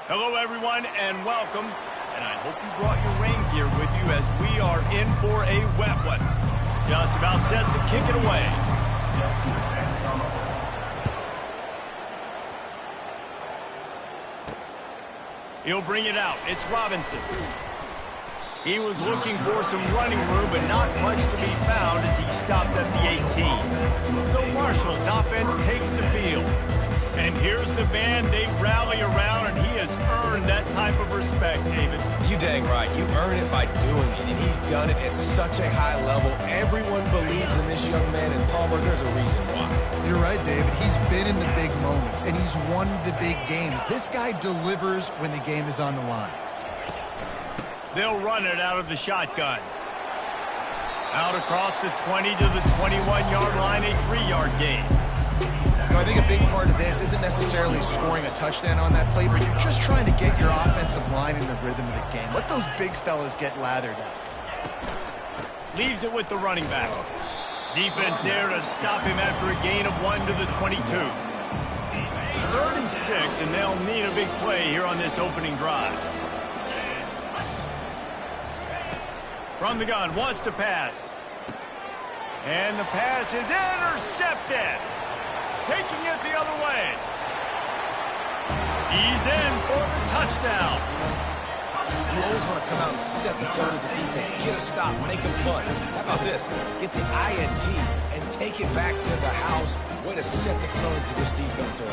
Hello, everyone, and welcome. And I hope you brought your rain gear with you as we are in for a wet one. Just about set to kick it away. He'll bring it out. It's Robinson. He was looking for some running room, but not much to be found as he stopped at the 18. So Marshall's offense takes the field. And here's the band they rally around, and he has earned that type of respect, David. You dang right. You earn it by doing it, and he's done it at such a high level. Everyone believes in this young man, and Palmer, there's a reason why. You're right, David. He's been in the big moments, and he's won the big games. This guy delivers when the game is on the line. They'll run it out of the shotgun. Out across the 20 to the 21-yard line, a 3-yard gain. I think a big part of this isn't necessarily scoring a touchdown on that play, but you're just trying to get your offensive line in the rhythm of the game. Let those big fellas get lathered up. Leaves it with the running back. Defense there to stop him after a gain of 1 to the 22. 3rd and 6, and they'll need a big play here on this opening drive. From the gun, wants to pass. And the pass is intercepted. Taking it the other way. He's in for the touchdown. You always want to come out and set the tone as a defense. Get a stop, make them fun. How about this? Get the INT and take it back to the house. Way to set the tone for this defense early.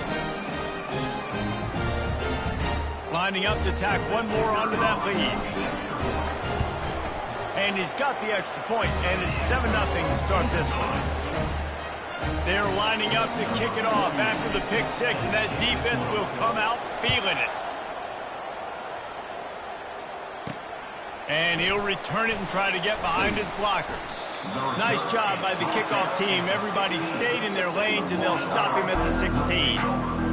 Lining up to tack one more onto that lead. And he's got the extra point, and it's 7-0 to start this one. They're lining up to kick it off after the pick six, and that defense will come out feeling it. And he'll return it and try to get behind his blockers. Nice job by the kickoff team. Everybody stayed in their lanes, and they'll stop him at the 16.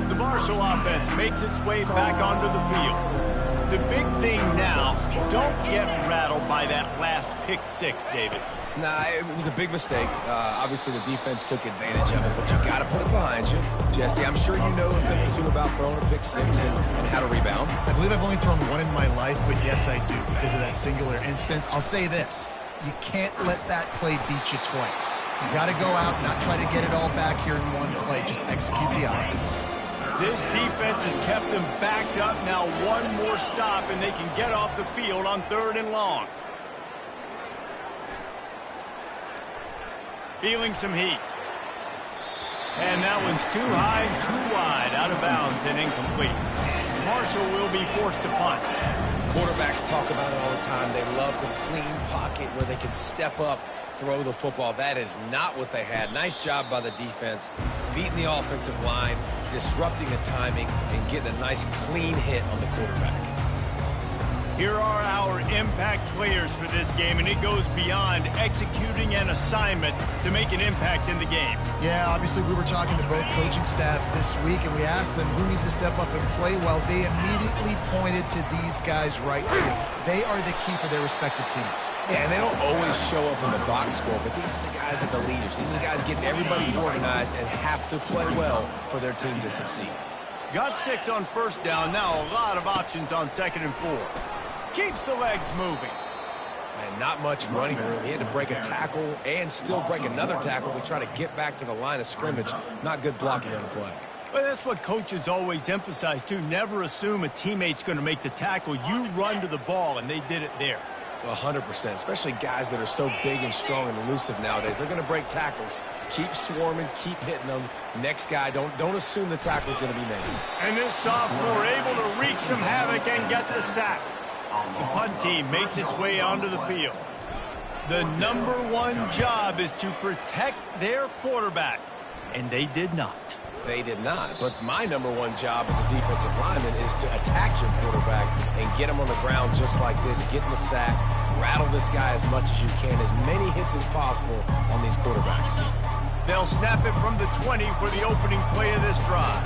The Marshall offense makes its way back onto the field. The big thing now, don't get rattled by that last pick six, David. Nah, it was a big mistake. Obviously, the defense took advantage of it, but you got to put it behind you. Jesse, I'm sure you know a thing or two about throwing a pick six and how to rebound. I believe I've only thrown one in my life, but yes, I do. Because of that singular instance, I'll say this. You can't let that play beat you twice. You got to go out, not try to get it all back here in one play. Just execute the offense. This defense has kept them backed up. Now one more stop, and they can get off the field on 3rd and long. Feeling some heat. And that one's too high, too wide, out of bounds and incomplete. Marshall will be forced to punt. Quarterbacks talk about it all the time. They love the clean pocket where they can step up, throw the football. That is not what they had. Nice job by the defense, beating the offensive line, disrupting the timing, and getting a nice clean hit on the quarterback. Here are our impact players for this game, and it goes beyond executing an assignment to make an impact in the game. Yeah, obviously we were talking to both coaching staffs this week, and we asked them who needs to step up and play well. They immediately pointed to these guys right here. They are the key for their respective teams. Yeah, and they don't always show up in the box score, but these are the guys that are the leaders. These are the guys getting everybody organized and have to play well for their team to succeed. Got 6 on 1st down. Now a lot of options on 2nd and 4. Keeps the legs moving. And not much running room. He had to break a tackle and still break another tackle to try to get back to the line of scrimmage. Not good blocking on the play. Well, that's what coaches always emphasize, too. Never assume a teammate's going to make the tackle. You run to the ball, and they did it there. 100%, especially guys that are so big and strong and elusive nowadays. They're going to break tackles. Keep swarming, keep hitting them. Next guy, don't assume the tackle's going to be made. And this sophomore able to wreak some havoc and get the sack. The punt team makes its way onto the field. The #1 job is to protect their quarterback, and they did not. They did not, but my #1 job as a defensive lineman is to attack your quarterback and get him on the ground just like this, get in the sack, rattle this guy as much as you can, as many hits as possible on these quarterbacks. They'll snap it from the 20 for the opening play of this drive.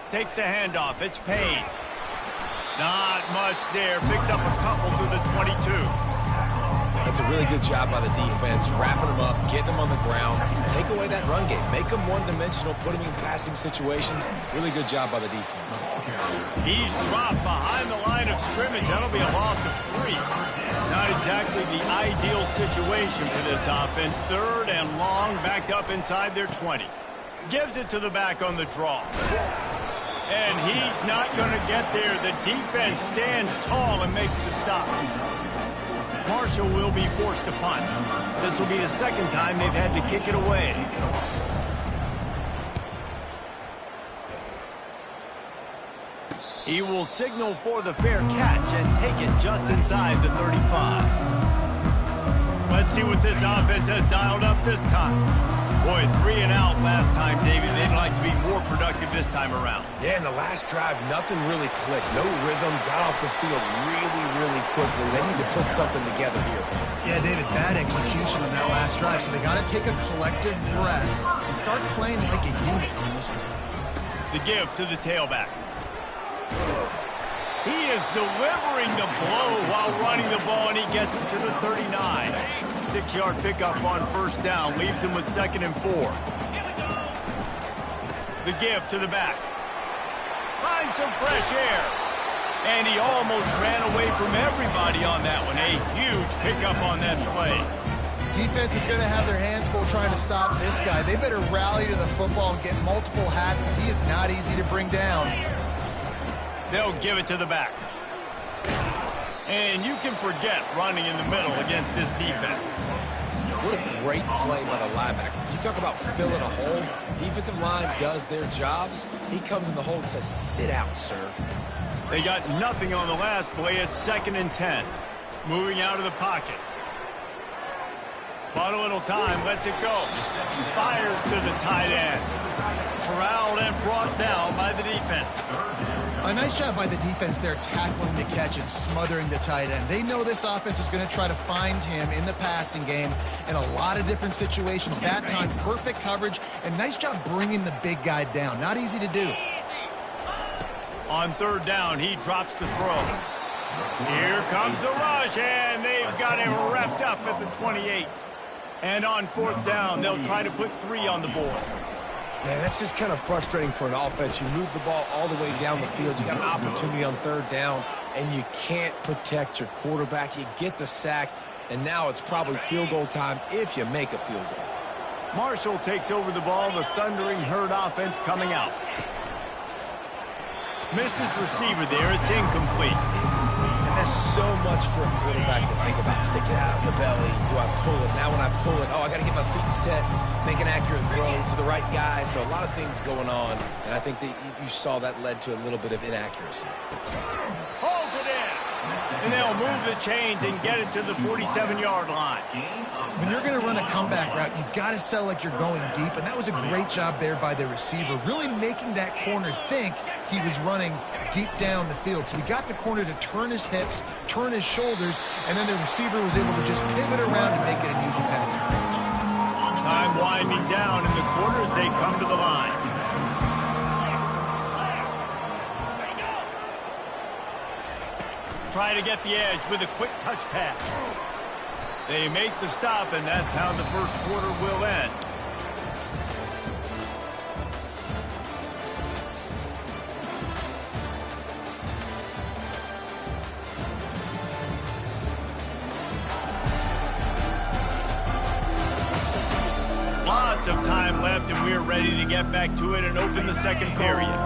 Takes the handoff. It's Payne. Not much there. Picks up a couple to the 22. That's a really good job by the defense, wrapping them up, getting them on the ground. Take away that run game. Make them one-dimensional, put them in passing situations. Really good job by the defense. He's dropped behind the line of scrimmage. That'll be a loss of 3. Not exactly the ideal situation for this offense. 3rd and long, backed up inside their 20. Gives it to the back on the draw. And he's not going to get there. The defense stands tall and makes the stop. Marshall will be forced to punt. This will be the 2nd time they've had to kick it away. He will signal for the fair catch and take it just inside the 35. Let's see what this offense has dialed up this time. Boy, 3 and out last time, David. They'd like to be more productive this time around. Yeah, in the last drive, nothing really clicked. No rhythm, got off the field really quickly. They need to put something together here. Yeah, David, bad execution on that last drive, so they got to take a collective breath and start playing like a unit on this one. The give to the tailback. He is delivering the blow while running the ball, and he gets it to the 39. 6-yard pickup on 1st down, leaves him with 2nd and 4. The give to the back. Finds some fresh air. And he almost ran away from everybody on that one. A huge pickup on that play. Defense is going to have their hands full trying to stop this guy. They better rally to the football and get multiple hats because he is not easy to bring down. They'll give it to the back. And you can forget running in the middle against this defense. What a great play by the linebacker. You talk about filling a hole. Defensive line does their jobs. He comes in the hole and says, sit out, sir. They got nothing on the last play. It's 2nd and 10. Moving out of the pocket. Bought a little time, lets it go. Fires to the tight end. Corralled and brought down by the defense. A nice job by the defense there, tackling the catch and smothering the tight end. They know this offense is going to try to find him in the passing game in a lot of different situations. That time, perfect coverage, and nice job bringing the big guy down. Not easy to do. On 3rd down, he drops the throw. Here comes the rush, and they've got him wrapped up at the 28. And on 4th down, they'll try to put 3 on the board. Man, that's just kind of frustrating for an offense. You move the ball all the way down the field. You got an opportunity on 3rd down, and you can't protect your quarterback. You get the sack, and now it's probably field goal time if you make a field goal. Marshall takes over the ball. The Thundering Herd offense coming out. Missed his receiver there. It's incomplete. And there's so much for a quarterback to think about. Stick it out in the belly. Do I pull it? Now when I pull it, I got to get my feet set, make an accurate throw to the right guy. So a lot of things going on, and I think that you saw that led to a little bit of inaccuracy. Holds it in. And they'll move the chains and get it to the 47-yard line. When you're going to run a comeback route, you've got to sell like you're going deep, and that was a great job there by the receiver, really making that corner think he was running deep down the field. So he got the corner to turn his hips, turn his shoulders, and then the receiver was able to just pivot around and make it an easy passing catch. Time winding down in the quarter as they come to the line. Try to get the edge with a quick touch pass. They make the stop, and that's how the 1st quarter will end. Lots of time left, and we're ready to get back to it and open the 2nd period.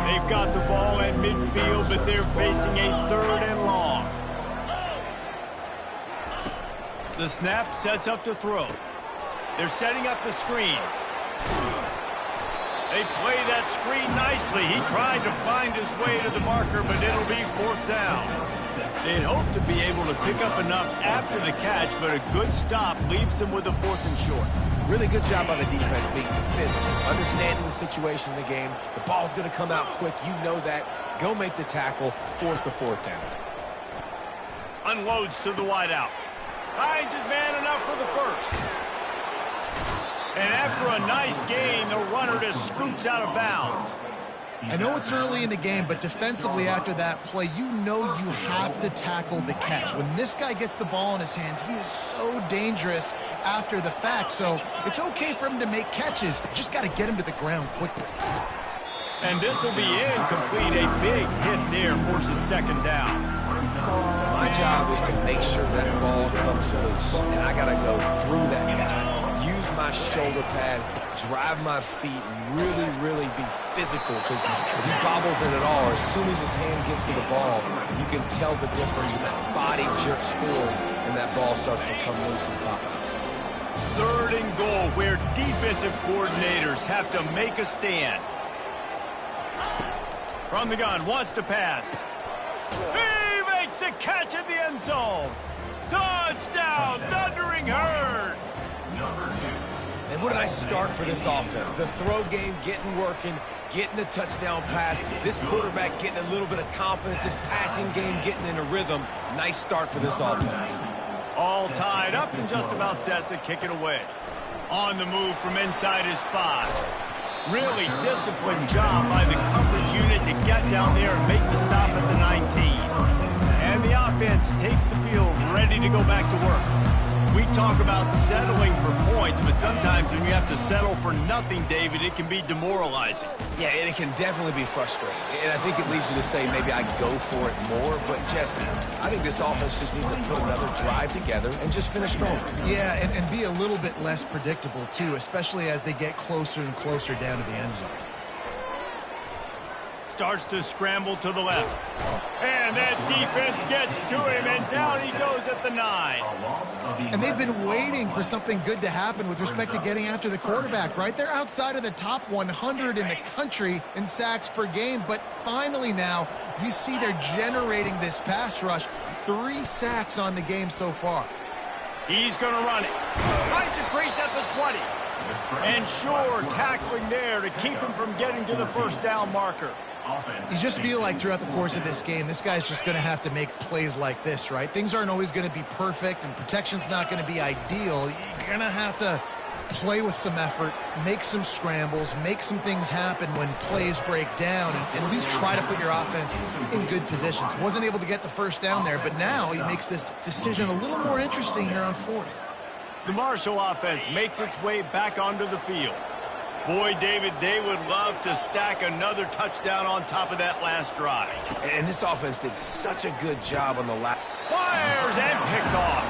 They've got the ball at midfield, but they're facing a 3rd and long. The snap sets up to throw. They're setting up the screen. They play that screen nicely. He tried to find his way to the marker, but it'll be 4th down. They'd hope to be able to pick up enough after the catch, but a good stop leaves them with a 4th and short. Really good job by the defense being physical, understanding the situation in the game. The ball's going to come out quick. You know that. Go make the tackle, force the 4th down. Unloads to the wideout. Finds his man enough for the 1st. And after a nice gain, the runner just scoots out of bounds. I know it's early in the game, but defensively after that play, you know you have to tackle the catch. When this guy gets the ball in his hands, he is so dangerous after the fact. So it's okay for him to make catches. You just got to get him to the ground quickly. And this will be incomplete. A big hit there forces 2nd down. My job is to make sure that ball comes loose. And I got to go through that guy, use my shoulder pad, drive my feet, and really be physical. Because if he bobbles it at all, as soon as his hand gets to the ball, you can tell the difference when that body jerks forward and that ball starts to come loose and pop out. 3rd and goal, where defensive coordinators have to make a stand. From the gun, wants to pass. He makes the catch in the end zone. Touchdown, Thundering Herd. And what a nice start for this offense. The throw game getting working, getting the touchdown pass. This quarterback getting a little bit of confidence. This passing game getting in a rhythm. Nice start for this offense. All tied up and just about set to kick it away. On the move from inside his 5. Really disciplined job by the coverage unit to get down there and make the stop at the 19. And the offense takes the field ready to go back to work. We talk about settling for points, but sometimes when you have to settle for nothing, David, it can be demoralizing. Yeah, and it can definitely be frustrating. And I think it leads you to say maybe I go for it more. But, Jesse, I think this offense just needs to put another drive together and just finish stronger. Yeah, and be a little bit less predictable, too, especially as they get closer and closer down to the end zone. Starts to scramble to the left. And that defense gets to him, and down he goes at the 9. And they've been waiting for something good to happen with respect to getting after the quarterback, right? They're outside of the top 100 in the country in sacks per game, but finally now you see they're generating this pass rush. 3 sacks on the game so far. He's going to run it. Finds a crease at the 20. And sure, tackling there to keep him from getting to the 1st down marker. You just feel like throughout the course of this game, this guy's just going to have to make plays like this, right? Things aren't always going to be perfect, and protection's not going to be ideal. You're going to have to play with some effort, make some scrambles, make some things happen when plays break down, and at least try to put your offense in good positions. Wasn't able to get the 1st down there, but now he makes this decision a little more interesting here on 4th. The Marshall offense makes its way back onto the field. Boy, David, they would love to stack another touchdown on top of that last drive. And this offense did such a good job on the last. Fires and picked off.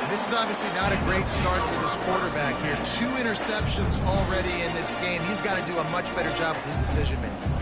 And this is obviously not a great start for this quarterback here. 2 interceptions already in this game. He's got to do a much better job with his decision-making.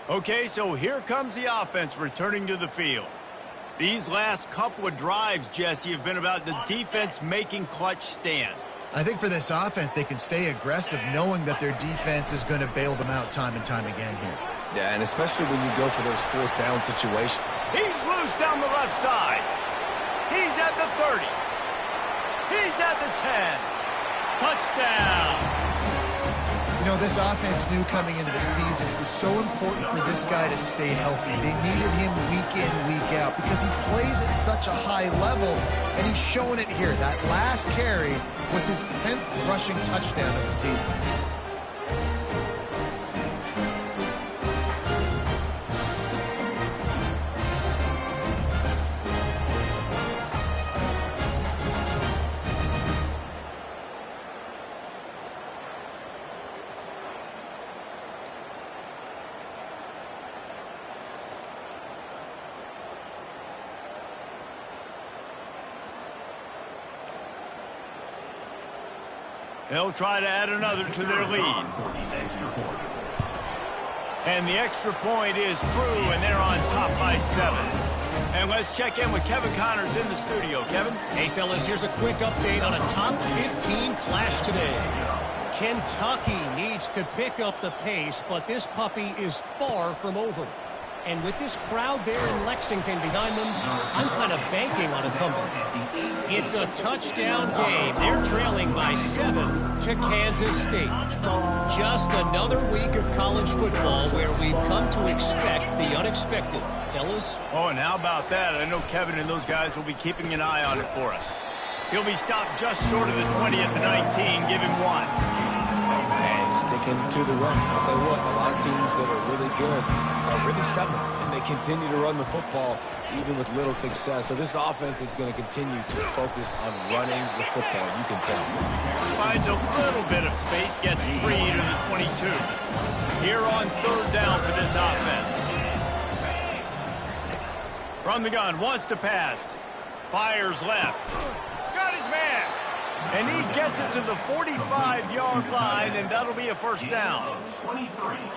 Okay, so here comes the offense returning to the field. These last couple of drives, Jesse, have been about the defense making clutch stand. I think for this offense, they can stay aggressive knowing that their defense is going to bail them out time and time again here. Yeah, and especially when you go for those 4th down situations. He's loose down the left side. He's at the 30. He's at the 10. Touchdown. You know, this offense knew coming into the season it was so important for this guy to stay healthy. They needed him week in, week out because he plays at such a high level, and he's showing it here. That last carry was his 10th rushing touchdown of the season. They'll try to add another to their lead. And the extra point is true, and they're on top by 7. And let's check in with Kevin Connors in the studio. Kevin? Hey, fellas, here's a quick update on a top 15 clash today. Kentucky needs to pick up the pace, but this puppy is far from over. And with this crowd there in Lexington behind them, I'm kind of banking on a comeback. It's a touchdown game. They're trailing by 7 to Kansas State. Just another week of college football where we've come to expect the unexpected. Fellas? Oh, and how about that? I know Kevin and those guys will be keeping an eye on it for us. He'll be stopped just short of the 20 at the 19. Give him 1. And sticking to the run. I'll tell you what, a lot of teams that are really good are really stubborn, and they continue to run the football even with little success. So this offense is going to continue to focus on running the football, you can tell. Finds a little bit of space, gets 3 to the 22. Here on 3rd down for this offense. From the gun, wants to pass. Fires left. Got his man. And he gets it to the 45-yard line, and that'll be a 1st down.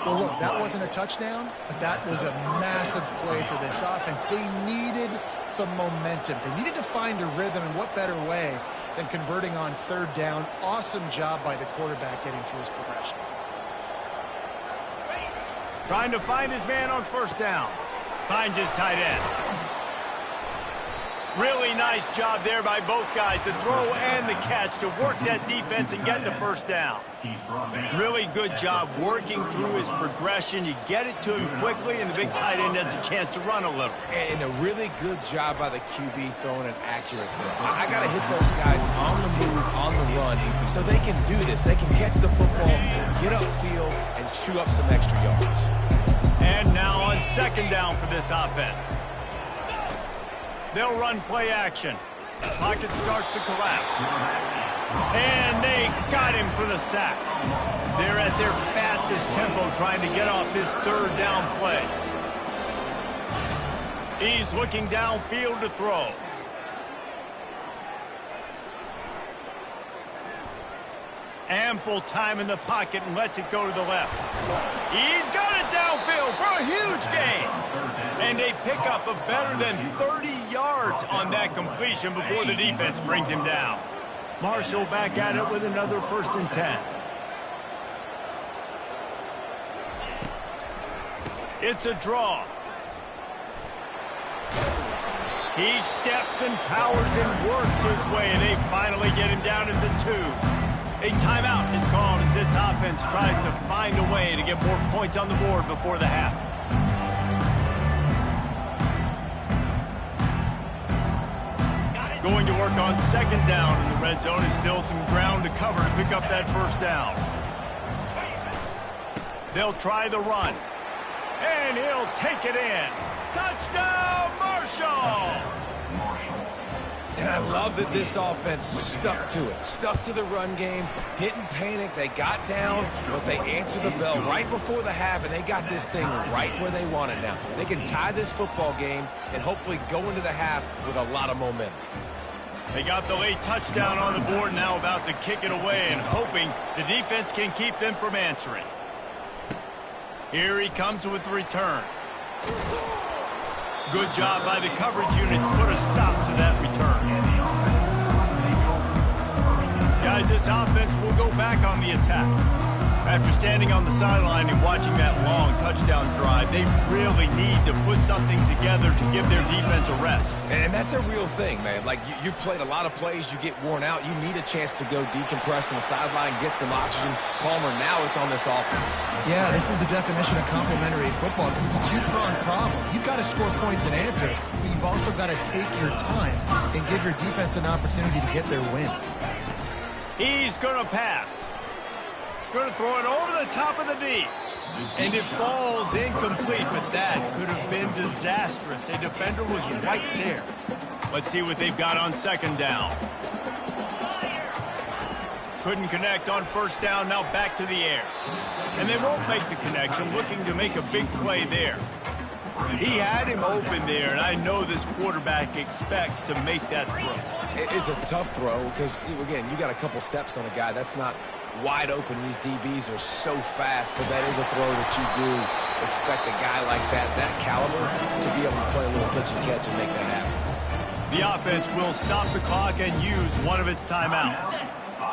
Well, look, that wasn't a touchdown, but that was a massive play for this offense. They needed some momentum. They needed to find a rhythm, and what better way than converting on 3rd down. Awesome job by the quarterback getting through his progression. Trying to find his man on 1st down. Finds his tight end. Really nice job there by both guys, the throw and the catch, to work that defense and get the 1st down. Really good job working through his progression. You get it to him quickly, and the big tight end has a chance to run a little. And a really good job by the QB throwing an accurate throw. I got to hit those guys on the move, on the run, so they can do this. They can catch the football, get upfield, and chew up some extra yards. And now on 2nd down for this offense. They'll run play action. Pocket starts to collapse. And they got him for the sack. They're at their fastest tempo trying to get off this 3rd down play. He's looking downfield to throw. Ample time in the pocket and lets it go to the left. He's got it downfield for a huge gain. And they pick up a better than 30 yards on that completion before the defense brings him down. Marshall back at it with another 1st and 10. It's a draw. He steps and powers and works his way, and they finally get him down at the 2. A timeout is called as this offense tries to find a way to get more points on the board before the half. Going to work on 2nd down in the red zone. Is still some ground to cover to pick up that 1st down. They'll try the run. And he'll take it in. Touchdown, Marshall! And I love that this offense stuck to it, stuck to the run game, didn't panic. They got down, but they answered the bell right before the half, and they got this thing right where they want it now. They can tie this football game and hopefully go into the half with a lot of momentum. They got the late touchdown on the board, now about to kick it away and hoping the defense can keep them from answering. Here he comes with the return. Good job by the coverage unit to put a stop to that return. Guys, this offense will go back on the attack. After standing on the sideline and watching that long touchdown drive, they really need to put something together to give their defense a rest. And that's a real thing, man. Like, you played a lot of plays, you get worn out, you need a chance to go decompress on the sideline, get some oxygen. Palmer, now it's on this offense. Yeah, this is the definition of complementary football because it's a two-pronged problem. You've got to score points and answer, but you've also got to take your time and give your defense an opportunity to get their win. He's going to pass. Going to throw it over the top of the D. And it falls incomplete, but that could have been disastrous. A defender was right there. Let's see what they've got on 2nd down. Couldn't connect on 1st down, now back to the air. And they won't make the connection, looking to make a big play there. He had him open there, and I know this quarterback expects to make that throw. It's a tough throw because, again, you got a couple steps on a guy. That's not wide open. These DBs are so fast, but that is a throw that you do expect a guy like that caliber, to be able to play a little pitch and catch and make that happen. The offense will stop the clock and use one of its timeouts.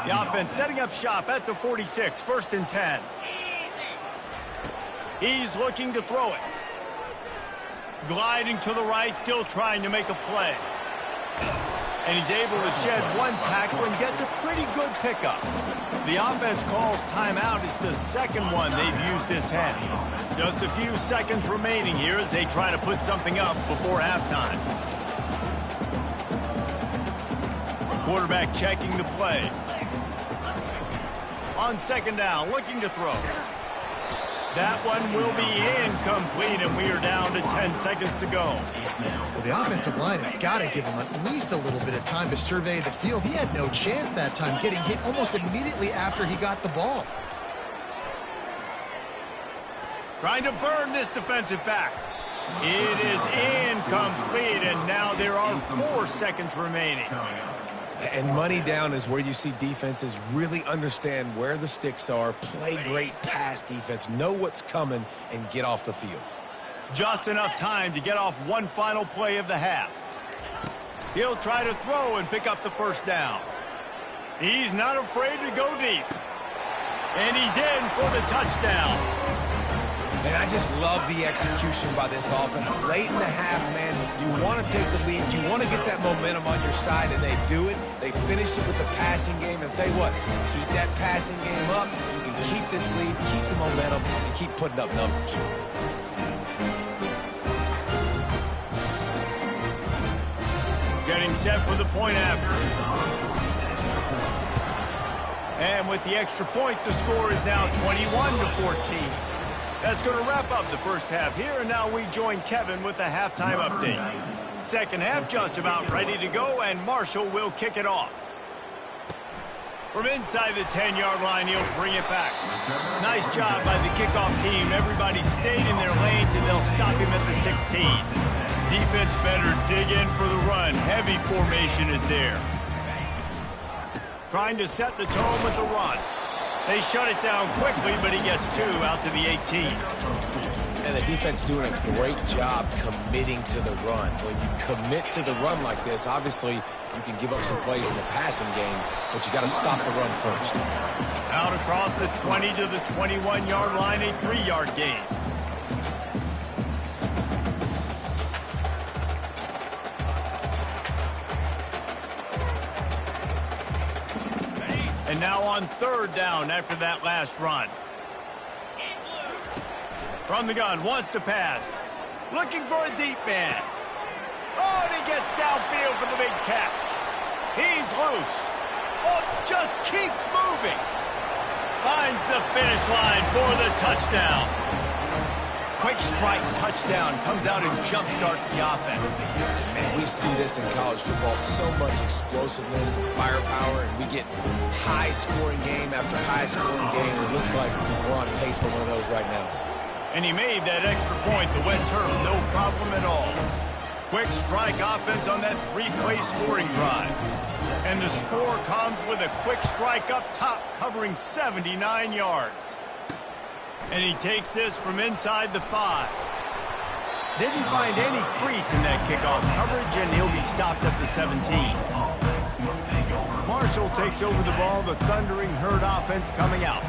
The offense setting up shop at the 46, 1st and 10. He's looking to throw it. Gliding to the right, still trying to make a play. And he's able to shed one tackle and gets a pretty good pickup. The offense calls timeout. It's the second one they've used this half. Just a few seconds remaining here as they try to put something up before halftime. Quarterback checking the play. On 2nd down, looking to throw. That one will be incomplete, and we are down to 10 seconds to go. Well, the offensive line has got to give him at least a little bit of time to survey the field. He had no chance that time, getting hit almost immediately after he got the ball. Trying to burn this defensive back. It is incomplete, and now there are 4 seconds remaining. And money down is where you see defenses really understand where the sticks are, play great pass defense, know what's coming, and get off the field. Just enough time to get off one final play of the half. He'll try to throw and pick up the 1st down. He's not afraid to go deep. And he's in for the touchdown. And I just love the execution by this offense. Late in the half, man, you want to take the lead. You want to get that momentum on your side, and they do it. They finish it with the passing game. And I'll tell you what, keep that passing game up. You can keep this lead, keep the momentum, and keep putting up numbers. Getting set for the point after. And with the extra point, the score is now 21-14. That's going to wrap up the first half here, and now we join Kevin with the halftime update. Second half just about ready to go, and Marshall will kick it off. From inside the 10-yard line, he'll bring it back. Nice job by the kickoff team. Everybody stayed in their lanes, and they'll stop him at the 16. Defense better dig in for the run. Heavy formation is there. Trying to set the tone with the run. They shut it down quickly, but he gets 2 out to the 18. And the defense doing a great job committing to the run. When you commit to the run like this, obviously you can give up some plays in the passing game, but you got to stop the run first. Out across the 20 to the 21-yard line, a 3-yard gain. And now on 3rd down after that last run. From the gun, wants to pass. Looking for a deep man. Oh, and he gets downfield for the big catch. He's loose. Oh, just keeps moving. Finds the finish line for the touchdown. Quick strike touchdown comes out and jump-starts the offense. Man, we see this in college football, so much explosiveness and firepower, and we get high-scoring game after high-scoring game. It looks like we're on pace for one of those right now. And he made that extra point, the wet turf, no problem at all. Quick strike offense on that 3-play scoring drive. And the score comes with a quick strike up top, covering 79 yards. And he takes this from inside the 5. Didn't find any crease in that kickoff coverage, and he'll be stopped at the 17. Marshall takes over the ball, the Thundering Herd offense coming out.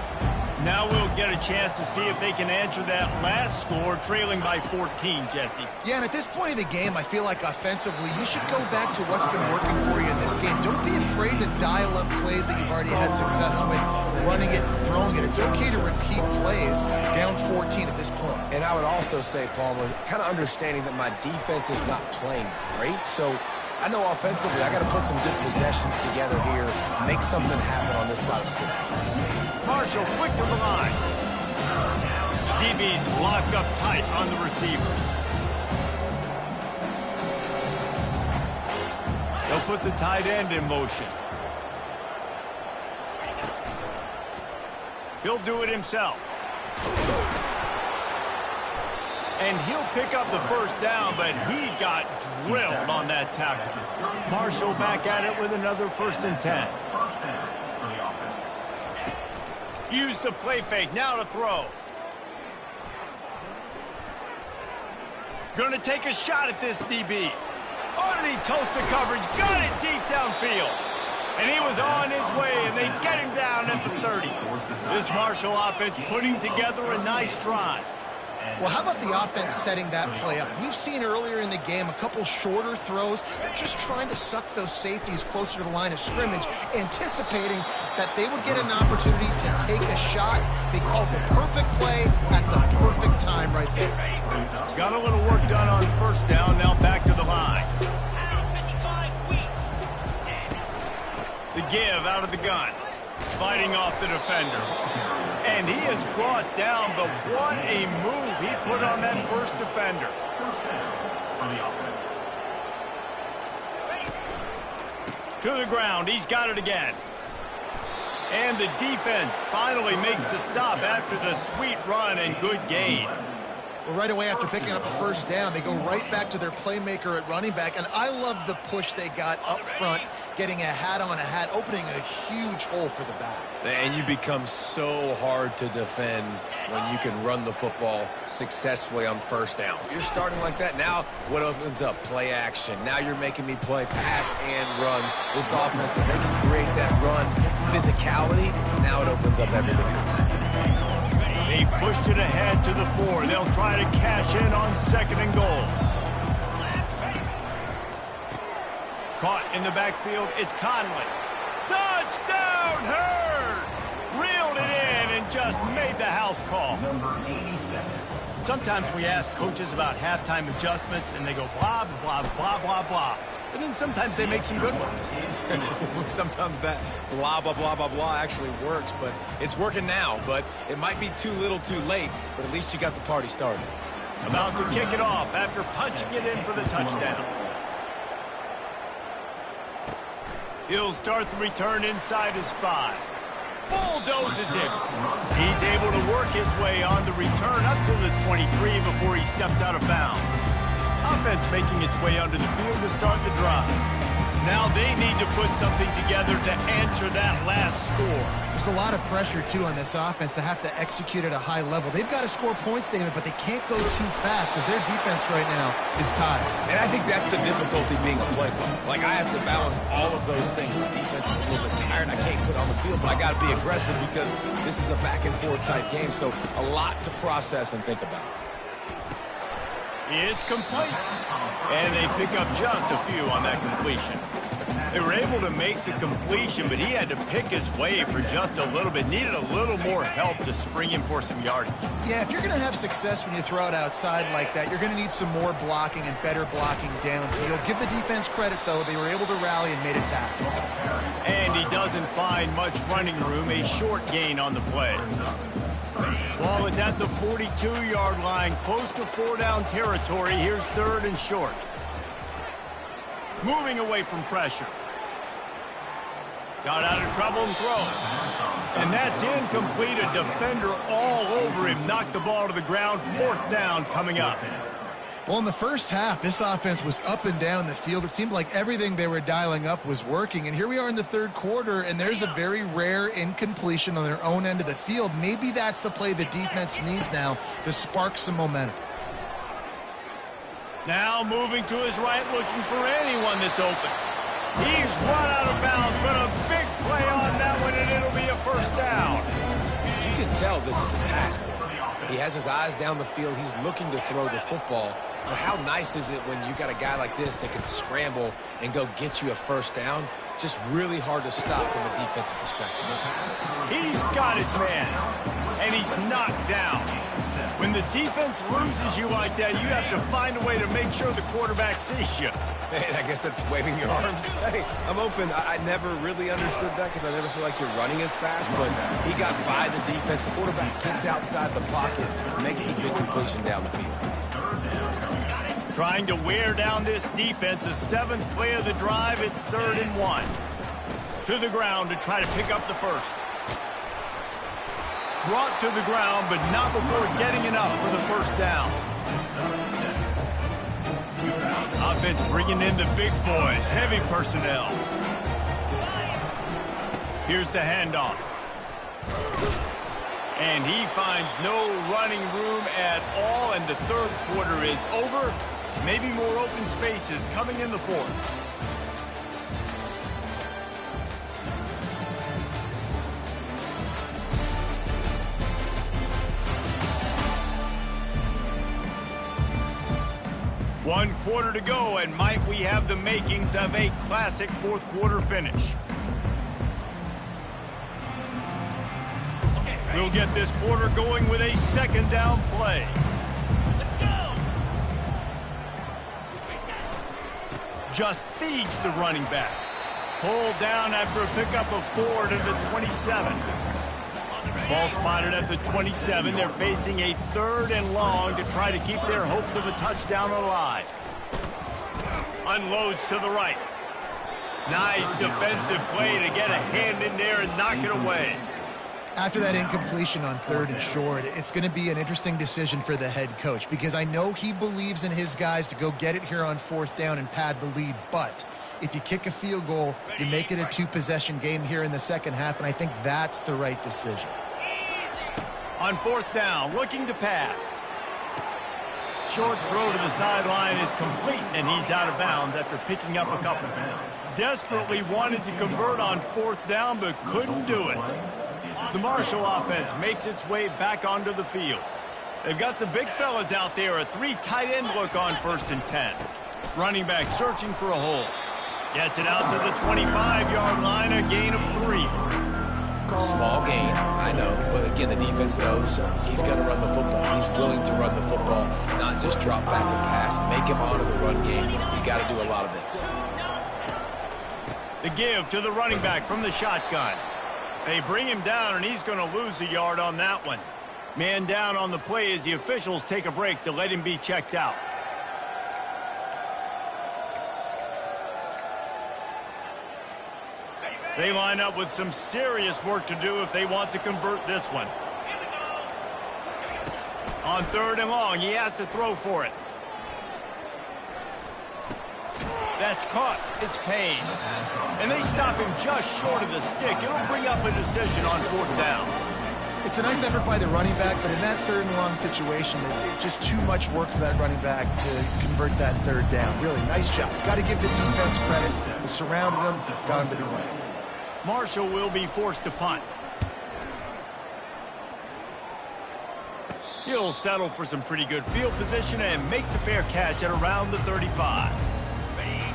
Now we'll get a chance to see if they can answer that last score, trailing by 14, Jesse. Yeah, and at this point in the game, I feel like offensively, you should go back to what's been working for you in this game. Don't be afraid to dial up plays that you've already had success with, running it and throwing it. It's okay to repeat plays down 14 at this point. And I would also say, Palmer, kind of understanding that my defense is not playing great, so I know offensively I got to put some good possessions together here, make something happen on this side of the football. Marshall quick to the line. DB's locked up tight on the receiver. He'll put the tight end in motion. He'll do it himself. And he'll pick up the first down, but he got drilled on that tackle. Marshall back at it with another 1st and 10. Use the play fake, now to throw. Gonna take a shot at this DB. Underneath toasted coverage, got it deep downfield. And he was on his way, and they get him down at the 30. This Marshall offense putting together a nice drive. Well, how about the offense setting that play up? We've seen earlier in the game a couple shorter throws. They're just trying to suck those safeties closer to the line of scrimmage, anticipating that they would get an opportunity to take a shot. They called the perfect play at the perfect time right there. Got a little work done on 1st down, now back to the line. The give out of the gun. Fighting off the defender. And he is brought down, but what a move he put on that first defender. To the ground, he's got it again. And the defense finally makes the stop after the sweet run and good gain. Well, right away after picking up a 1st down, they go right back to their playmaker at running back. And I love the push they got up front, getting a hat on a hat, opening a huge hole for the back. And you become so hard to defend when you can run the football successfully on 1st down. You're starting like that. Now what opens up? Play action. Now you're making me play pass and run. This offense, if they can create that run physicality, now it opens up everything else. They've pushed it ahead to the 4. They'll try to cash in on 2nd and goal. Caught in the backfield, it's Conley. Touchdown, Hurd! Reeled it in and just made the house call. Sometimes we ask coaches about halftime adjustments, and they go blah, blah, blah, blah, blah. But then sometimes they make some good ones. Sometimes that blah, blah, blah, blah, blah actually works, but it's working now. But it might be too little too late, but at least you got the party started. About to kick it off after punching it in for the touchdown. He'll start the return inside his 5. Bulldozes him. He's able to work his way on the return up to the 23 before he steps out of bounds. Offense making its way onto the field to start the drive. Now they need to put something together to answer that last score. There's a lot of pressure, too, on this offense to have to execute at a high level. They've got to score points, David, but they can't go too fast because their defense right now is tired. And I think that's the difficulty being a play caller. Like, I have to balance all of those things. The defense is a little bit tired. I can't put on the field, but I got to be aggressive because this is a back-and-forth type game, so a lot to process and think about. It's complete. And they pick up just a few on that completion. They were able to make the completion, but he had to pick his way for just a little bit. Needed a little more help to spring him for some yardage. Yeah, if you're going to have success when you throw it outside like that, you're going to need some more blocking and better blocking downfield. Give the defense credit, though. They were able to rally and made a tackle. And he doesn't find much running room. A short gain on the play. Ball is at the 42-yard line, close to 4-down territory. Here's 3rd and short. Moving away from pressure. Got out of trouble and throws. And that's incomplete. A defender all over him. Knocked the ball to the ground. 4th down coming up. Well, in the first half, this offense was up and down the field. It seemed like everything they were dialing up was working. And here we are in the 3rd quarter, and there's a very rare incompletion on their own end of the field. Maybe that's the play the defense needs now to spark some momentum. Now moving to his right, looking for anyone that's open. He's run out of bounds, but a big play on that one, and it'll be a 1st down. You can tell this is a pass play. He has his eyes down the field. He's looking to throw the football. But how nice is it when you got a guy like this that can scramble and go get you a 1st down? It's just really hard to stop from a defensive perspective. He's got his man, and he's knocked down. When the defense loses you like that, you have to find a way to make sure the quarterback sees you. Man, I guess that's waving your arms. Hey, I'm open. I never really understood that because I never feel like you're running as fast, but he got by the defense. Quarterback gets outside the pocket, makes the big completion down the field. Trying to wear down this defense, a 7th play of the drive. It's 3rd and 1. To the ground to try to pick up the 1st. Brought to the ground, but not before getting enough for the 1st down. Offense bringing in the big boys, heavy personnel. Here's the handoff. And he finds no running room at all, and the third quarter is over. Maybe more open spaces coming in the fourth. One quarter to go, and might we have the makings of a classic fourth quarter finish. We'll get this quarter going with a second down play. Let's go! Just feeds the running back. Pulled down after a pickup of 4 to the 27. Ball spotted at the 27. They're facing a 3rd and long to try to keep their hopes of a touchdown alive. Unloads to the right. Nice defensive play to get a hand in there and knock it away. After that incompletion on 3rd and short, it's going to be an interesting decision for the head coach because I know he believes in his guys to go get it here on 4th down and pad the lead, but if you kick a field goal, you make it a 2-possession game here in the second half, and I think that's the right decision. On 4th down, looking to pass. Short throw to the sideline is complete, and he's out of bounds after picking up a couple. Desperately wanted to convert on 4th down, but couldn't do it. The Marshall offense makes its way back onto the field. They've got the big fellas out there, a 3 tight end look on 1st and 10. Running back searching for a hole. Gets it out to the 25-yard line, a gain of 3. Small gain, I know, but again, the defense knows he's going to run the football. He's willing to run the football, not just drop back and pass, make him honor the run game. You got to do a lot of this. The give to the running back from the shotgun. They bring him down, and he's going to lose a yard on that one. Man down on the play as the officials take a break to let him be checked out. They line up with some serious work to do if they want to convert this one. On 3rd and long, he has to throw for it. That's caught. It's Payne. And they stop him just short of the stick. It'll bring up a decision on 4th down. It's a nice effort by the running back, but in that 3rd and long situation, it's just too much work for that running back to convert that 3rd down. Really, nice job. Got to give the defense credit. They surrounded him, got him to the ground. Marshall will be forced to punt. He'll settle for some pretty good field position and make the fair catch at around the 35.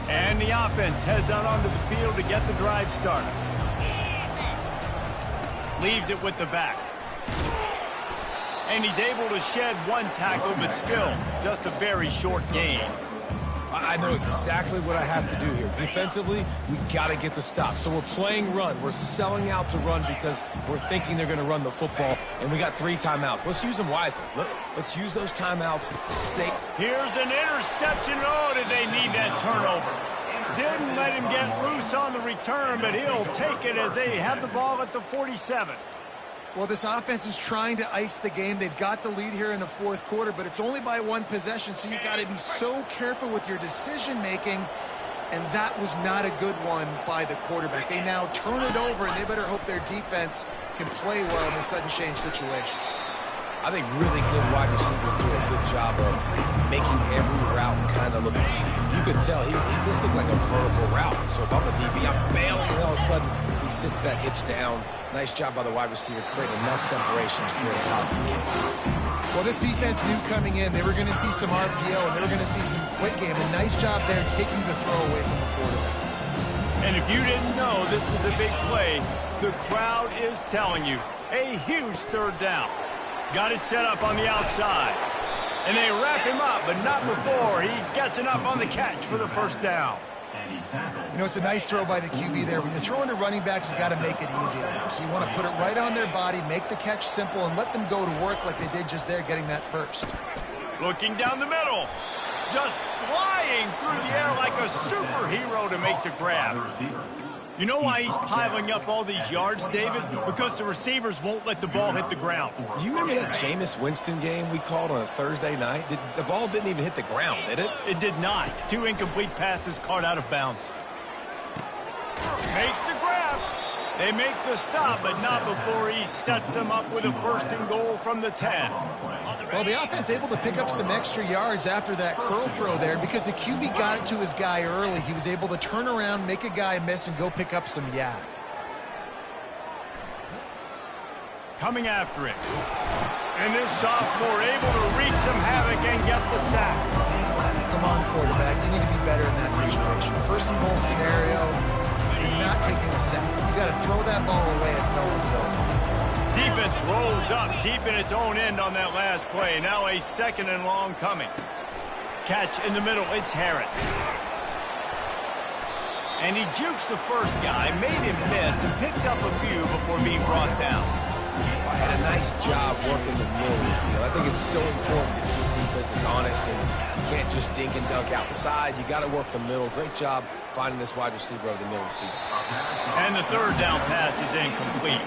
And the offense heads out onto the field to get the drive started. Leaves it with the back. And he's able to shed 1 tackle, but still just a very short gain. I know exactly what I have to do here. Defensively, we got to get the stop. So we're playing run. We're selling out to run because we're thinking they're going to run the football, and we got 3 timeouts. Let's use them wisely. Let's use those timeouts safe. Here's an interception. Oh, did they need that turnover? Didn't let him get loose on the return, but he'll take it as they have the ball at the 47. Well, this offense is trying to ice the game. They've got the lead here in the 4th quarter, but it's only by 1 possession, so you got to be so careful with your decision-making, and that was not a good one by the quarterback. They now turn it over, and they better hope their defense can play well in a sudden change situation. I think really good wide receivers do a good job of making every route kind of look the same. You could tell this looked like a vertical route, so if I'm a DB, I'm bailing, and all of a sudden he sits that hitch down. Nice job by the wide receiver, creating enough separation to create a positive game. Well, this defense knew coming in they were going to see some RPO and they were going to see some quick game. A nice job there taking the throw away from the quarterback. And if you didn't know this was a big play, the crowd is telling you. A huge 3rd down. Got it set up on the outside. And they wrap him up, but not before he gets enough on the catch for the 1st down. You know, it's a nice throw by the QB there. When you're throwing to running backs, you got to make it easy on them. So you want to put it right on their body, make the catch simple, and let them go to work like they did just there, getting that first. Looking down the middle. Just flying through the air like a superhero to make the grab. You know why he's piling up all these yards, David? Because the receivers won't let the ball hit the ground. You remember that Jameis Winston game we called on a Thursday night? The ball didn't even hit the ground, did it? It did not. 2 incomplete passes caught out of bounds. Makes the grab. They make the stop, but not before he sets them up with a 1st and goal from the 10. Well, the offense able to pick up some extra yards after that curl throw there because the QB got it to his guy early. He was able to turn around, make a guy miss, and go pick up some yak. Coming after him. And this sophomore able to wreak some havoc and get the sack. Come on, quarterback. You need to be better in that situation. 1st and goal scenario, you're not taking a sack. You got to throw that ball away if no one's open. Defense rolls up deep in its own end on that last play. Now a 2nd and long coming. Catch in the middle. It's Harris. And he jukes the first guy, made him miss, and picked up a few before being brought down. I had a nice job working the middle of the field. I think it's so important to keep defenses honest, and you can't just dink and dunk outside. You got to work the middle. Great job finding this wide receiver over the middle of the field. And the 3rd down pass is incomplete.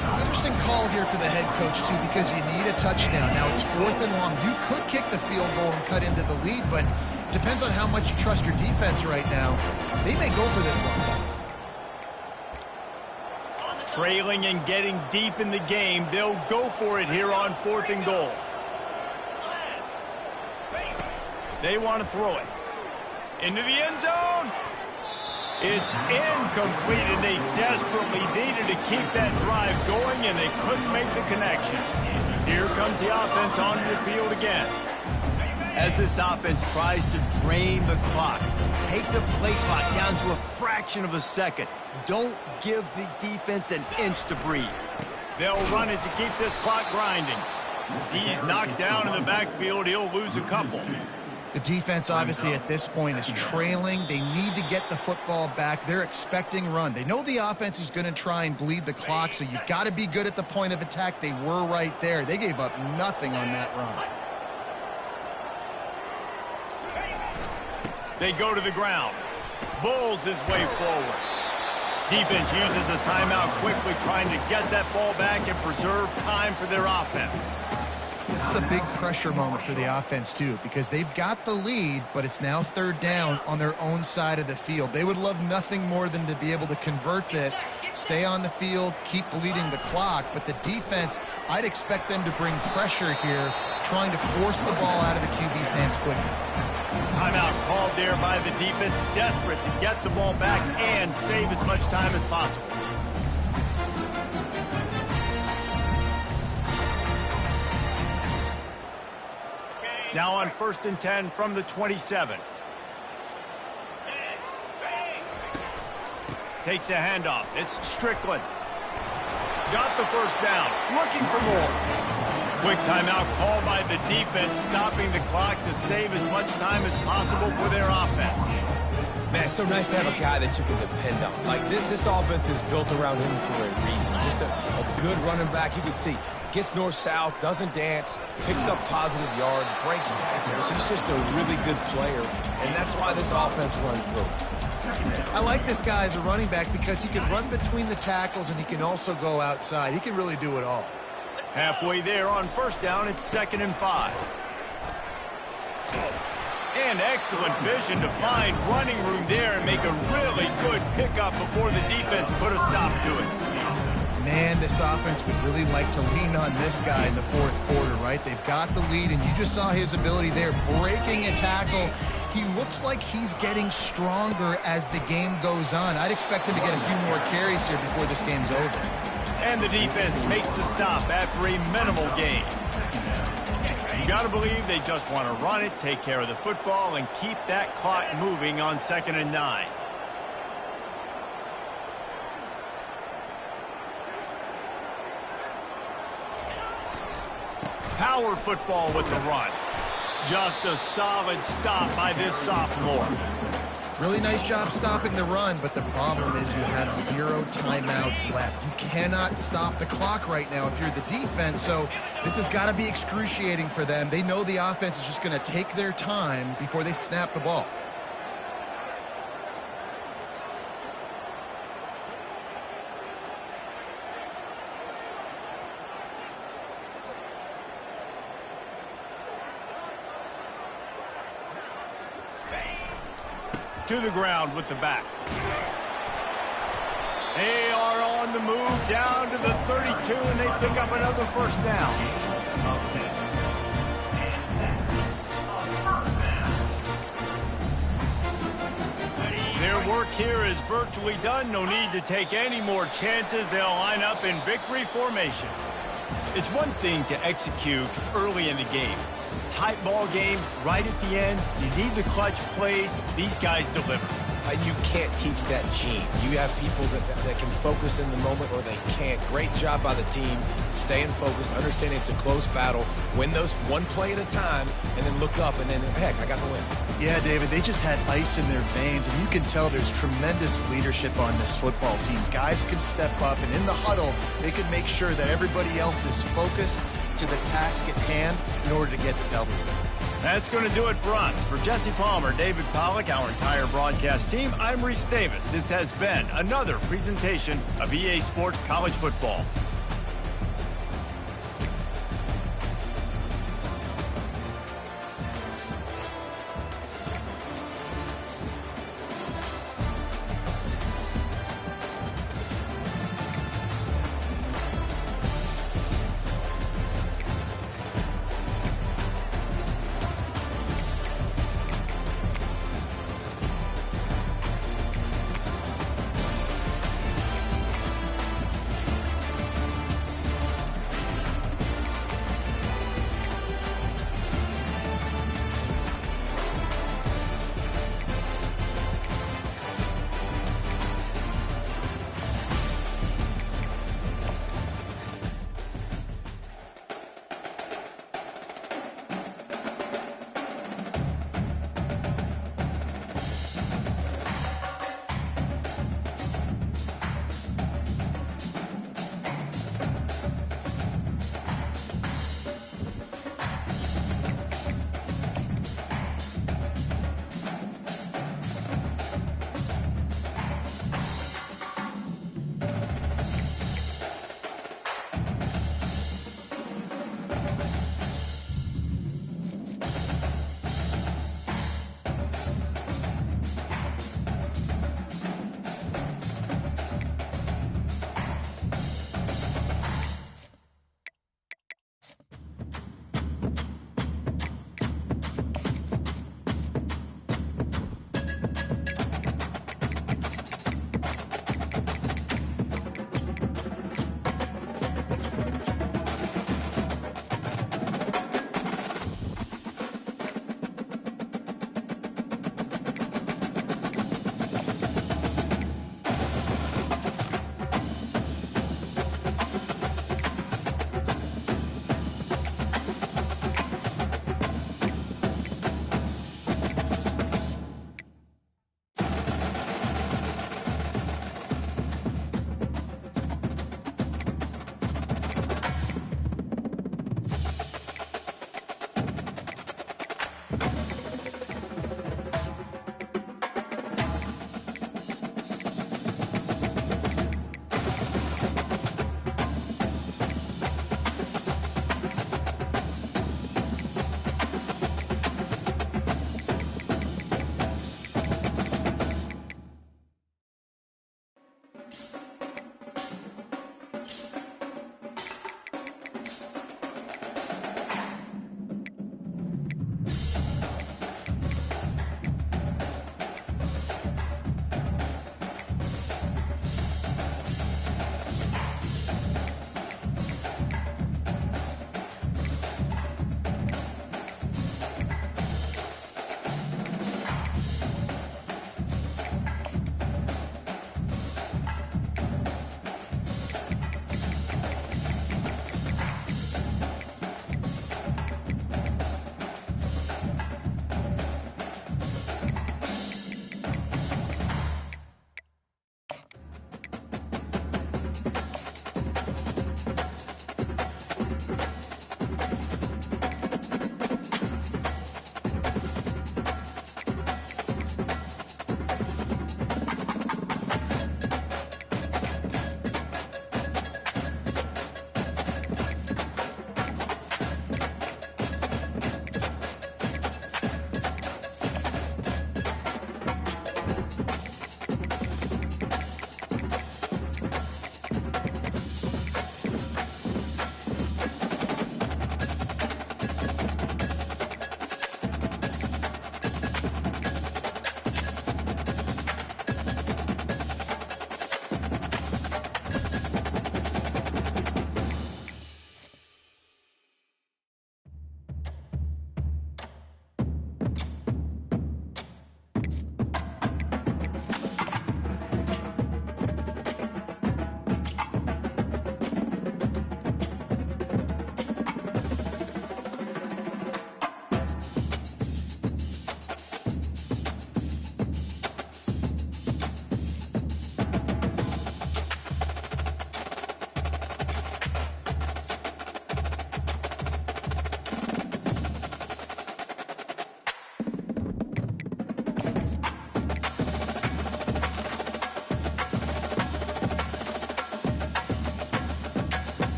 Interesting call here for the head coach, too, because you need a touchdown. Now it's 4th and long. You could kick the field goal and cut into the lead, but depends on how much you trust your defense right now. They may go for this one, guys. Trailing and getting deep in the game, they'll go for it here on 4th and goal. They want to throw it. Into the end zone. It's incomplete, and they desperately needed to keep that drive going, and they couldn't make the connection. Here comes the offense onto the field again. As this offense tries to drain the clock, take the play clock down to a fraction of a second. Don't give the defense an inch to breathe. They'll run it to keep this clock grinding. He's knocked down in the backfield. He'll lose a couple. The defense, obviously, at this point is trailing. They need to get the football back. They're expecting run. They know the offense is going to try and bleed the clock, so you've got to be good at the point of attack. They were right there. They gave up nothing on that run. They go to the ground. Bowles his way forward. Defense uses a timeout quickly, trying to get that ball back and preserve time for their offense. This is a big pressure moment for the offense, too, because they've got the lead, but it's now 3rd down on their own side of the field. They would love nothing more than to be able to convert this, stay on the field, keep bleeding the clock. But the defense, I'd expect them to bring pressure here, trying to force the ball out of the QB's hands quickly. Timeout called there by the defense, desperate to get the ball back and save as much time as possible. Now on 1st and 10 from the 27. Takes a handoff. It's Strickland. Got the 1st down. Looking for more. Quick timeout called by the defense, stopping the clock to save as much time as possible for their offense. Man, it's so nice to have a guy that you can depend on. Like, this offense is built around him for a reason. Just a good running back. You can see, gets north-south, doesn't dance, picks up positive yards, breaks tackles. He's just a really good player, and that's why this offense runs through. I like this guy as a running back because he can run between the tackles and he can also go outside. He can really do it all. Halfway there on 1st down, it's 2nd and 5. And excellent vision to find running room there and make a really good pickup before the defense put a stop to it. Man, this offense would really like to lean on this guy in the 4th quarter, right? They've got the lead, and you just saw his ability there, breaking a tackle. He looks like he's getting stronger as the game goes on. I'd expect him to get a few more carries here before this game's over. And the defense makes the stop after a minimal gain. You got to believe they just want to run it, take care of the football, and keep that clock moving on 2nd and 9. Power football with the run. Just a solid stop by this sophomore. Really nice job stopping the run, but the problem is you have 0 timeouts left. You cannot stop the clock right now if you're the defense, so this has got to be excruciating for them. They know the offense is just going to take their time before they snap the ball. to the ground with the back. They are on the move down to the 32, and they pick up another first down. Their work here is virtually done. No need to take any more chances. They'll line up in victory formation. It's one thing to execute early in the game. Tight ball game, right at the end. You need the clutch plays. These guys deliver. You can't teach that gene. You have people that can focus in the moment or they can't. Great job by the team, staying focused, understanding it's a close battle, win those one play at a time, and then look up, and then, heck, I got the win. Yeah, David, they just had ice in their veins, and you can tell there's tremendous leadership on this football team. Guys can step up, and in the huddle, they can make sure that everybody else is focused to the task at hand in order to get the W. That's going to do it for us. For Jesse Palmer, David Pollack, our entire broadcast team, I'm Reese Davis. This has been another presentation of EA Sports College Football.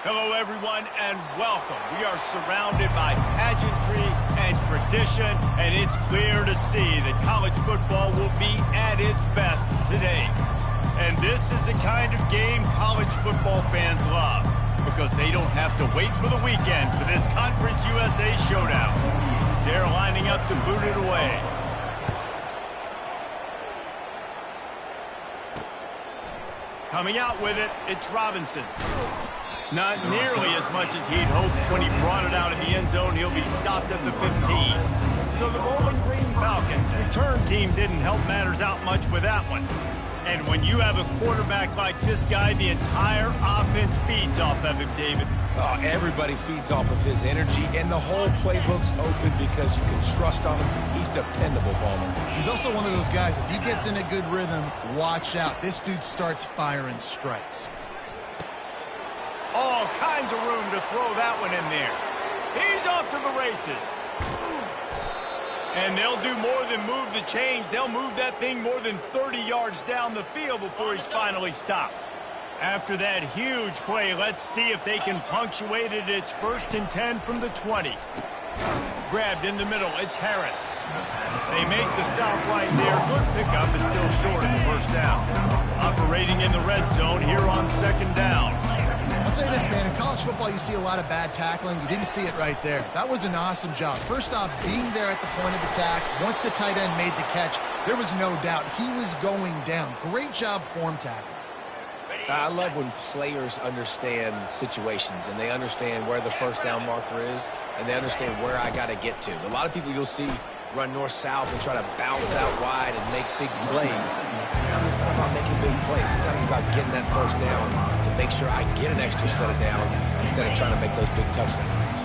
Hello, everyone, and welcome. We are surrounded by pageantry and tradition, and it's clear to see that college football will be at its best today. And this is the kind of game college football fans love, because they don't have to wait for the weekend for this Conference USA showdown. They're lining up to boot it away. Coming out with it, it's Robinson. Not nearly as much as he'd hoped when he brought it out in the end zone. He'll be stopped at the 15. So the Bowling Green Falcons return team didn't help matters out much with that one. And when you have a quarterback like this guy, the entire offense feeds off of him, David. Oh, everybody feeds off of his energy, and the whole playbook's open because you can trust on him. He's dependable, Palmer. He's also one of those guys, if he gets in a good rhythm, watch out. This dude starts firing strikes. All kinds of room to throw that one in there. He's off to the races. And they'll do more than move the chains. They'll move that thing more than 30 yards down the field before he's finally stopped. After that huge play, let's see if they can punctuate it. It's 1st and 10 from the 20. Grabbed in the middle. It's Harris. They make the stop right there. Good pickup, but still short of the first down. Operating in the red zone here on 2nd down. I'll say this, man. In college football, you see a lot of bad tackling. You didn't see it right there. That was an awesome job. First off, being there at the point of attack. Once the tight end made the catch, there was no doubt he was going down. Great job form tackle. I love when players understand situations and they understand where the first down marker is and they understand where I got to get to. A lot of people you'll see run north-south and try to bounce out wide and make big plays. Sometimes it's not about making big plays. Sometimes it's about getting that first down to make sure I get an extra set of downs instead of trying to make those big touchdown runs.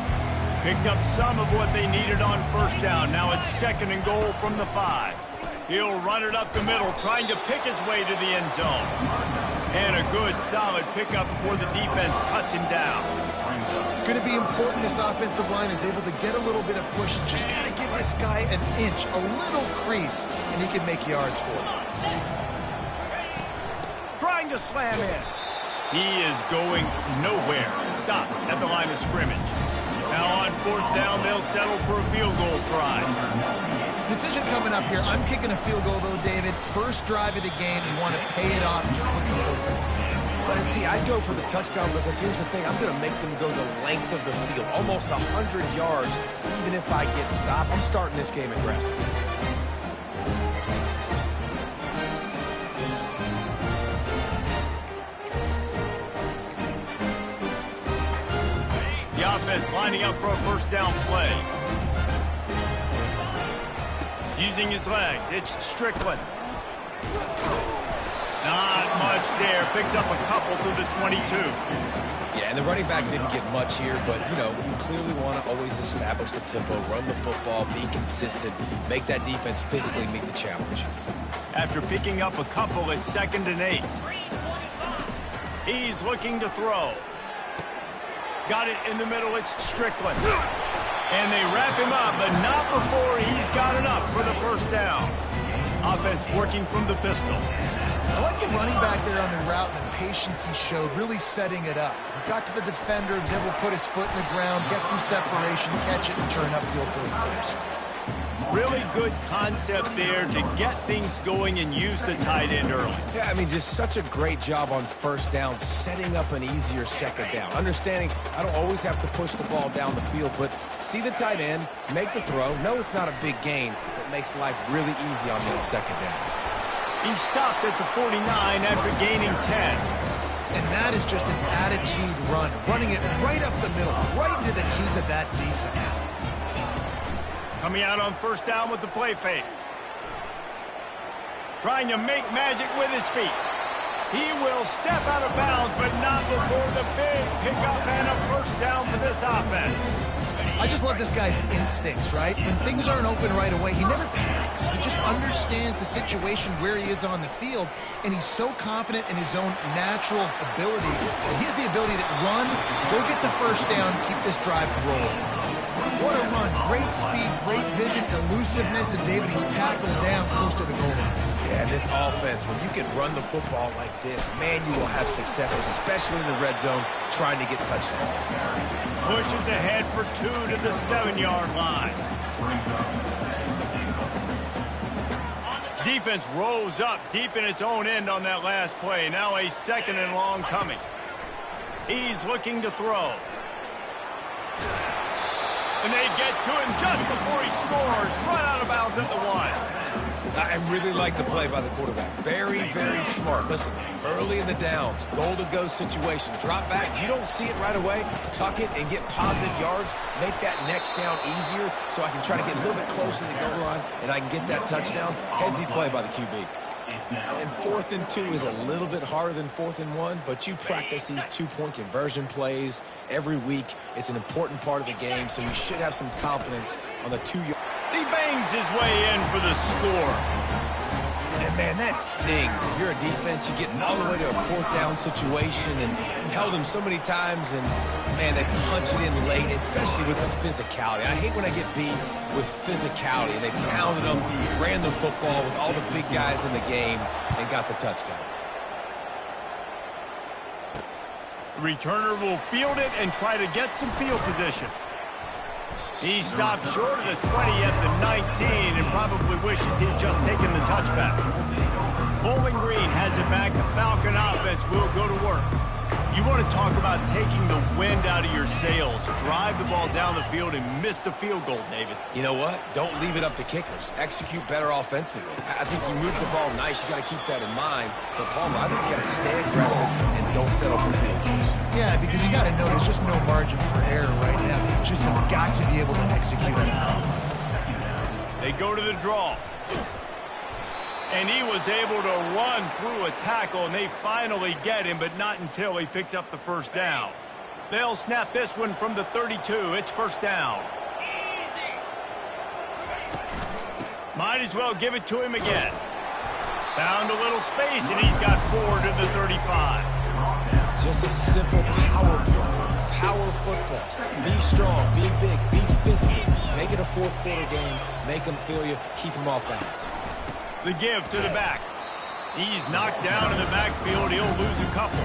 Picked up some of what they needed on first down. Now it's 2nd and goal from the 5. He'll run it up the middle, trying to pick his way to the end zone. And a good, solid pickup before the defense cuts him down. It's going to be important this offensive line is able to get a little bit of push. You just got to give this guy an inch, a little crease, and he can make yards for it. Trying to slam in. He is going nowhere. Stop at the line of scrimmage. Now on 4th down, they'll settle for a field goal try. Decision coming up here. I'm kicking a field goal, though, David. First drive of the game. You want to pay it off and just put some points in. But see, I'd go for the touchdown because here's the thing. I'm going to make them go the length of the field, almost 100 yards. Even if I get stopped, I'm starting this game aggressive. The offense lining up for a first down play. Using his legs, it's Strickland. Not much there. Picks up a couple to the 22. Yeah, and the running back didn't get much here, but, you know, you clearly want to always establish the tempo, run the football, be consistent, make that defense physically meet the challenge. After picking up a couple, it's 2nd and 8. He's looking to throw. Got it in the middle, it's Strickland. And they wrap him up, but not before he's got enough for the first down. Offense working from the pistol. I like him running back there on the route and the patience he showed, really setting it up. He got to the defender, was able to put his foot in the ground, get some separation, catch it, and turn upfield for the first. Really good concept there to get things going and use the tight end early. Yeah, I mean, just such a great job on first down, setting up an easier second down. Understanding I don't always have to push the ball down the field, but see the tight end, make the throw. No, it's not a big gain, but makes life really easy on that second down. He stopped at the 49 after gaining 10. And that is just an attitude run, running it right up the middle, right into the teeth of that defense. Coming out on first down with the play fake. Trying to make magic with his feet. He will step out of bounds, but not before the big pickup and a first down for this offense. I just love this guy's instincts, right? When things aren't open right away, he never panics. He just understands the situation where he is on the field, and he's so confident in his own natural ability. He has the ability to run, go get the first down, keep this drive rolling. What a run. Great speed, great vision, elusiveness, and David, he's tackled down close to the goal line. Yeah, and this offense, when you can run the football like this, man, you will have success, especially in the red zone, trying to get touchdowns. Pushes ahead for 2 to the 7-yard line. Defense rolls up deep in its own end on that last play. Now a 2nd and long coming. He's looking to throw. And they get to him just before he scores, right out of bounds at the 1. I really like the play by the quarterback. Very, very smart. Listen, early in the downs, goal-to-go situation. Drop back. You don't see it right away. Tuck it and get positive yards. Make that next down easier so I can try to get a little bit closer to the goal line and I can get that touchdown. Headsy play by the QB. And 4th and 2 is a little bit harder than 4th and 1, but you practice these 2-point conversion plays every week. It's an important part of the game, so you should have some confidence on the 2-yard. He bangs his way in for the score. And, man, that stings. If you're a defense, you get all the way to a 4th down situation and held them so many times, and, man, they punch it in late, especially with the physicality. I hate when I get beat with physicality. They pounded them, ran the football with all the big guys in the game, and got the touchdown. The returner will field it and try to get some field position. He stopped short of the 20 at the 19 and probably wishes he'd just taken the touchback. Bowling Green has it back. The Falcon offense will go to work. You want to talk about taking the wind out of your sails. Drive the ball down the field and miss the field goal, David. You know what? Don't leave it up to kickers. Execute better offensively. I think you move the ball nice. You got to keep that in mind. But, Palmer, I think you got to stay aggressive and don't settle for field goals. Yeah, because you got to know there's just no margin for error right now. You just have got to be able to execute it out. They go to the draw. And he was able to run through a tackle, and they finally get him, but not until he picks up the first down. They'll snap this one from the 32. It's first down. Might as well give it to him again. Found a little space, and he's got 4 to the 35. Just a simple power play. Power football. Be strong, be big, be physical. Make it a 4th quarter game. Make them feel you. Keep them off balance. The give to the back. He's knocked down in the backfield. He'll lose a couple.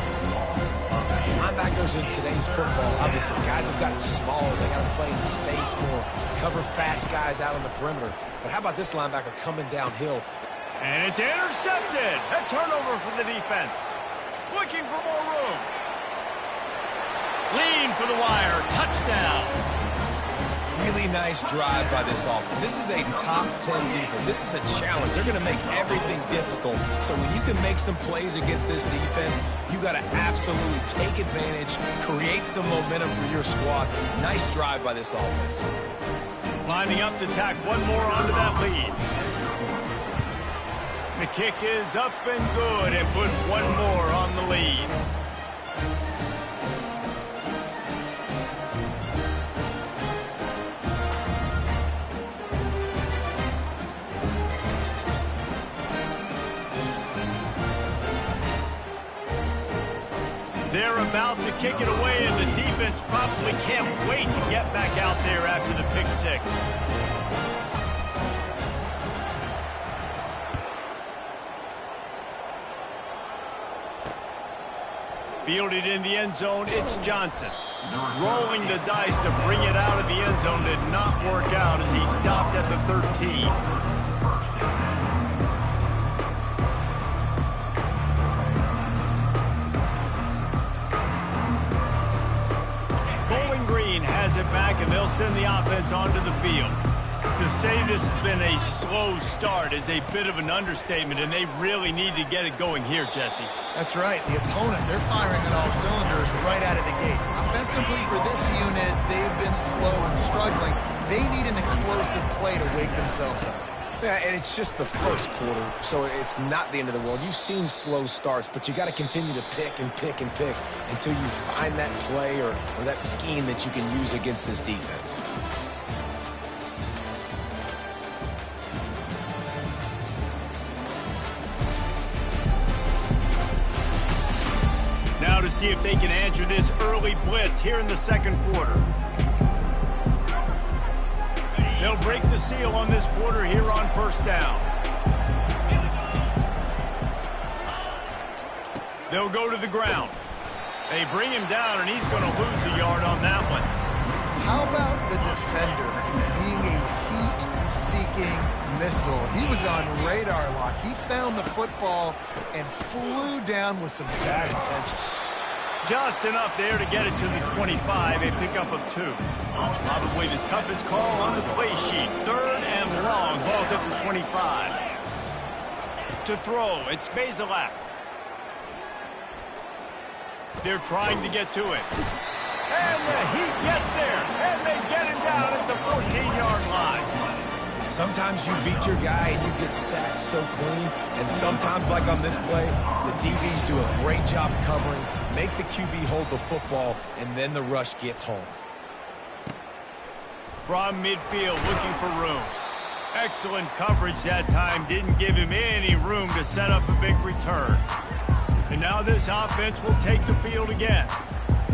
Linebackers in today's football, obviously, guys have gotten smaller. They got to play in space more, cover fast guys out on the perimeter. But how about this linebacker coming downhill? And it's intercepted. A turnover for the defense. Looking for more room. Lean for the wire. Touchdown. Really nice drive by this offense. This is a top 10 defense. This is a challenge. They're going to make everything difficult. So when you can make some plays against this defense, you got to absolutely take advantage, create some momentum for your squad. Nice drive by this offense. Lining up to tack one more onto that lead. The kick is up and good and put one more on the lead. They're about to kick it away, and the defense probably can't wait to get back out there after the pick six. Fielded in the end zone, it's Johnson. Rolling the dice to bring it out of the end zone did not work out as he stopped at the 13. Has it back, and they'll send the offense onto the field. To say this has been a slow start is a bit of an understatement, and they really need to get it going here, Jesse. That's right. The opponent, they're firing on all cylinders right out of the gate. Offensively, for this unit, they've been slow and struggling. They need an explosive play to wake themselves up. Yeah, and it's just the first quarter, so it's not the end of the world. You've seen slow starts, but you got to continue to pick and pick and pick until you find that play or that scheme that you can use against this defense. Now to see if they can answer this early blitz here in the second quarter. They'll break the seal on this quarter here on first down. They'll go to the ground. They bring him down, and he's going to lose a yard on that one. How about the defender being a heat-seeking missile? He was on radar lock. He found the football and flew down with some bad intentions. Just enough there to get it to the 25, a pickup of 2. Probably the toughest call on the play sheet. 3rd and long, ball's at the 25. To throw, it's Bazelak. They're trying to get to it. And the Heat gets there, and they get him down at the 14-yard line. Sometimes you beat your guy and you get sacked so clean, and sometimes, like on this play, the DBs do a great job covering, make the QB hold the football, and then the rush gets home. From midfield, looking for room. Excellent coverage that time. Didn't give him any room to set up a big return. And now this offense will take the field again.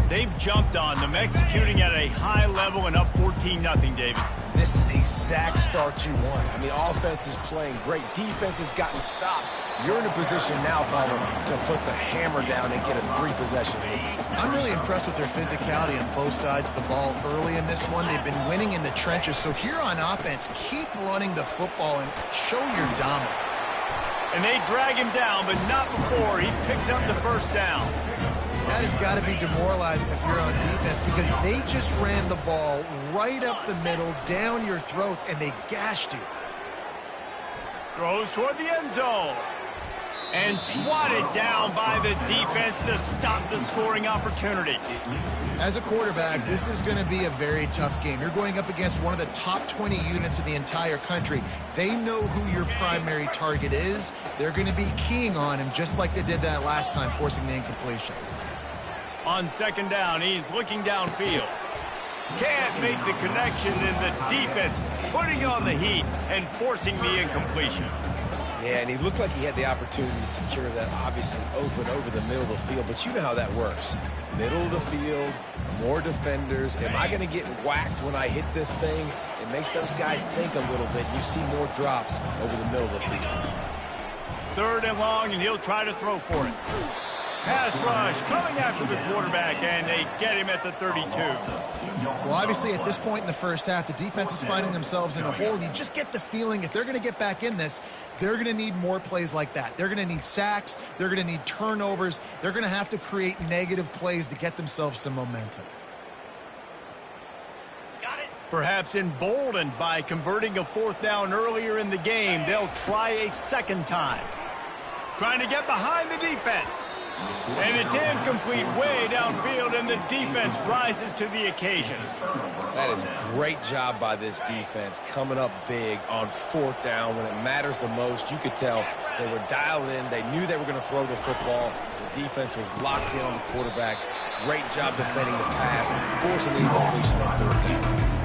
They've jumped on them, executing at a high level and up 14-0, David. This is the exact start you want. I mean, offense is playing great. Defense has gotten stops. You're in a position now, Palmer, to put the hammer down and get a 3-possession lead. I'm really impressed with their physicality on both sides of the ball early in this one. They've been winning in the trenches. So here on offense, keep running the football and show your dominance. And they drag him down, but not before he picks up the first down. That has got to be demoralizing if you're on defense, because they just ran the ball right up the middle, down your throats, and they gashed you. Throws toward the end zone. And swatted down by the defense to stop the scoring opportunity. As a quarterback, this is going to be a very tough game. You're going up against one of the top 20 units in the entire country. They know who your primary target is. They're going to be keying on him, just like they did that last time, forcing the incompletion. On 2nd down, he's looking downfield. Can't make the connection, and the defense putting on the heat and forcing the incompletion. Yeah, and he looked like he had the opportunity to secure that, obviously open over the middle of the field, but you know how that works. Middle of the field, more defenders. Am I going to get whacked when I hit this thing? It makes those guys think a little bit. You see more drops over the middle of the field. 3rd and long, and he'll try to throw for it. Pass rush coming after the quarterback, and they get him at the 32. Well, obviously, at this point in the first half, the defense is finding themselves in a hole. You just get the feeling if they're going to get back in this, they're going to need more plays like that. They're going to need sacks. They're going to need turnovers. They're going to have to create negative plays to get themselves some momentum. Perhaps emboldened by converting a 4th down earlier in the game, they'll try a 2nd time. Trying to get behind the defense. And it's incomplete way downfield, and the defense rises to the occasion. That is a great job by this defense, coming up big on 4th down when it matters the most. You could tell they were dialed in. They knew they were going to throw the football. The defense was locked in on the quarterback. Great job defending the pass, forcing the incompletion on 4th down.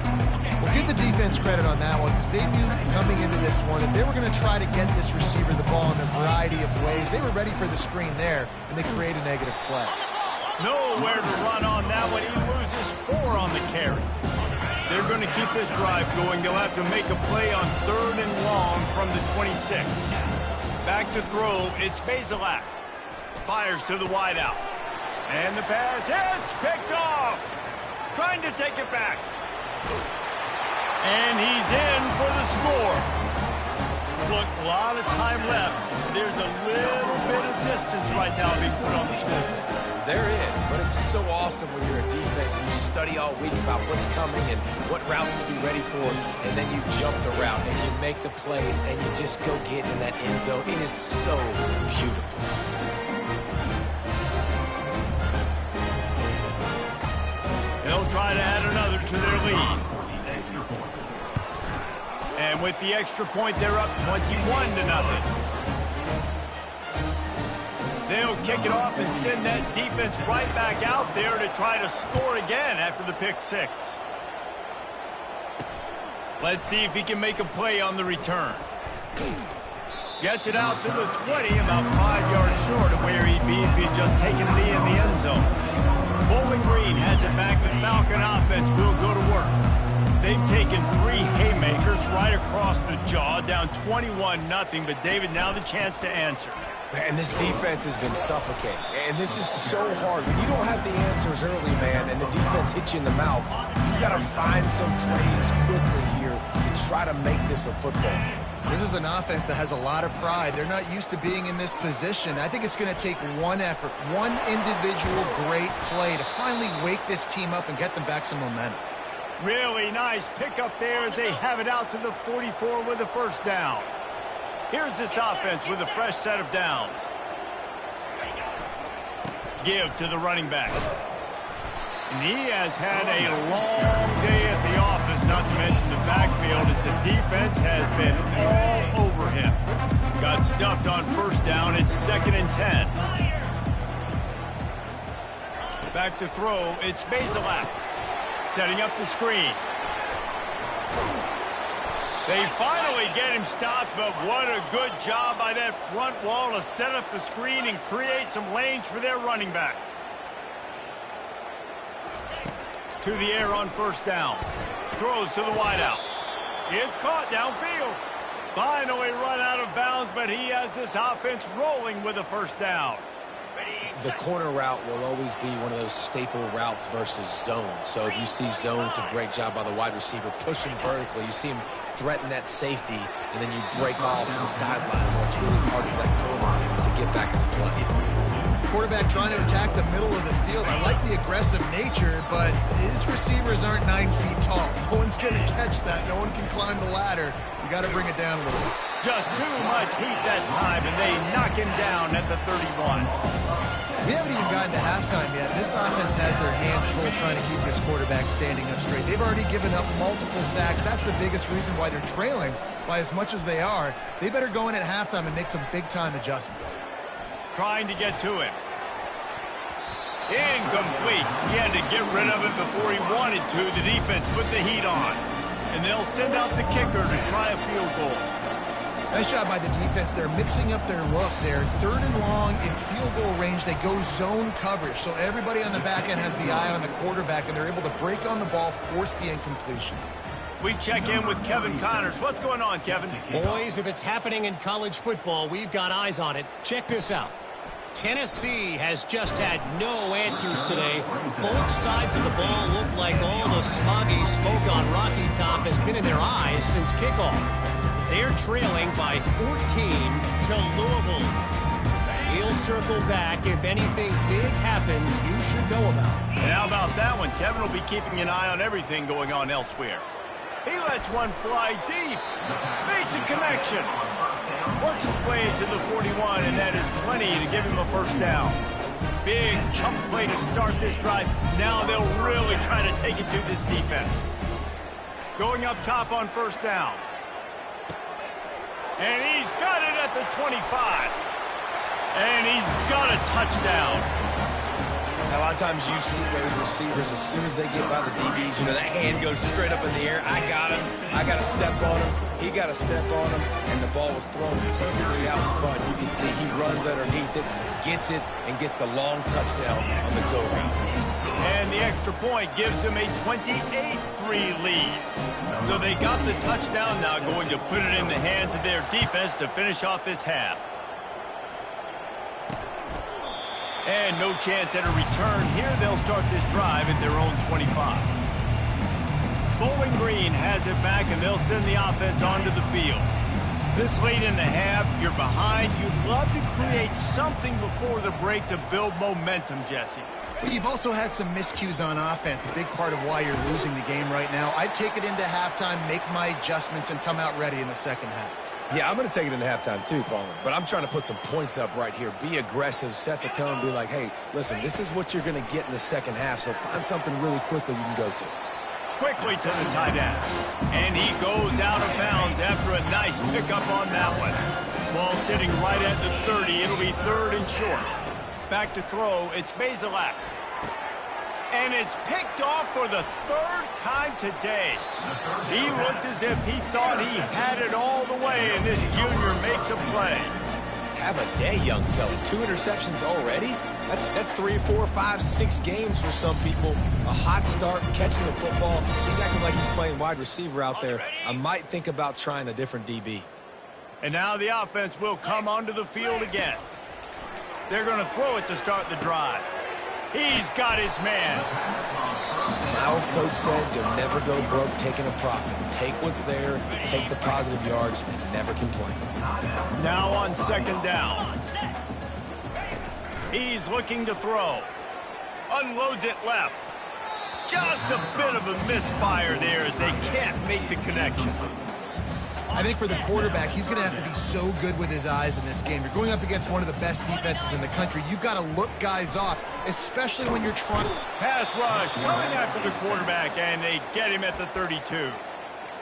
Well, give the defense credit on that one, because they knew coming into this one that they were going to try to get this receiver the ball in a variety of ways. They were ready for the screen there, and they create a negative play. Nowhere to run on that one. He loses 4 on the carry. They're going to keep this drive going. They'll have to make a play on 3rd and long from the 26. Back to throw. It's Bazelak. Fires to the wideout. And the pass hits. Picked off. Trying to take it back. And he's in for the score. Look, a lot of time left. There's a little bit of distance right now being put on the scoreboard. There is, but it's so awesome when you're a defense and you study all week about what's coming and what routes to be ready for, and then you jump the route and you make the plays and you just go get in that end zone. It is so beautiful. They'll try to add another to their lead. And with the extra point, they're up 21-0. They'll kick it off and send that defense right back out there to try to score again after the pick 6. Let's see if he can make a play on the return. Gets it out to the 20, about 5 yards short of where he'd be if he'd just taken it in the end zone. Bowling Green has it back. The Falcon offense will go to work. They've taken 3 haymakers right across the jaw, down 21-0. But, David, now the chance to answer. And this defense has been suffocating. And this is so hard. When you don't have the answers early, man, and the defense hits you in the mouth, you've got to find some plays quickly here to try to make this a football game. This is an offense that has a lot of pride. They're not used to being in this position. I think it's going to take one effort, one individual great play to finally wake this team up and get them back some momentum. Really nice pickup there as they have it out to the 44 with a first down. Here's this offense with a fresh set of downs. Give to the running back. And he has had a long day at the office, not to mention the backfield, as the defense has been all over him. Got stuffed on first down. It's 2nd and 10. Back to throw. It's Bazelak. Setting up the screen. They finally get him stopped, but what a good job by that front wall to set up the screen and create some lanes for their running back. To the air on first down. Throws to the wideout. It's caught downfield. Finally run out of bounds, but he has this offense rolling with a first down. The corner route will always be one of those staple routes versus zone. So if you see zone, it's a great job by the wide receiver pushing vertically. You see him threaten that safety, and then you break off to the sideline where it's really hard for that corner to get back in the play. Quarterback trying to attack the middle of the field. I like the aggressive nature, but his receivers aren't 9 feet tall. No one's going to catch that. No one can climb the ladder. You got to bring it down a little bit. Just too much heat that time, and they knock him down at the 31. We haven't even gotten to halftime yet. This offense has their hands full trying to keep this quarterback standing up straight. They've already given up multiple sacks. That's the biggest reason why they're trailing by as much as they are. They better go in at halftime and make some big-time adjustments. Trying to get to him. Incomplete. He had to get rid of it before he wanted to. The defense put the heat on. And they'll send out the kicker to try a field goal. Nice job by the defense. They're mixing up their look there. 3rd and long in field goal range. They go zone coverage. So everybody on the back end has the eye on the quarterback, and they're able to break on the ball, force the incompletion. We check in with Kevin Connors. What's going on, Kevin? Boys, if it's happening in college football, we've got eyes on it. Check this out. Tennessee has just had no answers today. Both sides of the ball look like all the smoggy smoke on Rocky Top has been in their eyes since kickoff. They're trailing by 14 to Louisville. He'll circle back if anything big happens you should know about. And how about that one? Kevin will be keeping an eye on everything going on elsewhere. He lets one fly deep. Makes a connection. Works his way to the 41, and that is plenty to give him a first down. Big chunk play to start this drive. Now they'll really try to take it to this defense. Going up top on first down. And he's got it at the 25. And he's got a touchdown. A lot of times you see those receivers, as soon as they get by the DBs, you know, that hand goes straight up in the air. I got him. I got to step on him. He got to step on him. And the ball was thrown perfectly out in front. You can see he runs underneath it, gets it, and gets the long touchdown on the go route. And the extra point gives them a 28-3 lead. So they got the touchdown, now going to put it in the hands of their defense to finish off this half. And no chance at a return here. They'll start this drive at their own 25. Bowling Green has it back, and they'll send the offense onto the field. This late in the half, you're behind. You'd love to create something before the break to build momentum, Jesse. But you've also had some miscues on offense, a big part of why you're losing the game right now. I'd take it into halftime, make my adjustments, and come out ready in the second half. Yeah, I'm going to take it into halftime too, Palmer. But I'm trying to put some points up right here. Be aggressive, set the tone, be like, hey, listen, this is what you're going to get in the second half, so find something really quickly you can go to. Quickly to the tight end. And he goes out of bounds after a nice pickup on that one. Ball sitting right at the 30. It'll be 3rd and short. Back to throw. It's Bazelak. And it's picked off for the 3rd time today. He looked as if he thought he had it all the way, and this junior makes a play. Have a day, young fella. 2 interceptions already? That's 3, 4, 5, 6 games for some people. A hot start, catching the football. He's acting like he's playing wide receiver out there. I might think about trying a different DB. And now the offense will come onto the field again. They're going to throw it to start the drive. He's got his man. Our coach said you'll never go broke taking a profit. Take what's there, take the positive yards, and never complain. Now on second down. He's looking to throw. Unloads it left. Just a bit of a misfire there as they can't make the connection. I think for the quarterback, he's going to have to be so good with his eyes in this game. You're going up against one of the best defenses in the country. You've got to look guys off, especially when you're trying. Pass rush coming after the quarterback, and they get him at the 32.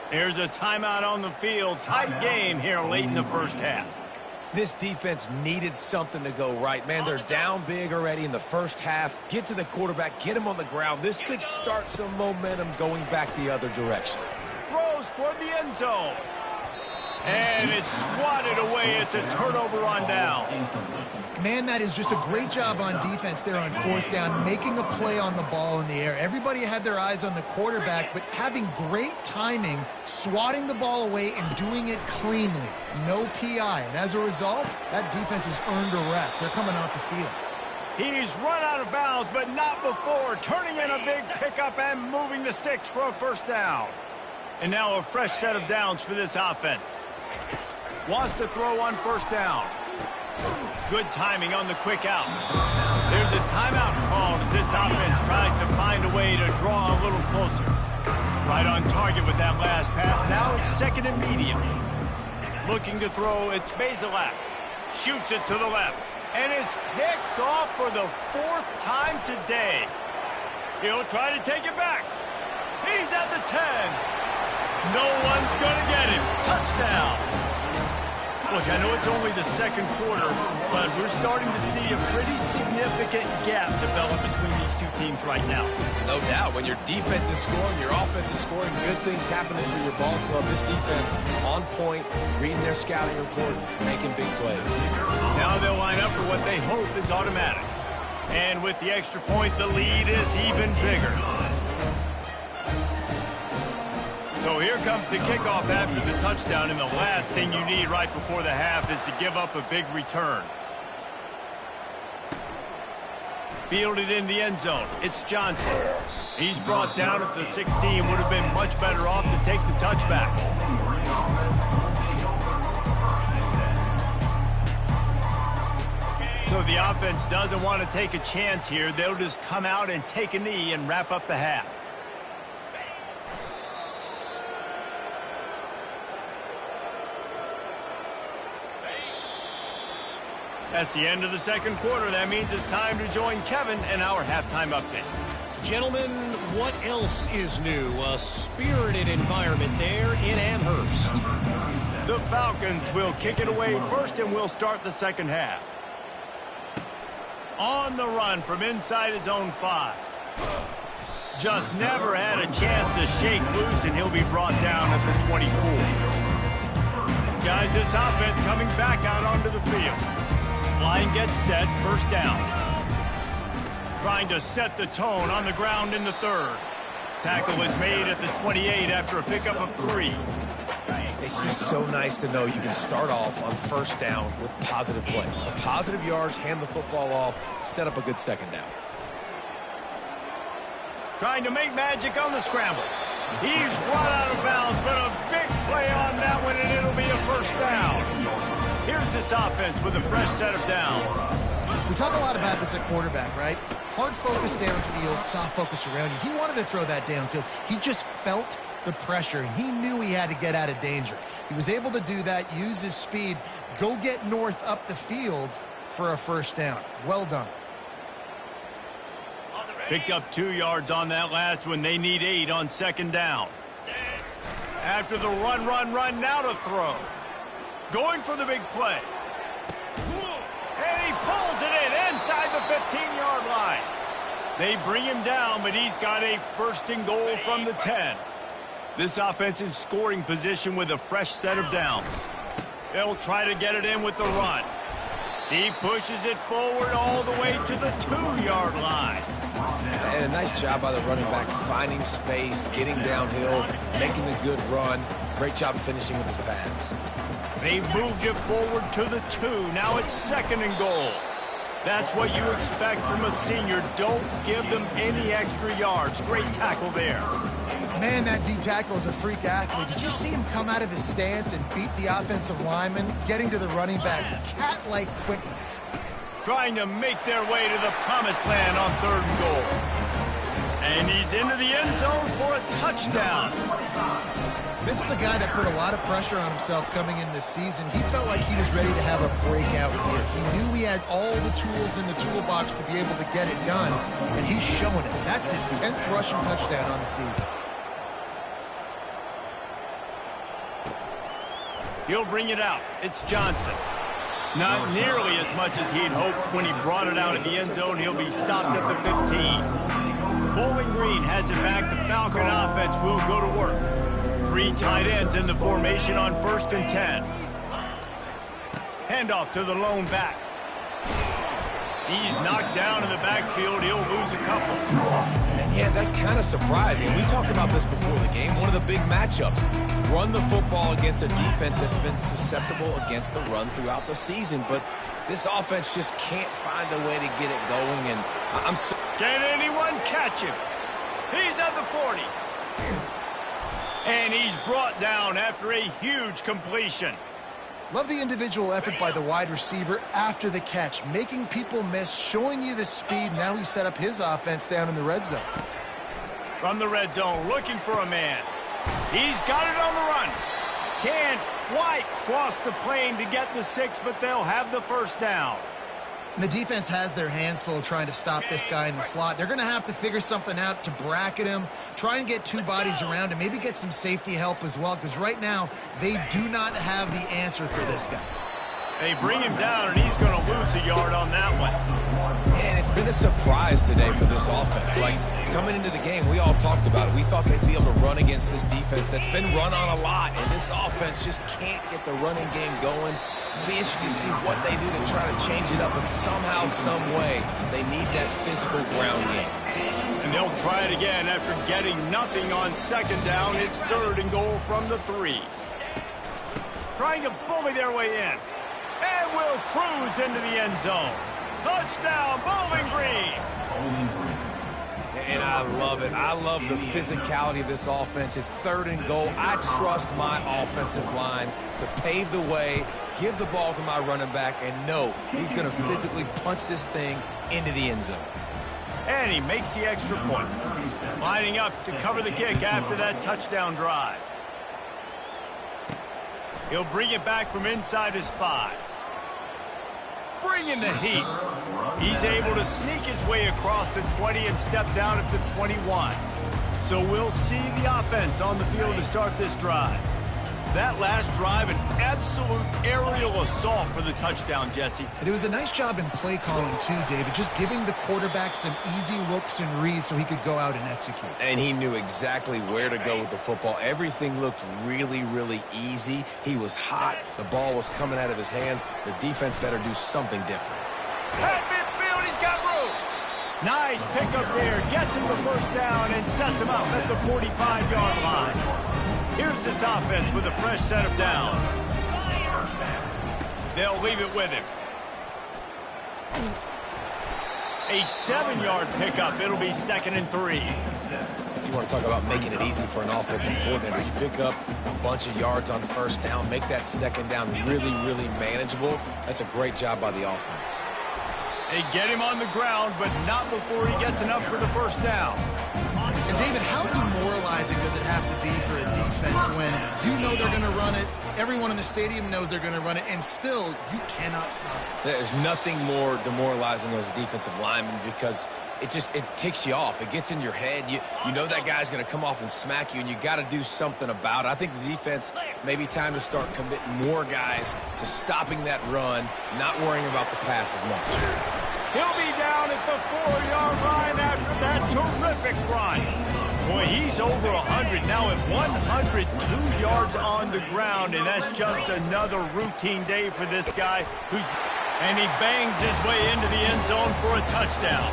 There's a timeout on the field. Tight game here late in the first half. This defense needed something to go right. Man, they're down big already in the first half. Get to the quarterback, get him on the ground. This could start some momentum going back the other direction. Throws toward the end zone. And it's swatted away. It's a turnover on downs. Man, that is just a great job on defense there on fourth down, making a play on the ball in the air. Everybody had their eyes on the quarterback, but having great timing, swatting the ball away and doing it cleanly. No PI. And as a result, that defense has earned a rest. They're coming off the field. He's run out of bounds, but not before. Turning in a big pickup and moving the sticks for a first down. And now a fresh set of downs for this offense. Wants to throw on first down. Good timing on the quick out. There's a timeout called as this offense tries to find a way to draw a little closer. Right on target with that last pass. Now it's second and medium. Looking to throw, it's Bazelak. Shoots it to the left. And it's picked off for the fourth time today. He'll try to take it back. He's at the 10. No one's going to get him. Touchdown. Look, I know it's only the second quarter, but we're starting to see a pretty significant gap develop between these two teams right now. No doubt. When your defense is scoring, your offense is scoring, good things happening for your ball club. This defense on point, reading their scouting report, making big plays. Now they'll line up for what they hope is automatic. And with the extra point, the lead is even bigger. So here comes the kickoff after the touchdown, and the last thing you need right before the half is to give up a big return. Fielded in the end zone. It's Johnson. He's brought down at the 16. Would have been much better off to take the touchback. So the offense doesn't want to take a chance here. They'll just come out and take a knee and wrap up the half. That's the end of the second quarter. That means it's time to join Kevin in our halftime update. Gentlemen, what else is new? A spirited environment there in Amherst. The Falcons will kick it away first, and we'll start the second half. On the run from inside his own 5. Just never had a chance to shake loose, and he'll be brought down at the 24. Guys, this offense coming back out onto the field. Line gets set, first down. Trying to set the tone on the ground in the third. Tackle is made at the 28 after a pickup of 3. It's just so nice to know you can start off on first down with positive plays. Positive yards, hand the football off, set up a good second down. Trying to make magic on the scramble. He's run out of bounds, but a big play on that one, and it'll be a first down. Here's this offense with a fresh set of downs. We talk a lot about this at quarterback, right? Hard focus downfield, soft focus around you. He wanted to throw that downfield. He just felt the pressure. He knew he had to get out of danger. He was able to do that, use his speed, go get north up the field for a first down. Well done. Picked up 2 yards on that last one. They need 8 on second down. After the run, now to throw. Going for the big play. And he pulls it in inside the 15-yard line. They bring him down, but he's got a first and goal from the 10. This offense in scoring position with a fresh set of downs. They'll try to get it in with the run. He pushes it forward all the way to the 2-yard line. And a nice job by the running back, finding space, getting downhill, making a good run. Great job finishing with his pads. They've moved it forward to the 2. Now it's second and goal. That's what you expect from a senior. Don't give them any extra yards. Great tackle there. Man, that D tackle is a freak athlete. Did you see him come out of his stance and beat the offensive lineman, getting to the running back? Cat-like quickness. Trying to make their way to the promised land on 3rd and goal. And he's into the end zone for a touchdown. This is a guy that put a lot of pressure on himself coming in this season. He felt like he was ready to have a breakout year. He knew he had all the tools in the toolbox to be able to get it done, and he's showing it. That's his 10th rushing touchdown on the season. He'll bring it out. It's Johnson. Not nearly as much as he'd hoped when he brought it out of the end zone. He'll be stopped at the 15. Bowling Green has it back. The Falcon offense will go to work. 3 tight ends in the formation on 1st and 10. Handoff to the lone back. He's knocked down in the backfield. He'll lose a couple. And yeah, that's kind of surprising. We talked about this before the game. One of the big matchups. Run the football against a defense that's been susceptible against the run throughout the season. But this offense just can't find a way to get it going. And Can anyone catch him? He's at the 40. And he's brought down after a huge completion. Love the individual effort by the wide receiver after the catch, making people miss, showing you the speed. Now he set up his offense down in the red zone. From the red zone, looking for a man. He's got it on the run. Can't quite cross the plane to get the 6, but they'll have the 1st down. And the defense has their hands full trying to stop this guy in the slot. They're going to have to figure something out to bracket him, try and get 2 bodies around him, maybe get some safety help as well, because right now they do not have the answer for this guy. They bring him down, and he's going to lose a yard on that one. Man, it's been a surprise today for this offense. Like, coming into the game, we all talked about it. We thought they'd be able to run against this defense that's been run on a lot, and this offense just can't get the running game going. It'll be interesting to see what they do to try to change it up, but somehow, some way, they need that physical ground game. And they'll try it again after getting nothing on 2nd down. It's 3rd and goal from the 3. Trying to bully their way in. And will cruise into the end zone. Touchdown, Bowling Green. And I love it. I love the physicality of this offense. It's 3rd and goal. I trust my offensive line to pave the way, give the ball to my running back, and know he's going to physically punch this thing into the end zone. And he makes the extra point. Lining up to cover the kick after that touchdown drive. He'll bring it back from inside his 5. Bringing the heat. He's able to sneak his way across the 20 and steps out at the 21. So we'll see the offense on the field to start this drive. That last drive, an absolute aerial assault for the touchdown, Jesse. And it was a nice job in play calling too, David, just giving the quarterback some easy looks and reads so he could go out and execute. And he knew exactly where to go with the football. Everything looked really, really easy. He was hot. The ball was coming out of his hands. The defense better do something different. At midfield, he's got room. Nice pickup there. Gets him the 1st down and sets him up at the 45-yard line. Here's this offense with a fresh set of downs. They'll leave it with him. A 7-yard pickup. It'll be 2nd and 3. You want to talk about making it easy for an offensive coordinator. You pick up a bunch of yards on 1st down, make that 2nd down really, really manageable. That's a great job by the offense. They get him on the ground, but not before he gets enough for the 1st down. And David, how demoralizing does it have to be for a defense when you know they're going to run it, everyone in the stadium knows they're going to run it, and still you cannot stop it? There's nothing more demoralizing as a defensive lineman because it ticks you off. It gets in your head. You know that guy's going to come off and smack you, and you got to do something about it. I think the defense maybe time to start committing more guys to stopping that run, not worrying about the pass as much. He'll be down at the 4-yard line after that terrific run. Boy, he's over 100 now at 102 yards on the ground, and that's just another routine day for this guy and he bangs his way into the end zone for a touchdown.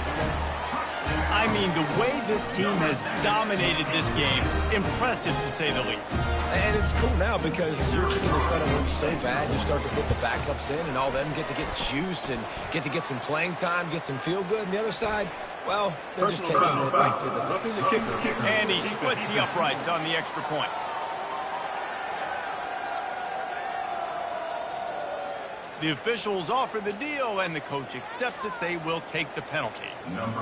I mean, the way this team has dominated this game, impressive to say the least. And it's cool now because you're kicking the front of work so bad, you start to put the backups in, and all them get to get juice and get to get some playing time, get some feel good. And the other side, well, they're just taking it right to the face. And he splits the uprights on the extra point. The officials offer the deal, and the coach accepts it. They will take the penalty.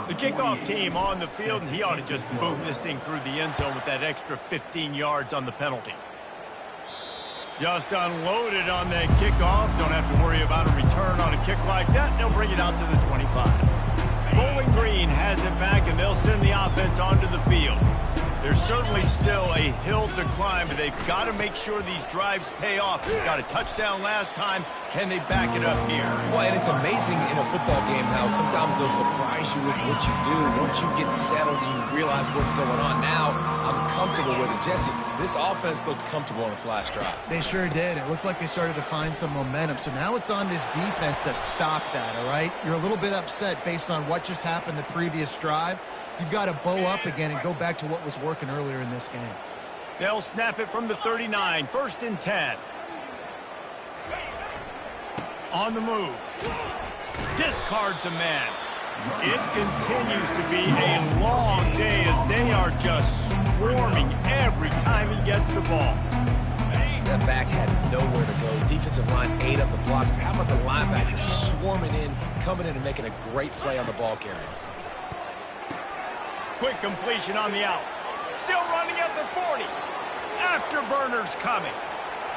The kickoff team on the field, and he ought to just boom this thing through the end zone with that extra 15 yards on the penalty. Just unloaded on that kickoff. Don't have to worry about a return on a kick like that. They'll bring it out to the 25. Bowling Green has it back, and they'll send the offense onto the field. There's certainly still a hill to climb, but they've got to make sure these drives pay off. They got a touchdown last time. Can they back it up here? Well, and it's amazing in a football game how sometimes they'll surprise you with what you do. Once you get settled and you realize what's going on now, I'm comfortable with it. Jesse, this offense looked comfortable on its last drive. They sure did. It looked like they started to find some momentum. So now it's on this defense to stop that, all right? You're a little bit upset based on what just happened the previous drive. You've got to bow up again and go back to what was working earlier in this game. They'll snap it from the 39, 1st and 10. On the move. Discards a man. It continues to be a long day as they are just swarming every time he gets the ball. That back had nowhere to go. Defensive line ate up the blocks. But how about the linebackers swarming in, coming in and making a great play on the ball carrier? Quick completion on the out. Still running at the 40. Afterburners coming.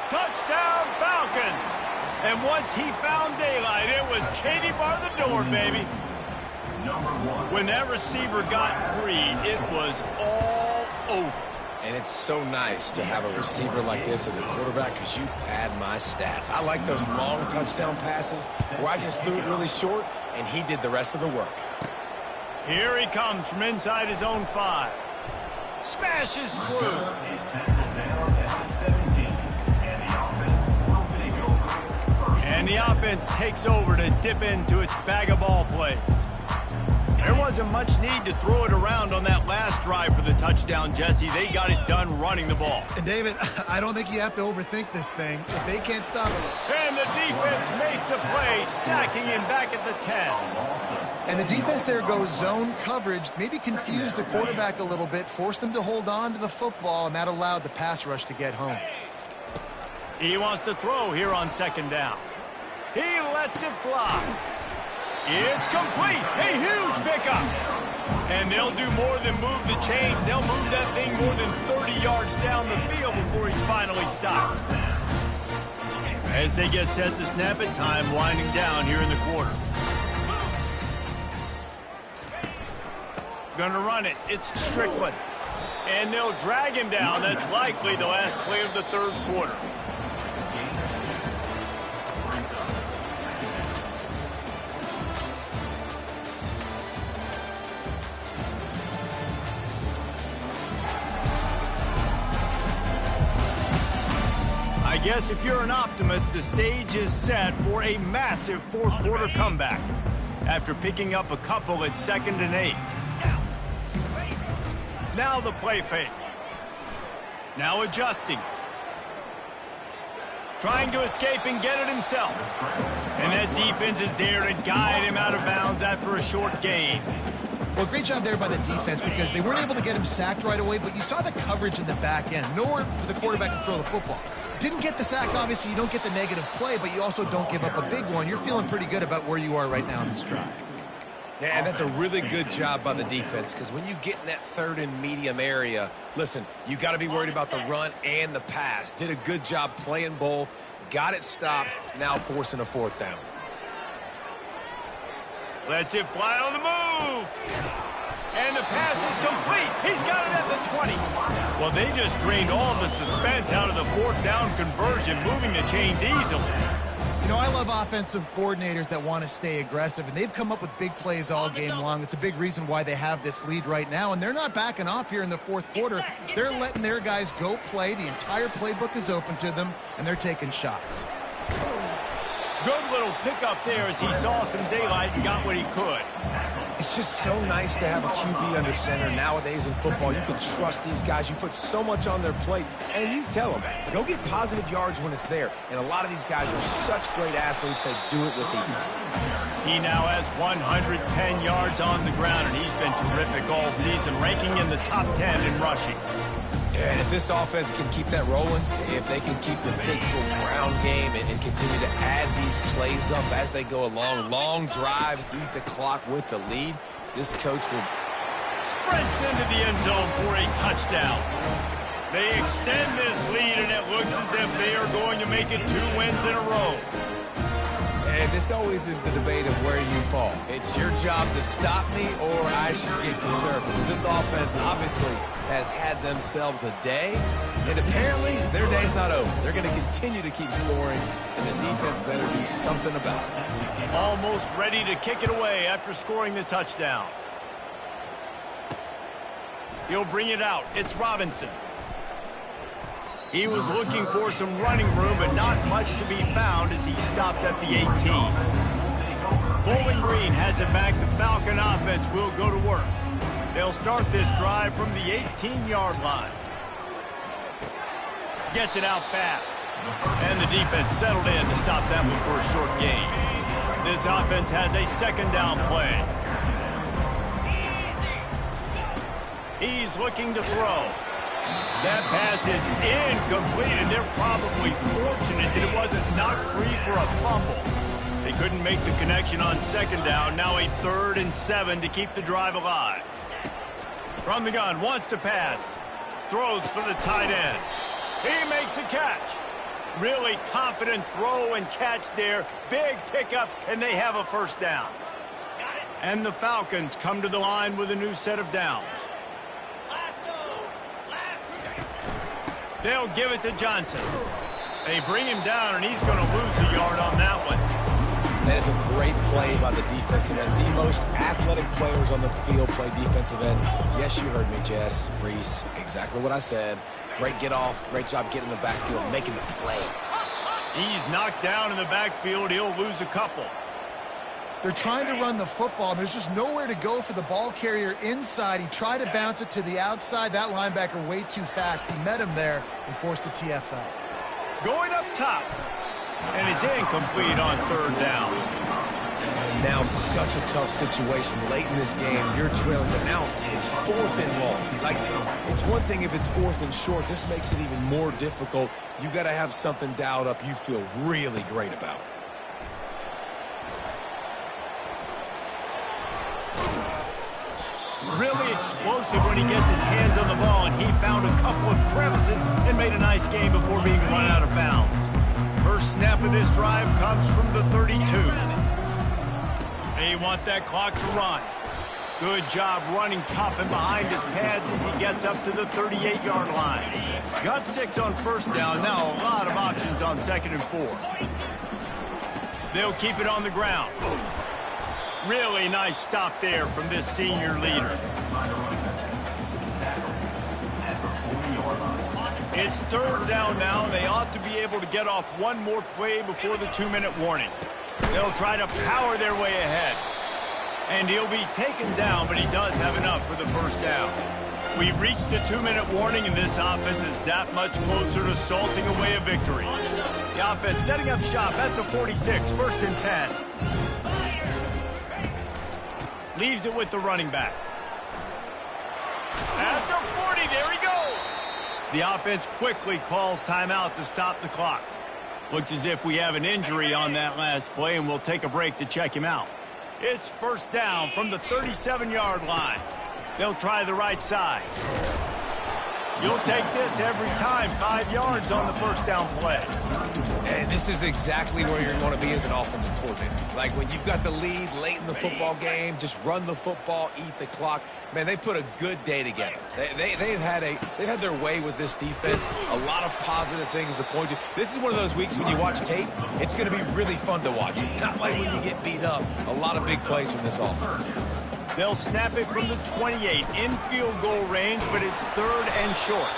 Touchdown Falcons. And once he found daylight, it was Katie bar the door, baby. When that receiver got free, it was all over. And it's so nice to have a receiver like this as a quarterback because you pad my stats. I like those long touchdown passes where I just threw it really short and he did the rest of the work. Here he comes from inside his own 5. Smashes through. And the offense takes over to dip into its bag of ball plays. There wasn't much need to throw it around on that last drive for the touchdown, Jesse. They got it done running the ball. And David, I don't think you have to overthink this thing. If they can't stop it. And the defense makes a play, sacking him back at the 10. And the defense there goes zone coverage, maybe confused the quarterback a little bit, forced him to hold on to the football, and that allowed the pass rush to get home. He wants to throw here on 2nd down. He lets it fly. It's complete. A huge pickup. And they'll do more than move the chains. They'll move that thing more than 30 yards down the field before he's finally stopped. As they get set to snap it, time winding down here in the quarter. Gonna run it. It's Strickland. And they'll drag him down. That's likely the last play of the 3rd quarter. I guess if you're an optimist, the stage is set for a massive 4th quarter comeback after picking up a couple at 2nd and 8. Now the play fake. Now adjusting. Trying to escape and get it himself. And that defense is there to guide him out of bounds after a short gain. Well, great job there by the defense because they weren't able to get him sacked right away, but you saw the coverage in the back end. Nowhere for the quarterback to throw the football. Didn't get the sack, obviously. You don't get the negative play, but you also don't give up a big one. You're feeling pretty good about where you are right now in this drive. Yeah, and that's a really good job by the defense because when you get in that 3rd and medium area, listen, you got to be worried about the run and the pass. Did a good job playing both, got it stopped, now forcing a 4th down. Lets it fly on the move. And the pass is complete. He's got it at the 20. Well, they just drained all the suspense out of the 4th down conversion, moving the chains easily. You know, I love offensive coordinators that want to stay aggressive, and they've come up with big plays all game long. It's a big reason why they have this lead right now, and they're not backing off here in the 4th quarter. They're letting their guys go play. The entire playbook is open to them, and they're taking shots. Good little pickup there as he saw some daylight and got what he could. It's just so nice to have a QB under center. Nowadays in football, you can trust these guys. You put so much on their plate, and you tell them, go get positive yards when it's there. And a lot of these guys are such great athletes, they do it with ease. He now has 110 yards on the ground, and he's been terrific all season, ranking in the top 10 in rushing. And if this offense can keep that rolling, if they can keep the physical ground game and continue to add these plays up as they go along, long drives, eat the clock with the lead, this coach will... Sprints into the end zone for a touchdown. They extend this lead, and it looks as if they are going to make it 2 wins in a row. And this always is the debate of where you fall. It's your job to stop me, or I should get conservative. Because this offense obviously has had themselves a day, and apparently their day's not over. They're going to continue to keep scoring, and the defense better do something about it. Almost ready to kick it away after scoring the touchdown. He'll bring it out. It's Robinson. He was looking for some running room, but not much to be found as he stopped at the 18. Bowling Green has it back. The Falcon offense will go to work. They'll start this drive from the 18-yard line. Gets it out fast. And the defense settled in to stop that one for a short gain. This offense has a second down play. He's looking to throw. That pass is incomplete, and they're probably fortunate that it wasn't knocked free for a fumble. They couldn't make the connection on second down. Now a 3rd and 7 to keep the drive alive. From the gun, wants to pass. Throws for the tight end. He makes a catch. Really confident throw and catch there. Big pickup, and they have a first down. And the Falcons come to the line with a new set of downs. They'll give it to Johnson. They bring him down, and he's going to lose a yard on that one. That is a great play by the defensive end. The most athletic players on the field play defensive end. Yes, you heard me, Jess, Reese. Exactly what I said. Great get off. Great job getting in the backfield, making the play. He's knocked down in the backfield. He'll lose a couple. They're trying to run the football. There's just nowhere to go for the ball carrier inside. He tried to bounce it to the outside. That linebacker way too fast. He met him there and forced the TFL. Going up top. And it's incomplete on 3rd down. And now such a tough situation. Late in this game, you're trailing, but now it's 4th and long. Like, it's one thing if it's 4th and short. This makes it even more difficult. You got to have something dialed up you feel really great about. Really explosive when he gets his hands on the ball, and he found a couple of crevices and made a nice game before being run out of bounds. First snap of this drive comes from the 32. They want that clock to run. Good job running tough and behind his pads as he gets up to the 38-yard line. Got 6 on first down. Now a lot of options on 2nd and 4. They'll keep it on the ground. Really nice stop there from this senior leader. It's 3rd down now. They ought to be able to get off one more play before the 2-minute warning. They'll try to power their way ahead. And he'll be taken down, but he does have enough for the first down. We've reached the 2-minute warning, and this offense is that much closer to salting away a victory. The offense setting up shop at the 46, 1st and 10. Leaves it with the running back. At the 40, there he goes. The offense quickly calls timeout to stop the clock. Looks as if we have an injury on that last play, and we'll take a break to check him out. It's first down from the 37-yard line. They'll try the right side. You'll take this every time. 5 yards on the first down play. And this is exactly where you're going to be as an offensive coordinator. Like when you've got the lead late in the football game, just run the football, eat the clock. Man, they put a good day together. They've had their way with this defense. A lot of positive things to point to. This is one of those weeks when you watch tape, it's going to be really fun to watch. Not like when you get beat up. A lot of big plays from this offense. They'll snap it from the 28 in field goal range, but it's 3rd and short.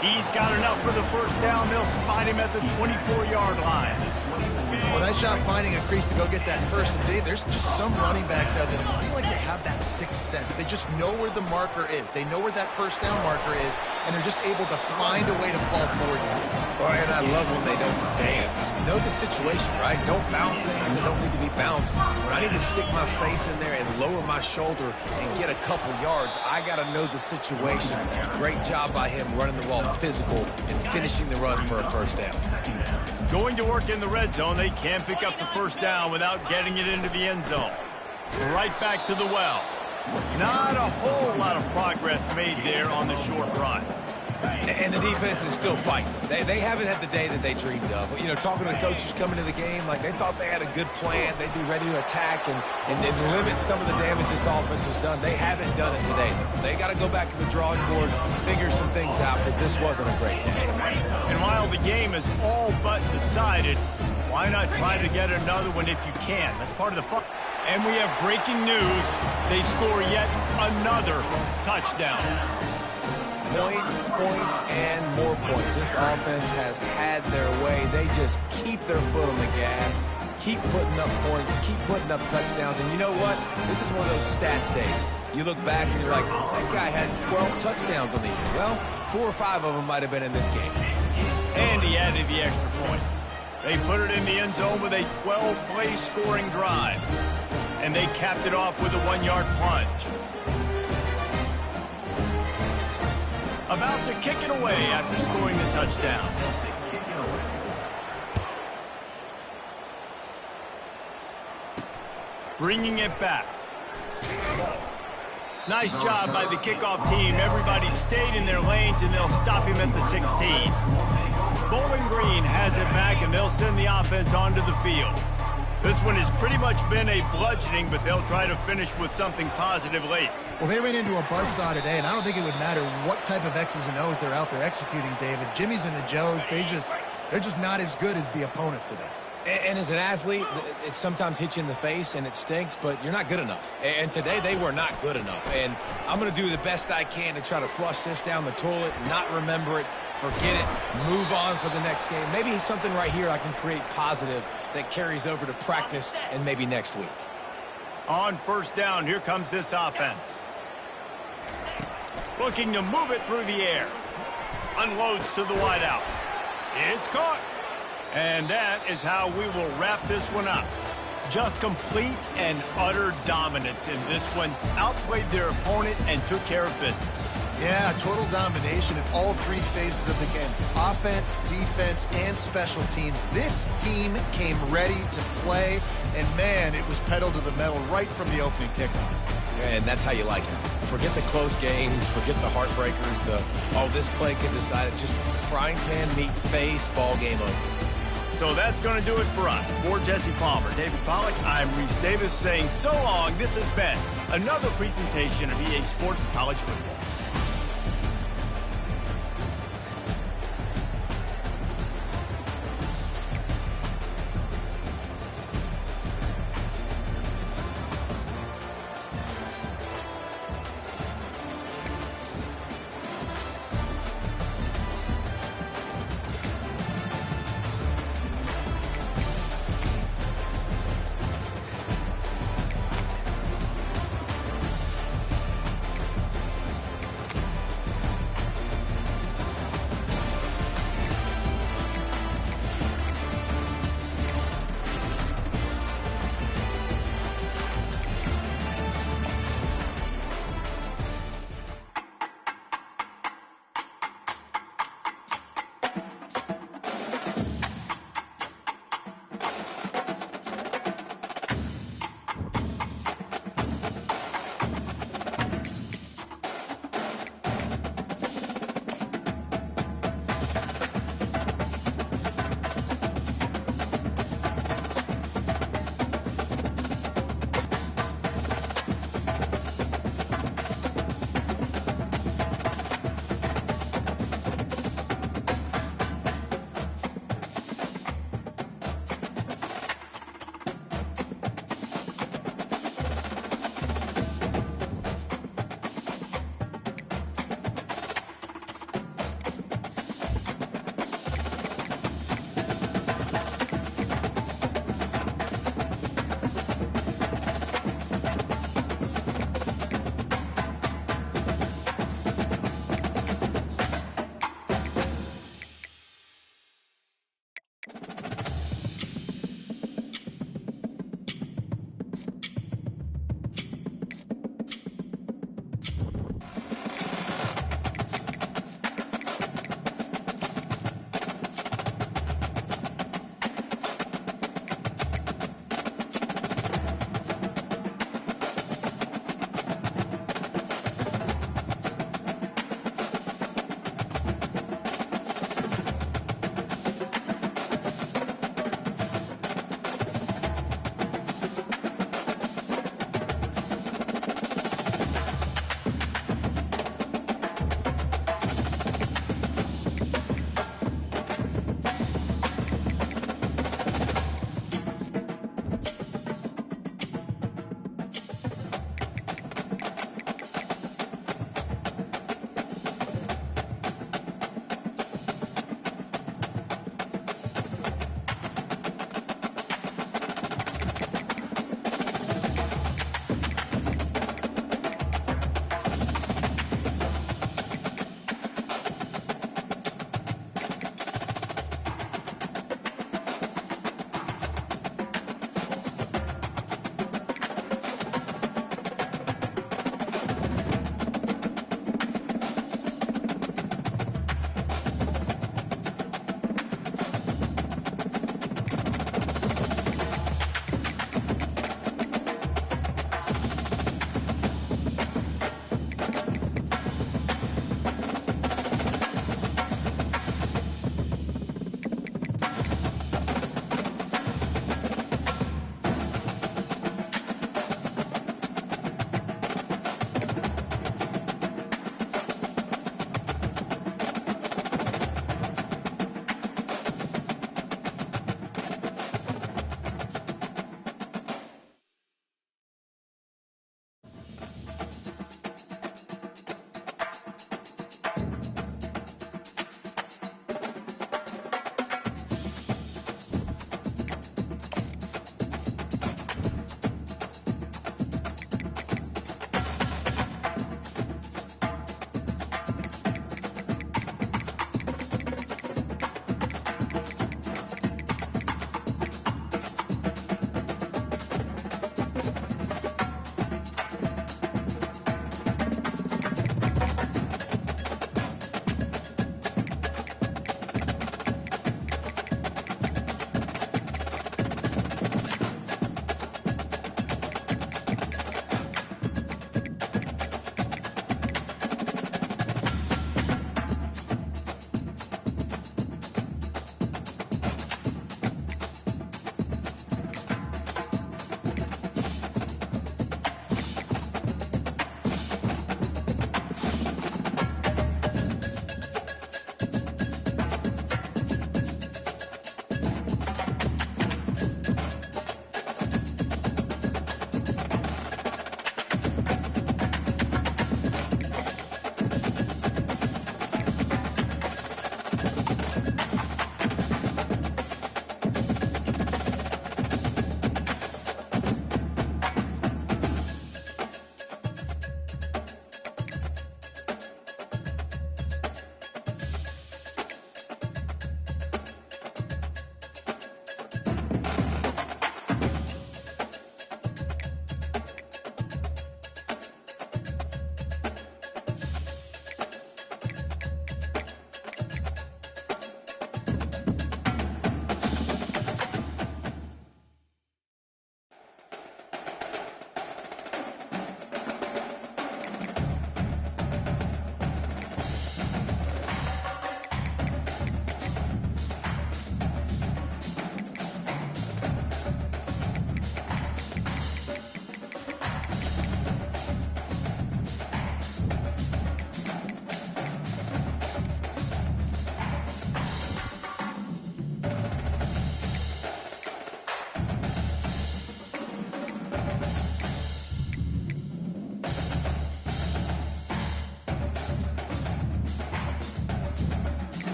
He's got enough for the first down. They'll spot him at the 24-yard line. Well, nice job finding a crease to go get that first. And Dave, there's just some running backs out there that feel like they have that sixth sense. They just know where the marker is. They know where that first down marker is, and they're just able to find a way to fall forward. And I love when they don't dance. Know the situation, right? Don't bounce things that don't need to be bounced. When I need to stick my face in there and lower my shoulder and get a couple yards, I got to know the situation. Great job by him running the ball physical and finishing the run for a first down. Going to work in the red zone, they can't pick up the first down without getting it into the end zone. Right back to the well. Not a whole lot of progress made there on the short run. And the defense is still fighting. They haven't had the day that they dreamed of. You know, talking to the coaches coming to the game, like they thought they had a good plan. They'd be ready to attack and limit some of the damage this offense has done. They haven't done it today, though. They got to go back to the drawing board, figure some things out, because this wasn't a great day. And while the game is all but decided, why not try to get another one if you can? That's part of the fun. And we have breaking news. They score yet another touchdown. Points, and more points. This offense has had their way. They just keep their foot on the gas, keep putting up points, keep putting up touchdowns. And you know what? This is one of those stats days. You look back and you're like, that guy had 12 touchdowns on the year. Well, 4 or 5 of them might have been in this game. And he added the extra point. They put it in the end zone with a 12-play scoring drive. And they capped it off with a 1-yard plunge. About to kick it away after scoring the touchdown. Bringing it back. Nice job by the kickoff team. Everybody stayed in their lanes, and they'll stop him at the 16. Bowling Green has it back, and they'll send the offense onto the field. This one has pretty much been a bludgeoning, but they'll try to finish with something positive late. Well, they ran into a buzzsaw today, and I don't think it would matter what type of X's and O's they're out there executing, David. Jimmy's and the Joes, they're just not as good as the opponent today. And as an athlete, it sometimes hits you in the face and it stinks, but you're not good enough. And today they were not good enough. And I'm going to do the best I can to try to flush this down the toilet, not remember it, forget it, move on for the next game. Maybe something right here I can create positive that carries over to practice and maybe next week. On first down, here comes this offense. Looking to move it through the air. Unloads to the wideout. It's caught. And that is how we will wrap this one up. Just complete and utter dominance in this one. Outplayed their opponent and took care of business. Yeah, total domination in all 3 phases of the game. Offense, defense, and special teams. This team came ready to play, and man, it was pedal to the metal right from the opening kickoff. And that's how you like it. Forget the close games, forget the heartbreakers, this play can decide it. Just frying pan, meat, face, ball game over. So that's going to do it for us. For Jesse Palmer, David Pollack, I'm Reese Davis saying so long. This has been another presentation of EA Sports College Football.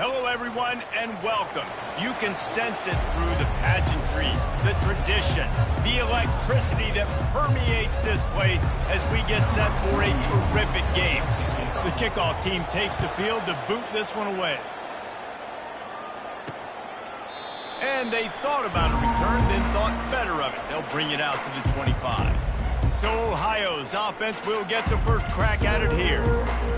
Hello, everyone, and welcome. You can sense it through the pageantry, the tradition, the electricity that permeates this place as we get set for a terrific game. The kickoff team takes the field to boot this one away. And they thought about a return, then thought better of it. They'll bring it out to the 25. So Ohio's offense will get the first crack at it here.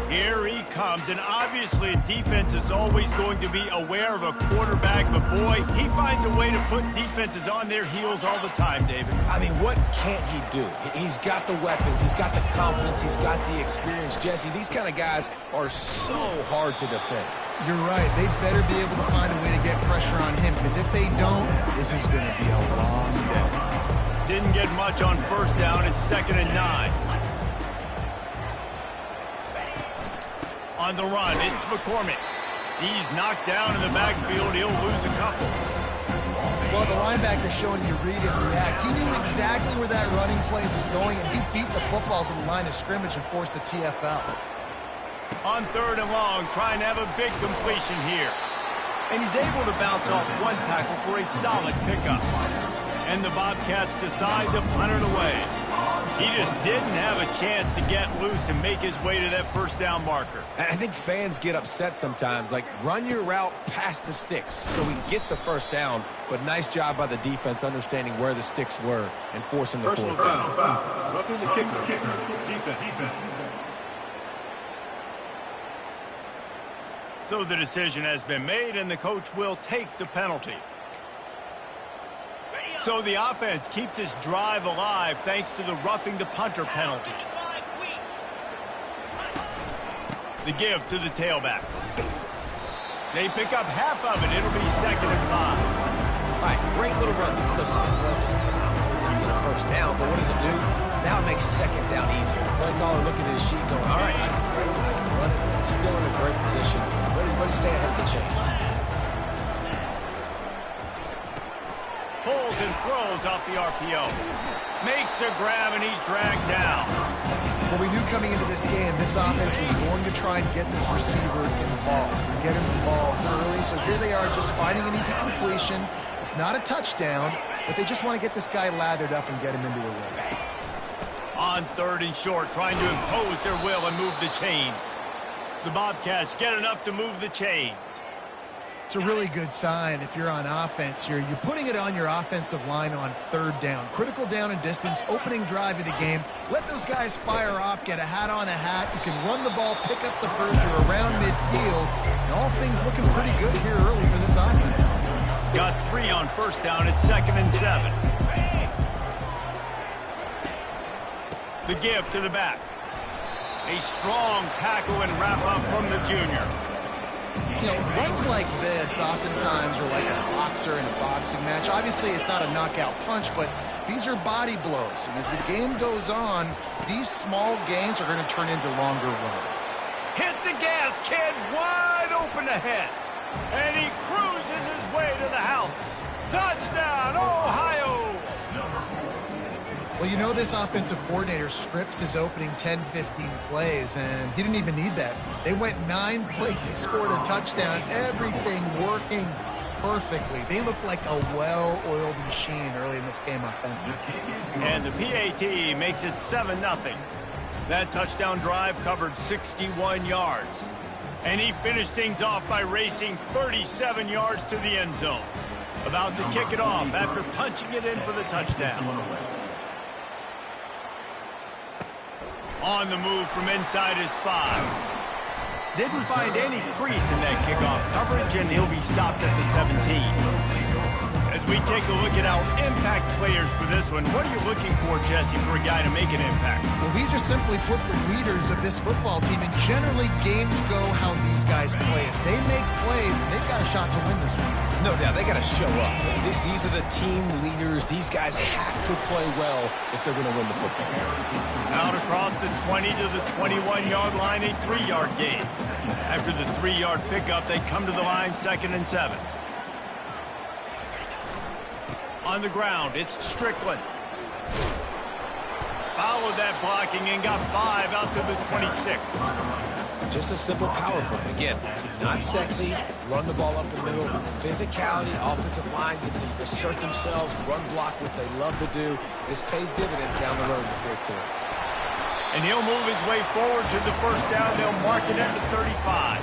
Here he comes, and obviously defense is always going to be aware of a quarterback, but boy, he finds a way to put defenses on their heels all the time, David. I mean, what can't he do? He's got the weapons, he's got the confidence, he's got the experience. Jesse, these kind of guys are so hard to defend. You're right. They better be able to find a way to get pressure on him, because if they don't, this is going to be a long day. Didn't get much on first down. It's 2nd and 9. On the run, it's McCormick. He's knocked down in the backfield. He'll lose a couple. Well, the linebacker's showing you read and react. He knew exactly where that running play was going, and he beat the football to the line of scrimmage and forced the TFL. On 3rd and long, trying to have a big completion here. And he's able to bounce off one tackle for a solid pickup. And the Bobcats decide to punt it away. He just didn't have a chance to get loose and make his way to that first down marker. I think fans get upset sometimes, like run your route past the sticks so we get the first down, but nice job by the defense understanding where the sticks were and forcing the fourth down. Roughing the kicker. Defense. So the decision has been made, and the coach will take the penalty. So the offense keeps this drive alive thanks to the roughing the punter penalty. The give to the tailback. They pick up half of it. It'll be 2nd and 5. All right, great little run. Listen, it wasn't phenomenal. We didn't get a first down, but what does it do? Now it makes 2nd down easier. The play caller looking at his sheet going, all right, I can throw it, I can run it. Still in a great position. Ready to stay ahead of the chains. Pulls and throws off the RPO. Makes a grab, and he's dragged down. Well, we knew coming into this game, this offense was going to try and get this receiver involved and get him involved early. So here they are just finding an easy completion. It's not a touchdown, but they just want to get this guy lathered up and get him into a run. On 3rd and short, trying to impose their will and move the chains. The Bobcats get enough to move the chains. It's a really good sign if you're on offense here. You're putting it on your offensive line on 3rd down. Critical down and distance, opening drive of the game. Let those guys fire off, get a hat on a hat. You can run the ball, pick up the first. You're around midfield. And all things looking pretty good here early for this offense. Got 3 on first down. It's 2nd and 7. The give to the back. A strong tackle and wrap-up from the junior. You know, runs like this oftentimes are like a boxer in a boxing match. Obviously, it's not a knockout punch, but these are body blows. And as the game goes on, these small gains are going to turn into longer runs. Hit the gas, kid. Wide open ahead. And he cruises his way to the house. Touchdown, Ohio! Well, you know this offensive coordinator scripts his opening 10-15 plays, and he didn't even need that. They went 9 plays and scored a touchdown, everything working perfectly. They look like a well-oiled machine early in this game offensively. And the PAT makes it 7-0. That touchdown drive covered 61 yards. And he finished things off by racing 37 yards to the end zone. About to kick it off after punching it in for the touchdown. On the move from inside his 5. Didn't find any crease in that kickoff coverage, and he'll be stopped at the 17. As we take a look at our impact players for this one, what are you looking for, Jesse, for a guy to make an impact? Well, these are simply put the leaders of this football team, and generally games go how these guys play. If they make plays, they've got a shot to win this one. No doubt, they got to show up. These are the team leaders. These guys have to play well if they're going to win the football game. Out across the 20 to the 21-yard line, a 3-yard gain. After the 3-yard pickup, they come to the line 2nd and 7. On the ground, it's Strickland. followed that blocking and got 5 out to the 26. Just a simple power play. Again, not sexy, run the ball up the middle, physicality, offensive line gets to assert themselves, run block, what they love to do. This pays dividends down the road in the fourth quarter. And he'll move his way forward to the first down. They'll mark it at the 35.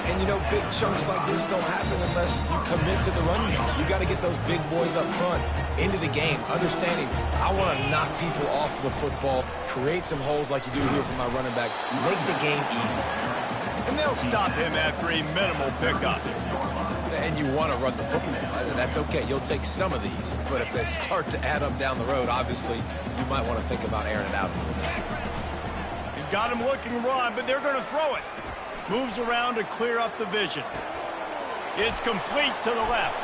And, you know, big chunks like this don't happen unless you commit to the run game. You got to get those big boys up front into the game, understanding I want to knock people off the football, create some holes like you do here for my running back, make the game easy. And they'll stop him after a minimal pickup. And you want to run the football. That's okay. You'll take some of these. But if they start to add up down the road, obviously, you might want to think about airing it out a little bit. You've got him looking to run, but they're going to throw it. Moves around to clear up the vision. It's complete to the left.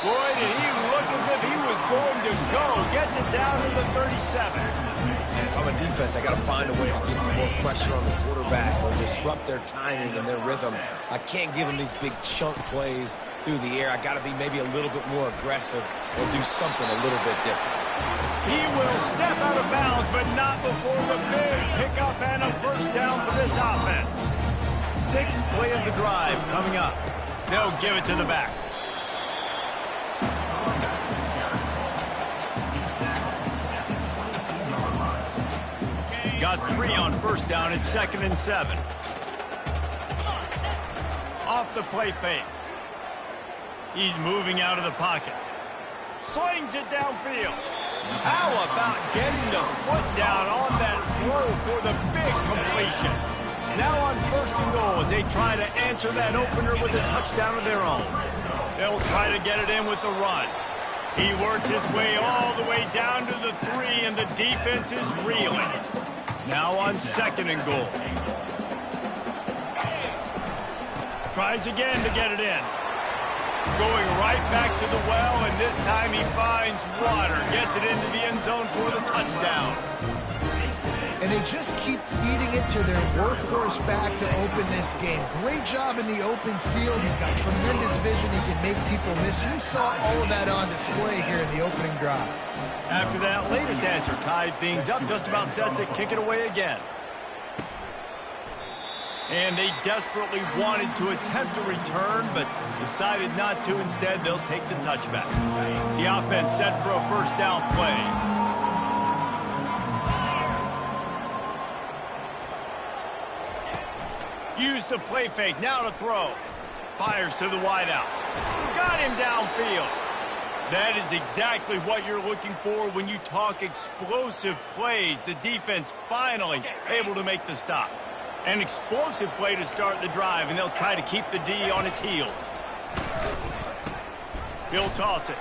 Boy, did he look as if he was going to go. Gets it down to the 37. And if I'm a defense, I got to find a way to get some more pressure on the quarterback or disrupt their timing and their rhythm. I can't give them these big chunk plays through the air. I got to be maybe a little bit more aggressive or do something a little bit different. He will step out of bounds, but not before the big pickup and a first down for this offense. 6th play of the drive coming up. They'll give it to the back. Got 3 on first down. It's 2nd and 7. Off the play fake. He's moving out of the pocket. Slings it downfield. How about getting the foot down on that throw for the big completion? Now on 1st and goal as they try to answer that opener with a touchdown of their own. They'll try to get it in with the run. He works his way all the way down to the 3, and the defense is reeling. Now on 2nd and goal. Tries again to get it in. Going right back to the well, and this time he finds water. Gets it into the end zone for the touchdown. And they just keep feeding it to their workhorse back to open this game. Great job in the open field. He's got tremendous vision. He can make people miss. You saw all of that on display here in the opening drive. After that latest answer tied things up, just about set to kick it away again. And they desperately wanted to attempt a return, but decided not to. Instead, they'll take the touchback. The offense set for a first down play. Use the play fake, now to throw. Fires to the wideout. Got him downfield. That is exactly what you're looking for when you talk explosive plays. The defense finally able to make the stop. An explosive play to start the drive, and they'll try to keep the D on its heels. He'll toss it.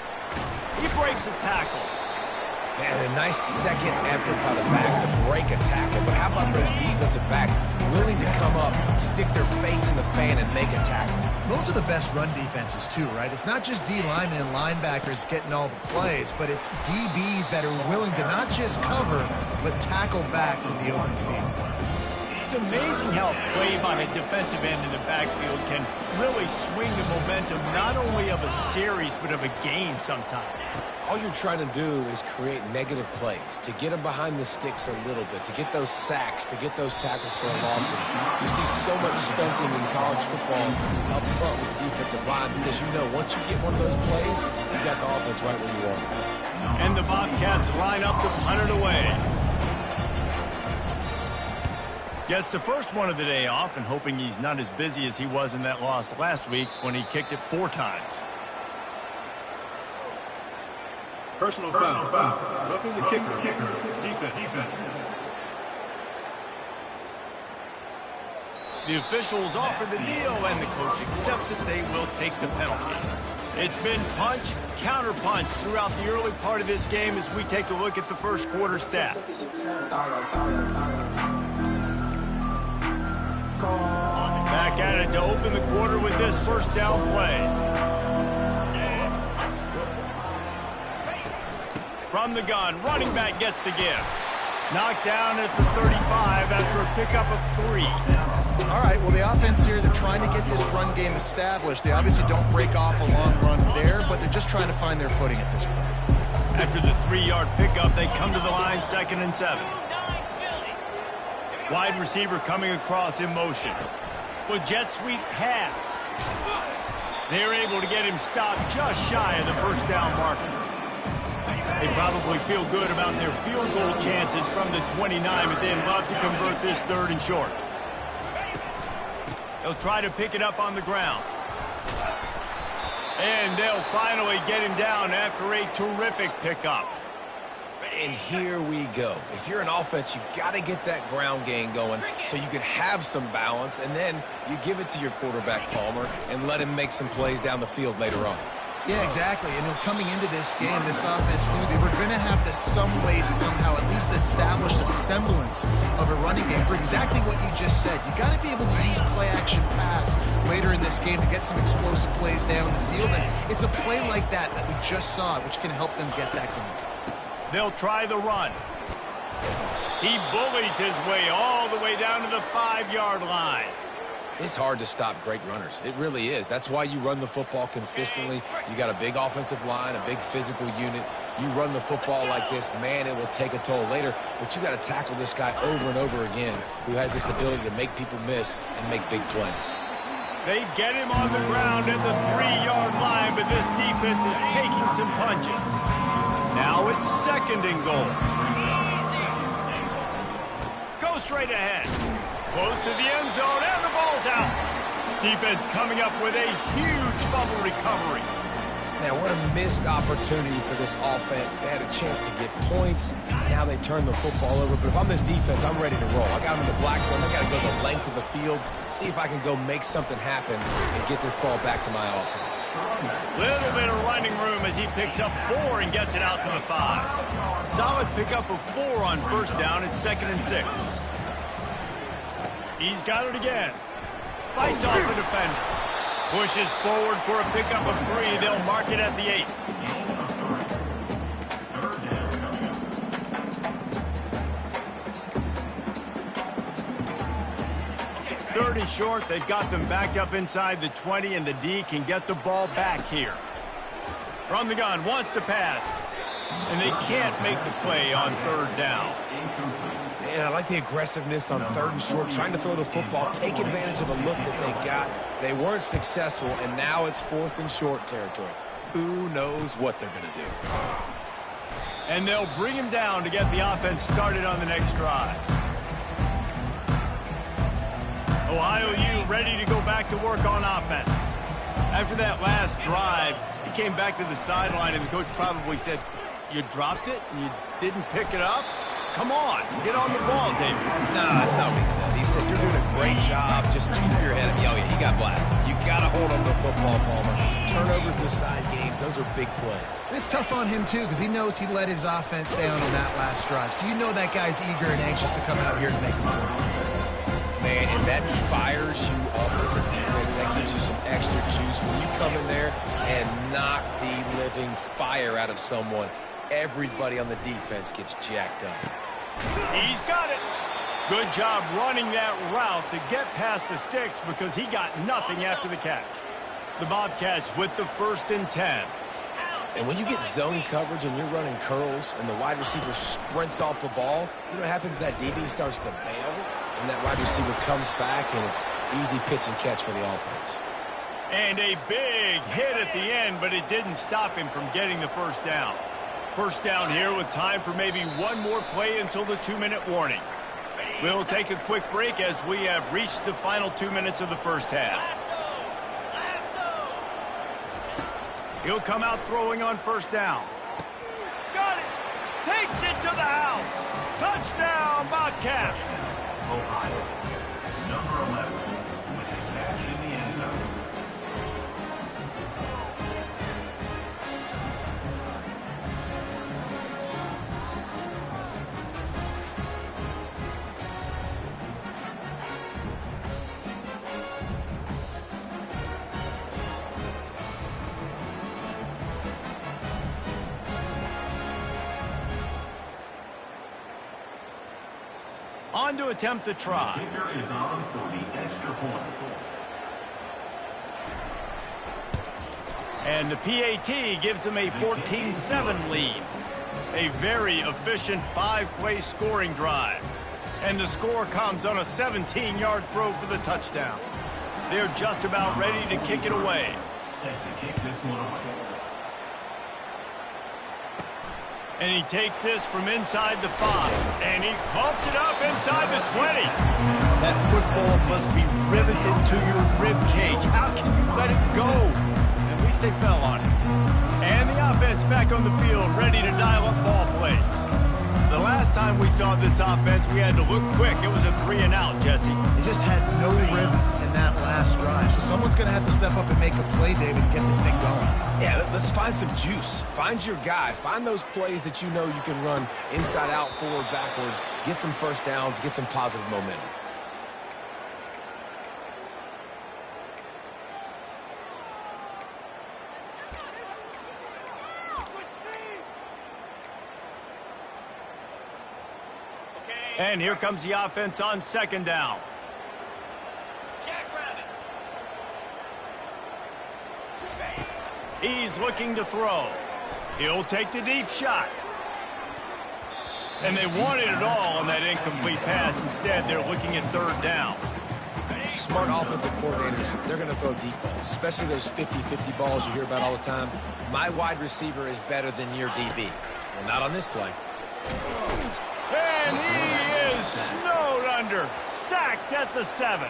He breaks a tackle. Man, a nice second effort by the back to break a tackle. But how about those defensive backs willing to come up, stick their face in the fan, and make a tackle? Those are the best run defenses, too, right? It's not just D linemen and linebackers getting all the plays, but it's DBs that are willing to not just cover, but tackle backs in the open field. It's amazing how a play by a defensive end in the backfield can really swing the momentum not only of a series, but of a game sometimes. All you're trying to do is create negative plays, to get them behind the sticks a little bit, to get those sacks, to get those tackles for losses. You see so much stunting in college football up front with the defensive line because you know once you get one of those plays, you got the offense right where you want it. And the Bobcats line up to punt it away. Gets the first one of the day off and hoping he's not as busy as he was in that loss last week when he kicked it 4 times. Personal foul. Roughing the kicker. Defense. The officials offer the deal, and the coach accepts it. They will take the penalty. It's been punch, counter-punch throughout the early part of this game as we take a look at the first quarter stats. Back at it to open the quarter with this first down play. From the gun, running back gets the give. Knocked down at the 35 after a pickup of 3. All right, well, the offense here, they're trying to get this run game established. They obviously don't break off a long run there, but they're just trying to find their footing at this point. After the 3-yard pickup, they come to the line, 2nd and 7. Wide receiver coming across in motion. With jet sweep pass. They're able to get him stopped just shy of the first down marker. They probably feel good about their field goal chances from the 29, but they'd love to convert this 3rd and short. They'll try to pick it up on the ground. And they'll finally get him down after a terrific pickup. And here we go. If you're an offense, you got to get that ground game going so you can have some balance, and then you give it to your quarterback, Palmer, and let him make some plays down the field later on. Yeah, exactly. And coming into this game, this offense knew they were going to have to some way, somehow, at least establish a semblance of a running game for exactly what you just said. You got to be able to use play-action pass later in this game to get some explosive plays down the field. And it's a play like that we just saw, which can help them get that going. They'll try the run. He bullies his way all the way down to the 5-yard line. It's hard to stop great runners. It really is. That's why you run the football consistently. You got a big offensive line, a big physical unit. You run the football like this, man, it will take a toll later. But you got to tackle this guy over and over again who has this ability to make people miss and make big plays. They get him on the ground at the 3-yard line, but this defense is taking some punches. Now it's 2nd and goal. Go straight ahead. Close to the end zone, and the ball's out. Defense coming up with a huge fumble recovery. Man, what a missed opportunity for this offense. They had a chance to get points. Now they turn the football over. But if I'm this defense, I'm ready to roll. I got them in the black zone. I got to go the length of the field, see if I can go make something happen and get this ball back to my offense. Little bit of running room as he picks up 4 and gets it out to the 5. Solid pickup of 4 on 1st down. It's 2nd and 6. He's got it again. Fights off the defender. Pushes forward for a pickup of 3. They'll mark it at the 8. Third and short. They've got them back up inside the 20, and the D can get the ball back here. From the gun, wants to pass. And they can't make the play on 3rd down. And I like the aggressiveness on 3rd and short, trying to throw the football, take advantage of a look that they got. They weren't successful, and now it's 4th and short territory. Who knows what they're going to do? And they'll bring him down to get the offense started on the next drive. Ohio U ready to go back to work on offense. After that last drive, he came back to the sideline, and the coach probably said, "You dropped it and you didn't pick it up? Come on, get on the ball, David." No, that's not what he said. He said, "You're doing a great job. Just keep your head up." Oh, yeah, he got blasted. You got to hold on to the football, Palmer. Turnovers decide games. Those are big plays. It's tough on him, too, because he knows he let his offense down on that last drive. So you know that guy's eager and anxious to come out here and make a play. Man, and that fires you up as a defense. That gives you some extra juice when you come in there and knock the living fire out of someone. Everybody on the defense gets jacked up. He's got it. Good job running that route to get past the sticks because he got nothing after the catch. The Bobcats with the 1st and 10. And when you get zone coverage and you're running curls and the wide receiver sprints off the ball, you know what happens? That DB starts to bail, and that wide receiver comes back, and it's easy pitch and catch for the offense. And a big hit at the end, but it didn't stop him from getting the 1st down. 1st down here with time for maybe one more play until the 2-minute warning. We'll take a quick break as we have reached the final 2 minutes of the 1st half. He'll come out throwing on 1st down. Got it! Takes it to the house! Touchdown, Bobcats! Ohio, number 11, with a catch in the end zone. On to attempt the try. Kicker is on for the extra point. And the PAT gives them a 14-7 lead. A very efficient 5-play scoring drive. And the score comes on a 17-yard throw for the touchdown. They're just about ready to kick it away. Set to kick this one away. And he takes this from inside the 5. And he coughs it up inside the 20. That football must be riveted to your rib cage. How can you let it go? At least they fell on it. And the offense back on the field, ready to dial up ball plays. The last time we saw this offense, we had to look quick. It was a 3-and-out, Jesse. They just had no rhythm in that last drive. So someone's going to have to step up and make a play, David, and get this thing going. Yeah, let's find some juice. Find your guy. Find those plays that you know you can run inside out, forward, backwards. Get some first downs. Get some positive momentum. And here comes the offense on 2nd down. He's looking to throw. He'll take the deep shot. And they wanted it all on that incomplete pass. Instead, they're looking at 3rd down. Smart offensive coordinators, they're going to throw deep balls, especially those 50-50 balls you hear about all the time. My wide receiver is better than your DB. Well, not on this play. And he is snowed under, sacked at the 7.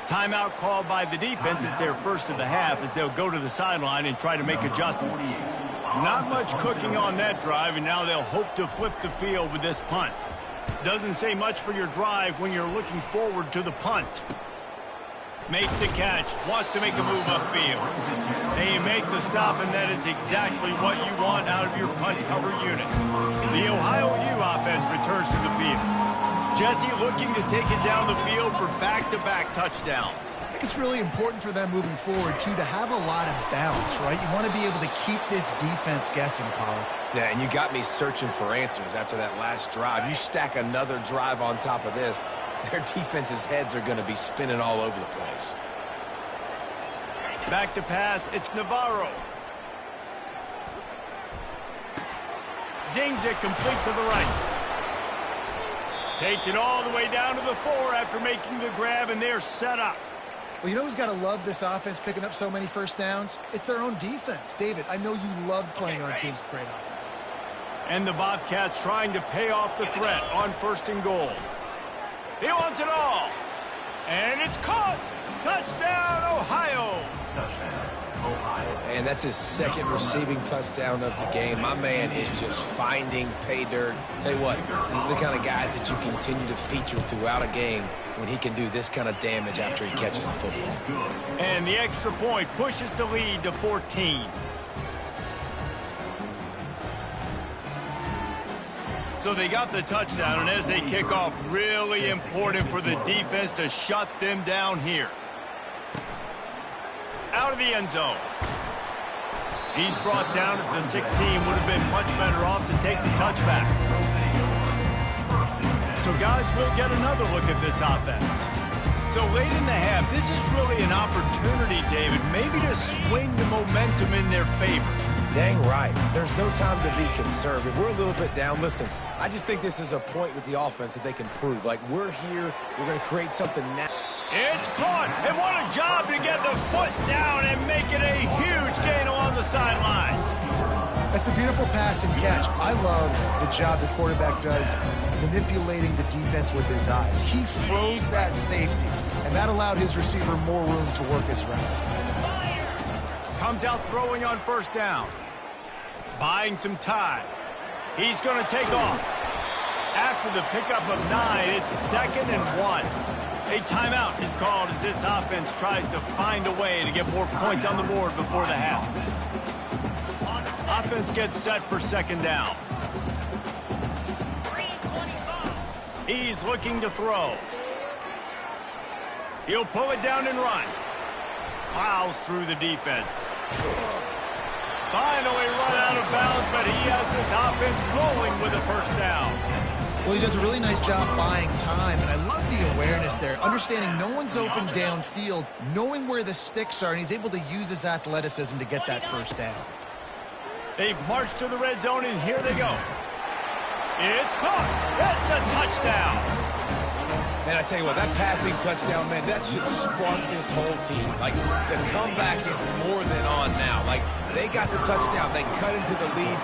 Timeout called by the defense. It's their first of the half as they'll go to the sideline and try to make adjustments. Not much cooking on that drive, and now they'll hope to flip the field with this punt. Doesn't say much for your drive when you're looking forward to the punt. Makes the catch, wants to make a move upfield. They make the stop, and that is exactly what you want out of your punt cover unit. The Ohio U offense returns to the field. Jesse looking to take it down the field for back-to-back touchdowns. I think it's really important for them moving forward, too, to have a lot of balance, right? You want to be able to keep this defense guessing, Pollard. Yeah, and you got me searching for answers after that last drive. You stack another drive on top of this, their defense's heads are going to be spinning all over the place. Back to pass, it's Navarro. Zings it complete to the right. Takes it all the way down to the 4 after making the grab, and they're set up. Well, you know who's got to love this offense picking up so many first downs? It's their own defense. David, I know you love playing on teams with great offenses. And the Bobcats trying to pay off the threat on 1st and goal. He wants it all. And it's caught. Touchdown, Ohio. Touchdown, Ohio. And that's his 2nd receiving touchdown of the game. My man is just finding pay dirt. Tell you what, these are the kind of guys that you continue to feature throughout a game when he can do this kind of damage after he catches the football. And the extra point pushes the lead to 14. So they got the touchdown, and as they kick off, really important for the defense to shut them down here. Out of the end zone. He's brought down at the 16. Would have been much better off to take the touchback. So, guys, we'll get another look at this offense. So late in the half, this is really an opportunity, David, maybe to swing the momentum in their favor. Dang right. There's no time to be conservative. We're a little bit down. Listen, I just think this is a point with the offense that they can prove. Like, we're here. We're going to create something now. It's caught, and what a job to get the foot down and make it a huge gain along the sideline. That's a beautiful pass and catch. I love the job the quarterback does manipulating the defense with his eyes. He froze that safety, and that allowed his receiver more room to work his route. Comes out throwing on 1st down. Buying some time. He's going to take off. After the pickup of 9, it's 2nd and 1. A timeout is called as this offense tries to find a way to get more points on the board before the half. Offense gets set for 2nd down. He's looking to throw. He'll pull it down and run. Plows through the defense. Finally run out of bounds, but he has this offense rolling with a 1st down. Well, he does a really nice job buying time, and I love the awareness there, understanding no one's open downfield, knowing where the sticks are, and he's able to use his athleticism to get that 1st down. They've marched to the red zone, and here they go. It's caught. It's a touchdown. Man, I tell you what, that passing touchdown, man, that should spark this whole team. Like, the comeback is more than on now. Like, they got the touchdown. They cut into the lead.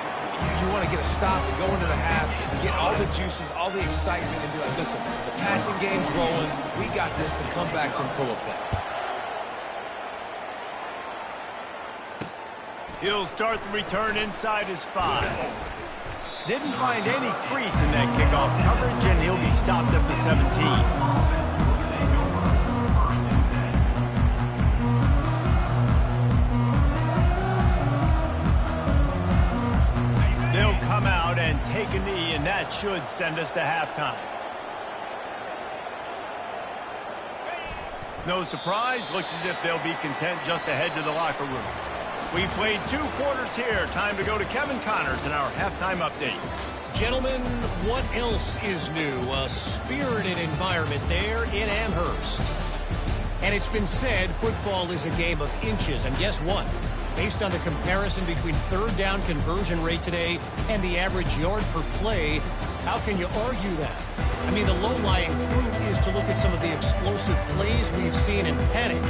You want to get a stop and go into the half, get all the juices, all the excitement, and be like, listen, the passing game's rolling. We got this. The comeback's in full effect. He'll start the return inside his 5. Didn't find any crease in that kickoff coverage, and he'll be stopped at the 17. They'll come out and take a knee, and that should send us to halftime. No surprise, looks as if they'll be content just to head to the locker room. We played 2 quarters here. Time to go to Kevin Connors in our halftime update. Gentlemen, what else is new? A spirited environment there in Amherst. And it's been said football is a game of inches. And guess what? Based on the comparison between third down conversion rate today and the average yard per play, how can you argue that? I mean, the low-lying fruit is to look at some of the explosive plays we've seen in panic.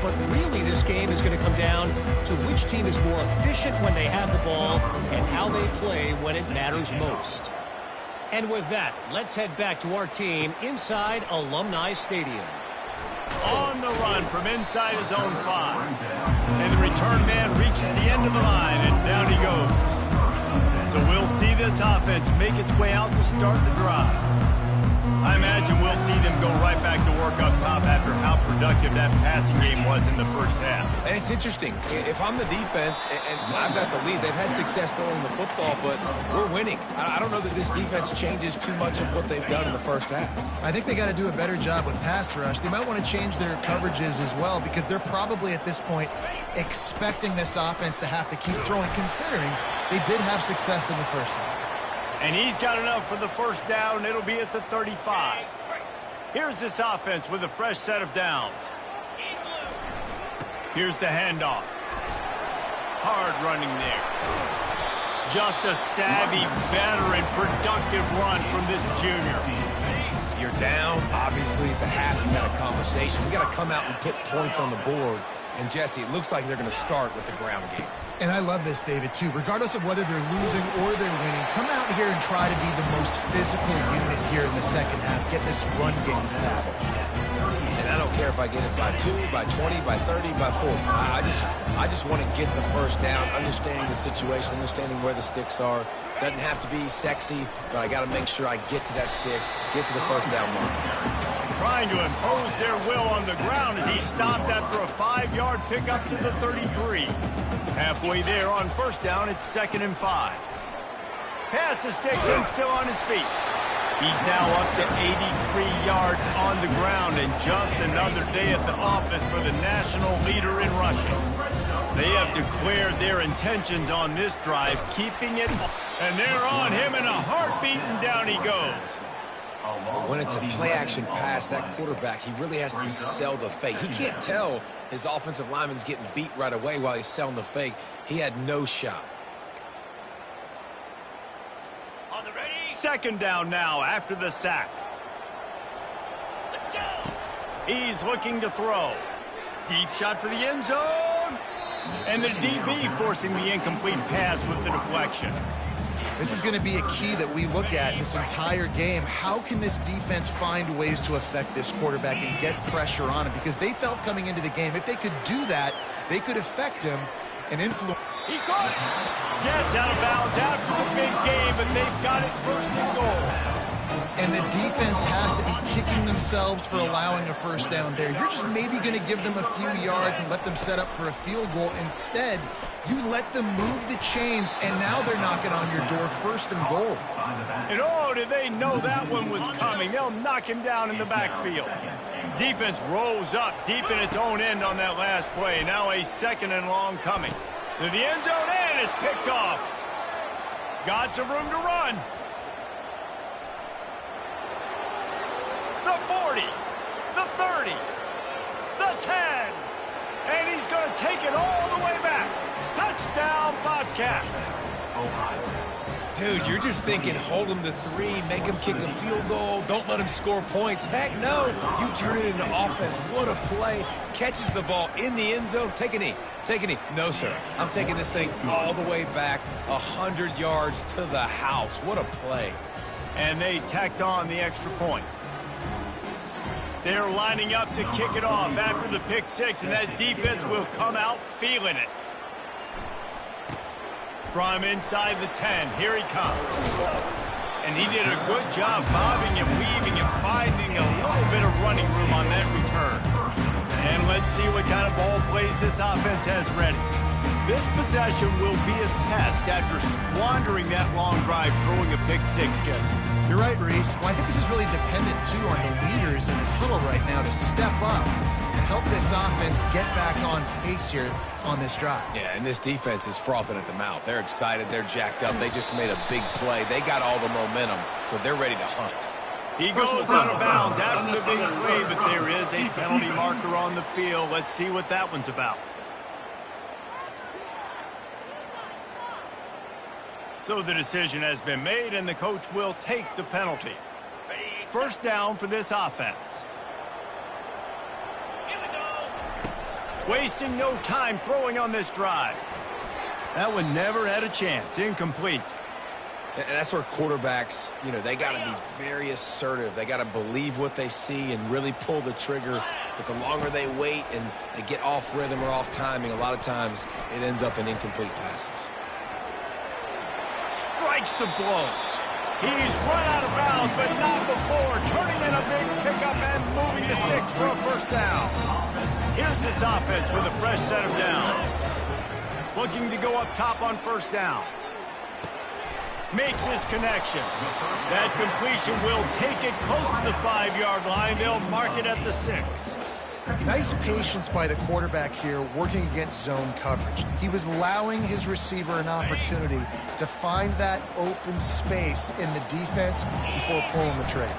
But really, this game is going to come down to which team is more efficient when they have the ball and how they play when it matters most. And with that, let's head back to our team inside Alumni Stadium. On the run from inside his own 5. And the return man reaches the end of the line, and down he goes. So we'll see this offense make its way out to start the drive. I imagine we'll see them go right back to work up top after how productive that passing game was in the first half. And it's interesting. If I'm the defense and I've got the lead, they've had success throwing the football, but we're winning. I don't know that this defense changes too much of what they've done in the first half. I think they got to do a better job with pass rush. They might want to change their coverages as well because they're probably at this point expecting this offense to have to keep throwing, considering they did have success in the first half. And he's got enough for the first down. It'll be at the 35. Here's this offense with a fresh set of downs. Here's the handoff. Hard running there. Just a savvy, veteran, productive run from this junior. You're down. Obviously, at the half, we got a conversation. We got to come out and put points on the board. And, Jesse, it looks like they're going to start with the ground game. And I love this, David, too. Regardless of whether they're losing or they're winning, come out here and try to be the most physical unit here in the second half. Get this run game established. And I don't care if I get it by 2, by 20, by 30, by 40. I just want to get the first down, understanding the situation, understanding where the sticks are. Doesn't have to be sexy, but I got to make sure I get to that stick, get to the first down mark. Trying to impose their will on the ground as he stopped after a 5-yard pickup to the 33. Halfway there on first down, it's 2nd and 5. Pass the sticks and still on his feet. He's now up to 83 yards on the ground, and just another day at the office for the national leader in rushing. They have declared their intentions on this drive, keeping it, and they're on him in a heartbeat, and down he goes. When it's a play-action pass, that quarterback, he really has to sell the fake. He can't tell his offensive lineman's getting beat right away while he's selling the fake. He had no shot. On the ready. 2nd down now after the sack. Let's go. He's looking to throw. Deep shot for the end zone. And the DB forcing the incomplete pass with the deflection. This is going to be a key that we look at this entire game. How can this defense find ways to affect this quarterback and get pressure on him? Because they felt coming into the game, if they could do that, they could affect him and influence. He caught it. Gets out of bounds after the big game, but they've got it 1st and goal. And the defense has to be kicking themselves for allowing a first down there. You're just maybe going to give them a few yards and let them set up for a field goal. Instead, you let them move the chains, and now they're knocking on your door 1st and goal. And oh, did they know that one was coming. They'll knock him down in the backfield. Defense rose up deep in its own end on that last play. Now a 2nd and long coming. To the end zone, and it's picked off. Got some room to run. The 40, the 30, the 10, and he's going to take it all the way back. Touchdown, Bobcats. Dude, you're just thinking hold them to 3, make them kick a field goal, don't let them score points. Heck no, you turn it into offense. What a play. Catches the ball in the end zone. Take a knee. Take a knee. No, sir. I'm taking this thing all the way back 100 yards to the house. What a play. And they tacked on the extra point. They're lining up to kick it off after the pick 6, and that defense will come out feeling it. From inside the 10, here he comes. And he did a good job bobbing and weaving and finding a little bit of running room on that return. And let's see what kind of ball plays this offense has ready. This possession will be a test after squandering that long drive throwing a pick 6, Jesse. You're right, Reese. Well, I think this is really dependent, too, on the leaders in this huddle right now to step up and help this offense get back on pace here on this drive. Yeah, and this defense is frothing at the mouth. They're excited. They're jacked up. They just made a big play. They got all the momentum, so they're ready to hunt. He goes out of bounds after the big play, but there is a penalty marker on the field. Let's see what that one's about. So the decision has been made, and the coach will take the penalty. First down for this offense. Wasting no time throwing on this drive. That one never had a chance. Incomplete. And that's where quarterbacks, they got to be very assertive. They got to believe what they see and really pull the trigger. But the longer they wait and they get off rhythm or off timing, a lot of times it ends up in incomplete passes. Strikes the blow. He's run out of bounds, but not before. Turning in a big pickup and moving the sticks for a first down. Here's this offense with a fresh set of downs. Looking to go up top on first down. Makes his connection. That completion will take it close to the 5-yard line. They'll mark it at the 6. Nice patience by the quarterback here working against zone coverage. He was allowing his receiver an opportunity to find that open space in the defense before pulling the trigger.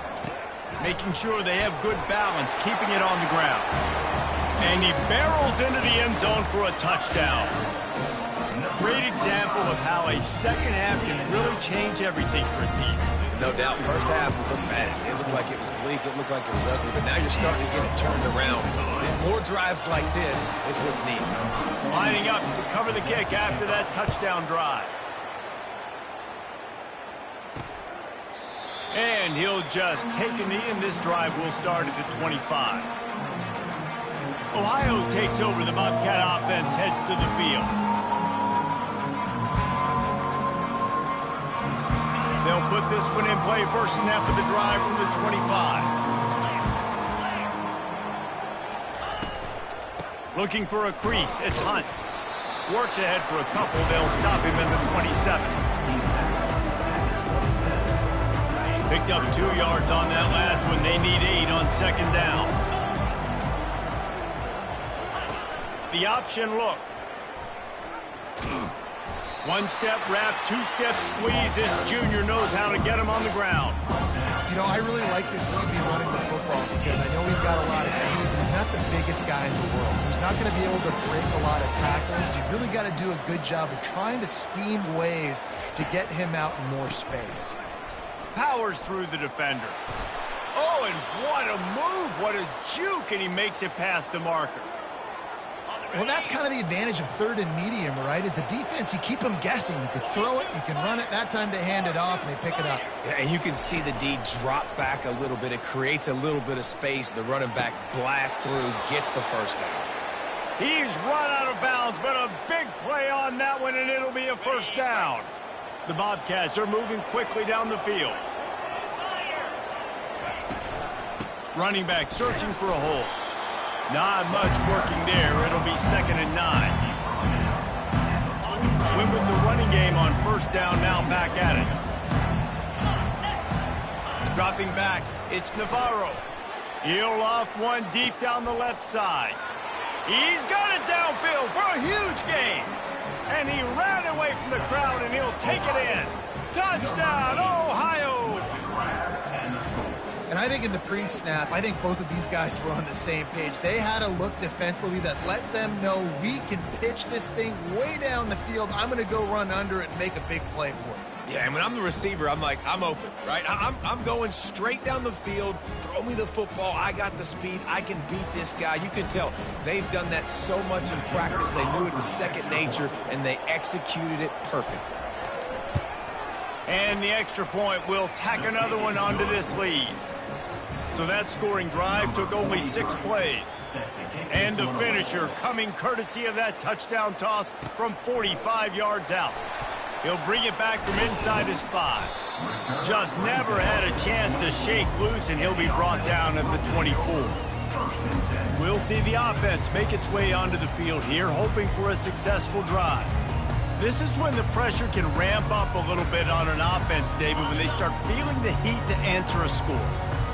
Making sure they have good balance, keeping it on the ground. And he barrels into the end zone for a touchdown. Great example of how a second half can really change everything for a team. No doubt, first half looked bad. It looked like it was bleak. It looked like it was ugly. But now you're starting to get it turned around. And more drives like this is what's needed. Lining up to cover the kick after that touchdown drive. And he'll just take a knee, and this drive will start at the 25. Ohio takes over. The Bobcat offense heads to the field. They'll put this one in play. First snap of the drive from the 25. Looking for a crease. It's Hunt. Works ahead for a couple. They'll stop him at the 27. Picked up 2 yards on that last one. They need 8 on second down. The option look. One-step wrap, two-step squeeze. This junior knows how to get him on the ground. I really like this QB running the football because I know he's got a lot of speed, but he's not the biggest guy in the world. So he's not going to be able to break a lot of tackles. You really got to do a good job of trying to scheme ways to get him out in more space. Powers through the defender. Oh, and what a move. What a juke, and he makes it past the marker. Well, that's kind of the advantage of third and medium, right? Is the defense, you keep them guessing. You can throw it, you can run it. That time they hand it off, and they pick it up. Yeah, and you can see the D drop back a little bit. It creates a little bit of space. The running back blasts through, gets the first down. He's run out of bounds, but a big play on that one, and it'll be a first down. The Bobcats are moving quickly down the field. Running back searching for a hole. Not much working there. It'll be 2nd and 9. Win with the running game on first down, now back at it. Dropping back, it's Navarro. He'll off one deep down the left side. He's got it downfield for a huge gain. And he ran away from the crowd, and he'll take it in. Touchdown, Ohio! And I think in the pre-snap, I think both of these guys were on the same page. They had a look defensively that let them know we can pitch this thing way down the field. I'm going to go run under it and make a big play for it. Yeah, and when I'm the receiver, I'm like, I'm open, right? I'm going straight down the field. Throw me the football. I got the speed. I can beat this guy. You can tell they've done that so much in practice. They knew it was second nature, and they executed it perfectly. And the extra point will tack another one onto this lead. So that scoring drive took only 6 plays. And the finisher coming courtesy of that touchdown toss from 45 yards out. He'll bring it back from inside his 5. Just never had a chance to shake loose, and he'll be brought down at the 24. We'll see the offense make its way onto the field here, hoping for a successful drive. This is when the pressure can ramp up a little bit on an offense, David, when they start feeling the heat to answer a score.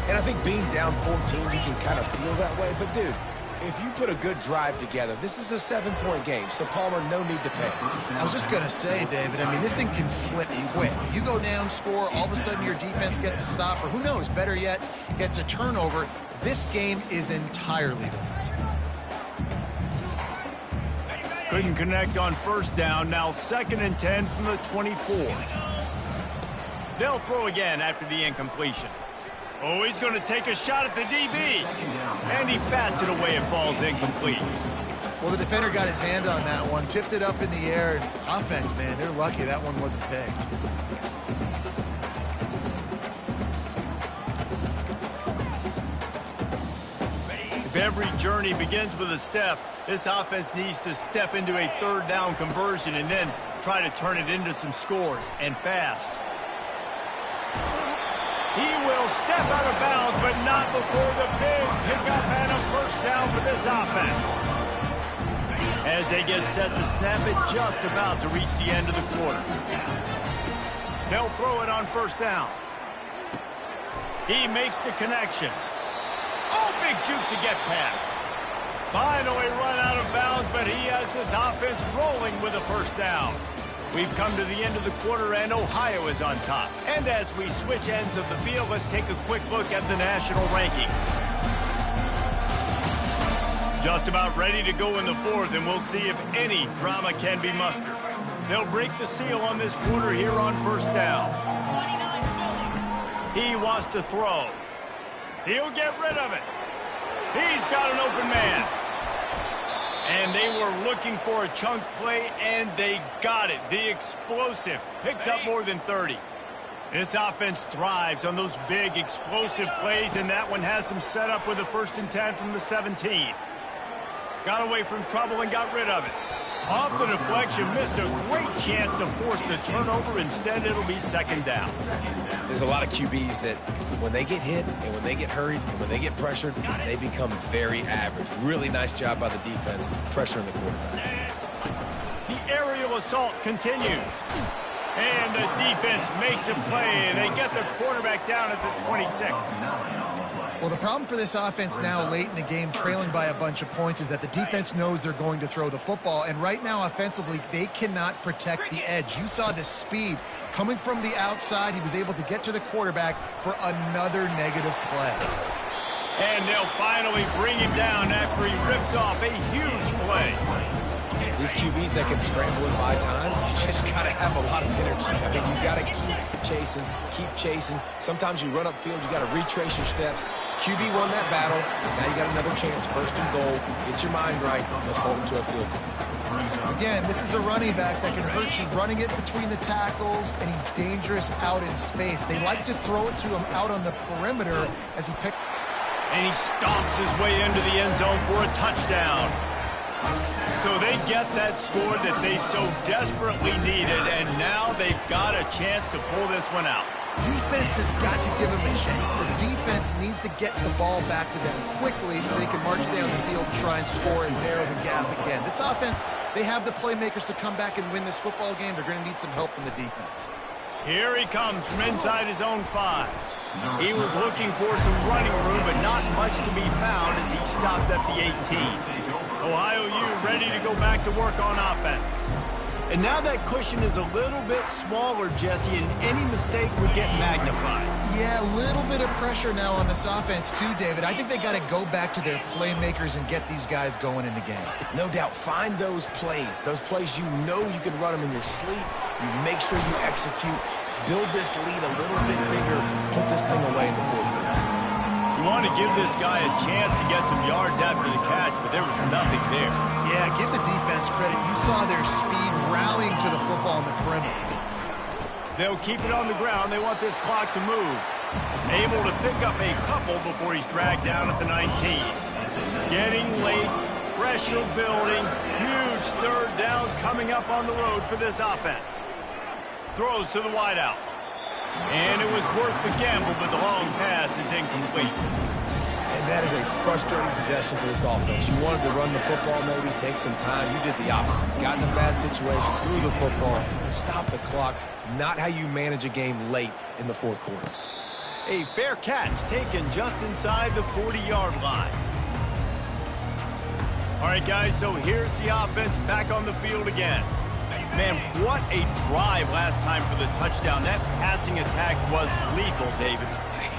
And I think being down 14, you can kind of feel that way. But, dude, if you put a good drive together, this is a 7-point game, so Palmer, no need to panic. I was just going to say, David, I mean, this thing can flip quick. You go down, score, all of a sudden your defense gets a stop, or who knows, better yet, gets a turnover. This game is entirely different. Couldn't connect on first down. Now 2nd and 10 from the 24. They'll throw again after the incompletion. Oh, he's going to take a shot at the DB. And he bats it away. It falls incomplete. Well, the defender got his hand on that one, tipped it up in the air. And offense, man, they're lucky that one wasn't picked. If every journey begins with a step, this offense needs to step into a 3rd down conversion and then try to turn it into some scores, and fast. He will step out of bounds, but not before the big pickup and a 1st down for this offense. As they get set to snap it, just about to reach the end of the quarter. They'll throw it on 1st down. He makes the connection. Oh, big juke to get past. Finally run out of bounds, but he has this offense rolling with a 1st down. We've come to the end of the quarter, and Ohio is on top. And as we switch ends of the field, let's take a quick look at the national rankings. Just about ready to go in the 4th, and we'll see if any drama can be mustered. They'll break the seal on this quarter here on 1st down. He wants to throw. He'll get rid of it. He's got an open man. And they were looking for a chunk play, and they got it. The explosive picks up more than 30. This offense thrives on those big, explosive plays, and that one has them set up with a 1st and 10 from the 17. Got away from trouble and got rid of it. Off the deflection, missed a great chance to force the turnover. Instead, it'll be 2nd down. There's a lot of QBs that when they get hit and when they get hurried and when they get pressured, they become very average. Really nice job by the defense pressuring the quarterback. The aerial assault continues. And the defense makes a play. They get the quarterback down at the 26. Well, the problem for this offense now late in the game, trailing by a bunch of points, is that the defense knows they're going to throw the football. And right now, offensively, they cannot protect the edge. You saw the speed coming from the outside. He was able to get to the quarterback for another negative play. And they'll finally bring him down after he rips off a huge play. These QBs that can scramble and buy time, you just got to have a lot of energy. I mean, you got to keep chasing. Sometimes you run upfield, you got to retrace your steps. QB won that battle. Now you got another chance, 1st and goal. Get your mind right. Let's hold him to a field goal. Again, this is a running back that can hurt you, running it between the tackles, and he's dangerous out in space. They like to throw it to him out on the perimeter as he picks. And he stomps his way into the end zone for a touchdown. So they get that score that they so desperately needed, and now they've got a chance to pull this one out. Defense has got to give them a chance. The defense needs to get the ball back to them quickly so they can march down the field and try and score and narrow the gap again. This offense, they have the playmakers to come back and win this football game. They're going to need some help from the defense. Here he comes from inside his own 5. He was looking for some running room, but not much to be found as he stopped at the 18. Ohio U ready to go back to work on offense. And now that cushion is a little bit smaller, Jesse, and any mistake would get magnified. Yeah, a little bit of pressure now on this offense too, David. I think they got to go back to their playmakers and get these guys going in the game. No doubt. Find those plays you know you can run them in your sleep. You make sure you execute, build this lead a little bit bigger, put this thing away in the fourth quarter. You want to give this guy a chance to get some yards after the catch, but there was nothing there. Yeah, give the defense credit. You saw their speed rallying to the football on the perimeter. They'll keep it on the ground. They want this clock to move. Able to pick up a couple before he's dragged down at the 19. Getting late, pressure building, huge third down coming up on the road for this offense. Throws to the wideout. And it was worth the gamble, but the long pass is incomplete. And that is a frustrating possession for this offense. You wanted to run the football, maybe take some time. You did the opposite. You got in a bad situation, threw the football, stop the clock. Not how you manage a game late in the fourth quarter. A fair catch taken just inside the 40-yard line. All right, guys, so here's the offense back on the field again. Man, what a drive last time for the touchdown. That passing attack was lethal, David.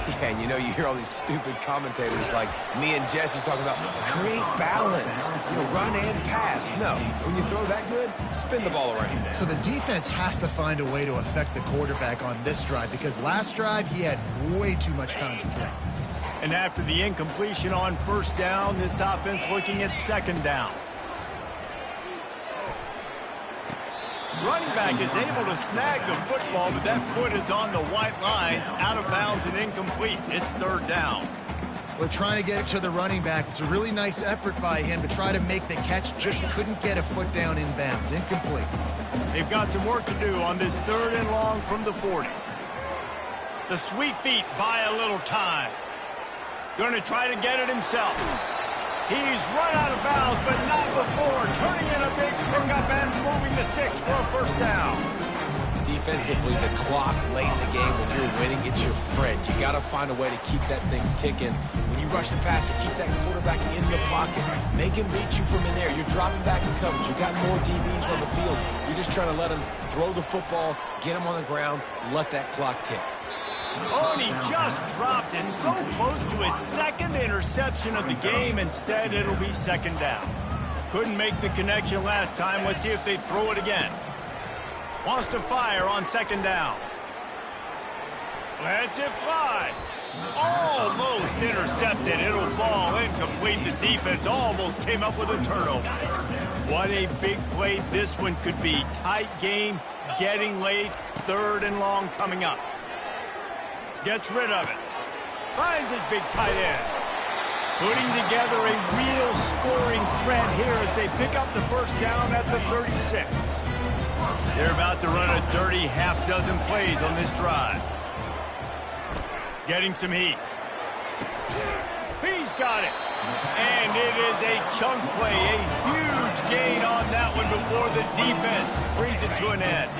Yeah, and you hear all these stupid commentators like me and Jesse talking about create balance, run and pass. No, when you throw that good, spin the ball around. So the defense has to find a way to affect the quarterback on this drive because last drive he had way too much time to throw. And after the incompletion on first down, this offense looking at second down. Running back is able to snag the football, but that foot is on the white lines, out of bounds and incomplete. It's third down. We're trying to get it to the running back. It's a really nice effort by him to try to make the catch. Just couldn't get a foot down in bounds. Incomplete. They've got some work to do on this third and long from the 40. The sweet feet buy a little time. Going to try to get it himself. He's run out of bounds, but not before. Turning in a big pickup and moving the sticks for a first down. Defensively, the clock late in the game when you're winning, it's your friend. You got to find a way to keep that thing ticking. When you rush the passer, keep that quarterback in the pocket. Make him beat you from in there. You're dropping back in coverage. You got more DBs on the field. You're just trying to let him throw the football, get him on the ground, let that clock tick. Oh, and he just dropped it so close to his second interception of the game. Instead, it'll be second down. Couldn't make the connection last time. Let's see if they throw it again. Wants to fire on second down. Lets it fly. Almost intercepted. It'll fall incomplete. The defense almost came up with a turnover. What a big play this one could be. Tight game, getting late, third and long coming up. Gets rid of it. Finds his big tight end. Putting together a real scoring threat here as they pick up the first down at the 36. They're about to run a dirty half-dozen plays on this drive. Getting some heat. He's got it. And it is a chunk play. A huge gain on that one before the defense brings it to an end.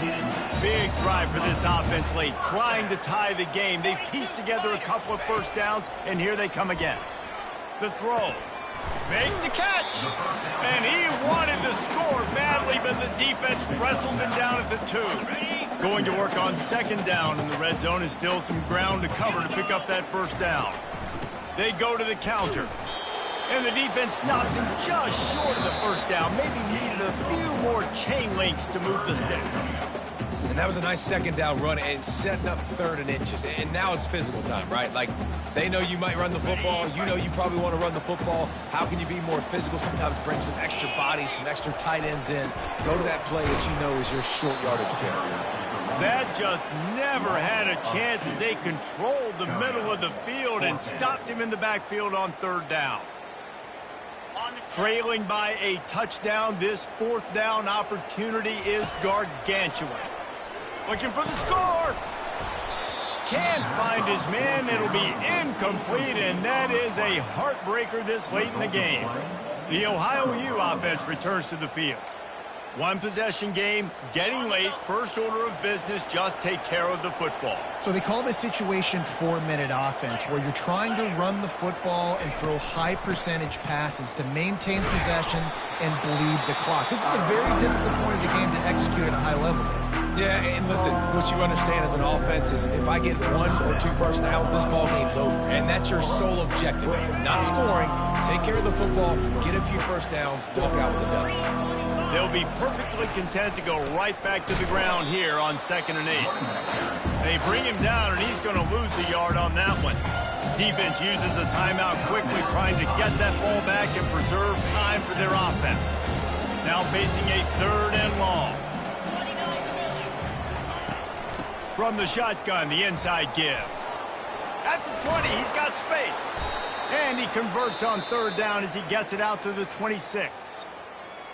Big drive for this offense late, trying to tie the game. They pieced together a couple of first downs, and here they come again. The throw. Makes the catch. And he wanted to score badly, but the defense wrestles him down at the 2. Going to work on second down in the red zone is still some ground to cover to pick up that first down. They go to the counter. And the defense stops him just short of the first down. Maybe needed a few more chain links to move the sticks. And that was a nice second down run and setting up third and inches. And now it's physical time, right? Like, they know you might run the football. You know you probably want to run the football. How can you be more physical? Sometimes bring some extra bodies, some extra tight ends in. Go to that play that you know is your short yardage play. That just never had a chance as they controlled the middle of the field and stopped him in the backfield on third down. Trailing by a touchdown, this fourth down opportunity is gargantuan. Looking for the score. Can't find his man. It'll be incomplete, and that is a heartbreaker this late in the game. The Ohio U offense returns to the field. One possession game, getting late, first order of business, just take care of the football. So they call this situation 4-minute offense, where you're trying to run the football and throw high percentage passes to maintain possession and bleed the clock. This is a very difficult point of the game to execute at a high level. Yeah, and listen, what you understand as an offense is if I get 1 or 2 first downs, this ball game's over. And that's your sole objective. Not scoring, take care of the football, get a few first downs, walk out with a W. They'll be perfectly content to go right back to the ground here on 2nd and 8. They bring him down, and he's going to lose the yard on that one. Defense uses a timeout quickly, trying to get that ball back and preserve time for their offense. Now facing a 3rd and long. From the shotgun, the inside give. At the 20, he's got space. And he converts on 3rd down as he gets it out to the 26.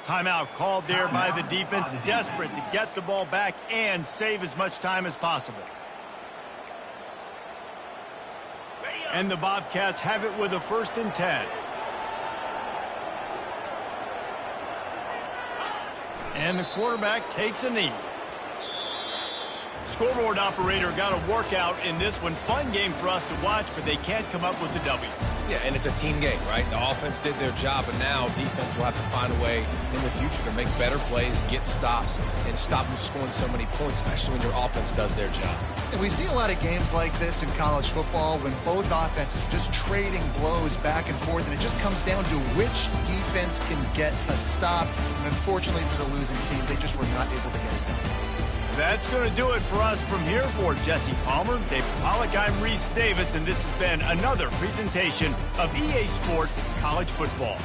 Timeout called there by the defense, desperate to get the ball back and save as much time as possible. And the Bobcats have it with a 1st and 10. And the quarterback takes a knee. Scoreboard operator got a workout in this one. Fun game for us to watch, but they can't come up with the W. Yeah, and it's a team game, right? The offense did their job, but now defense will have to find a way in the future to make better plays, get stops, and stop them scoring so many points, especially when your offense does their job. And we see a lot of games like this in college football when both offenses are just trading blows back and forth, and it just comes down to which defense can get a stop. And unfortunately for the losing team, they just were not able to get it done. That's going to do it for us from here. For Jesse Palmer, David Pollack, I'm Reese Davis, and this has been another presentation of EA Sports College Football.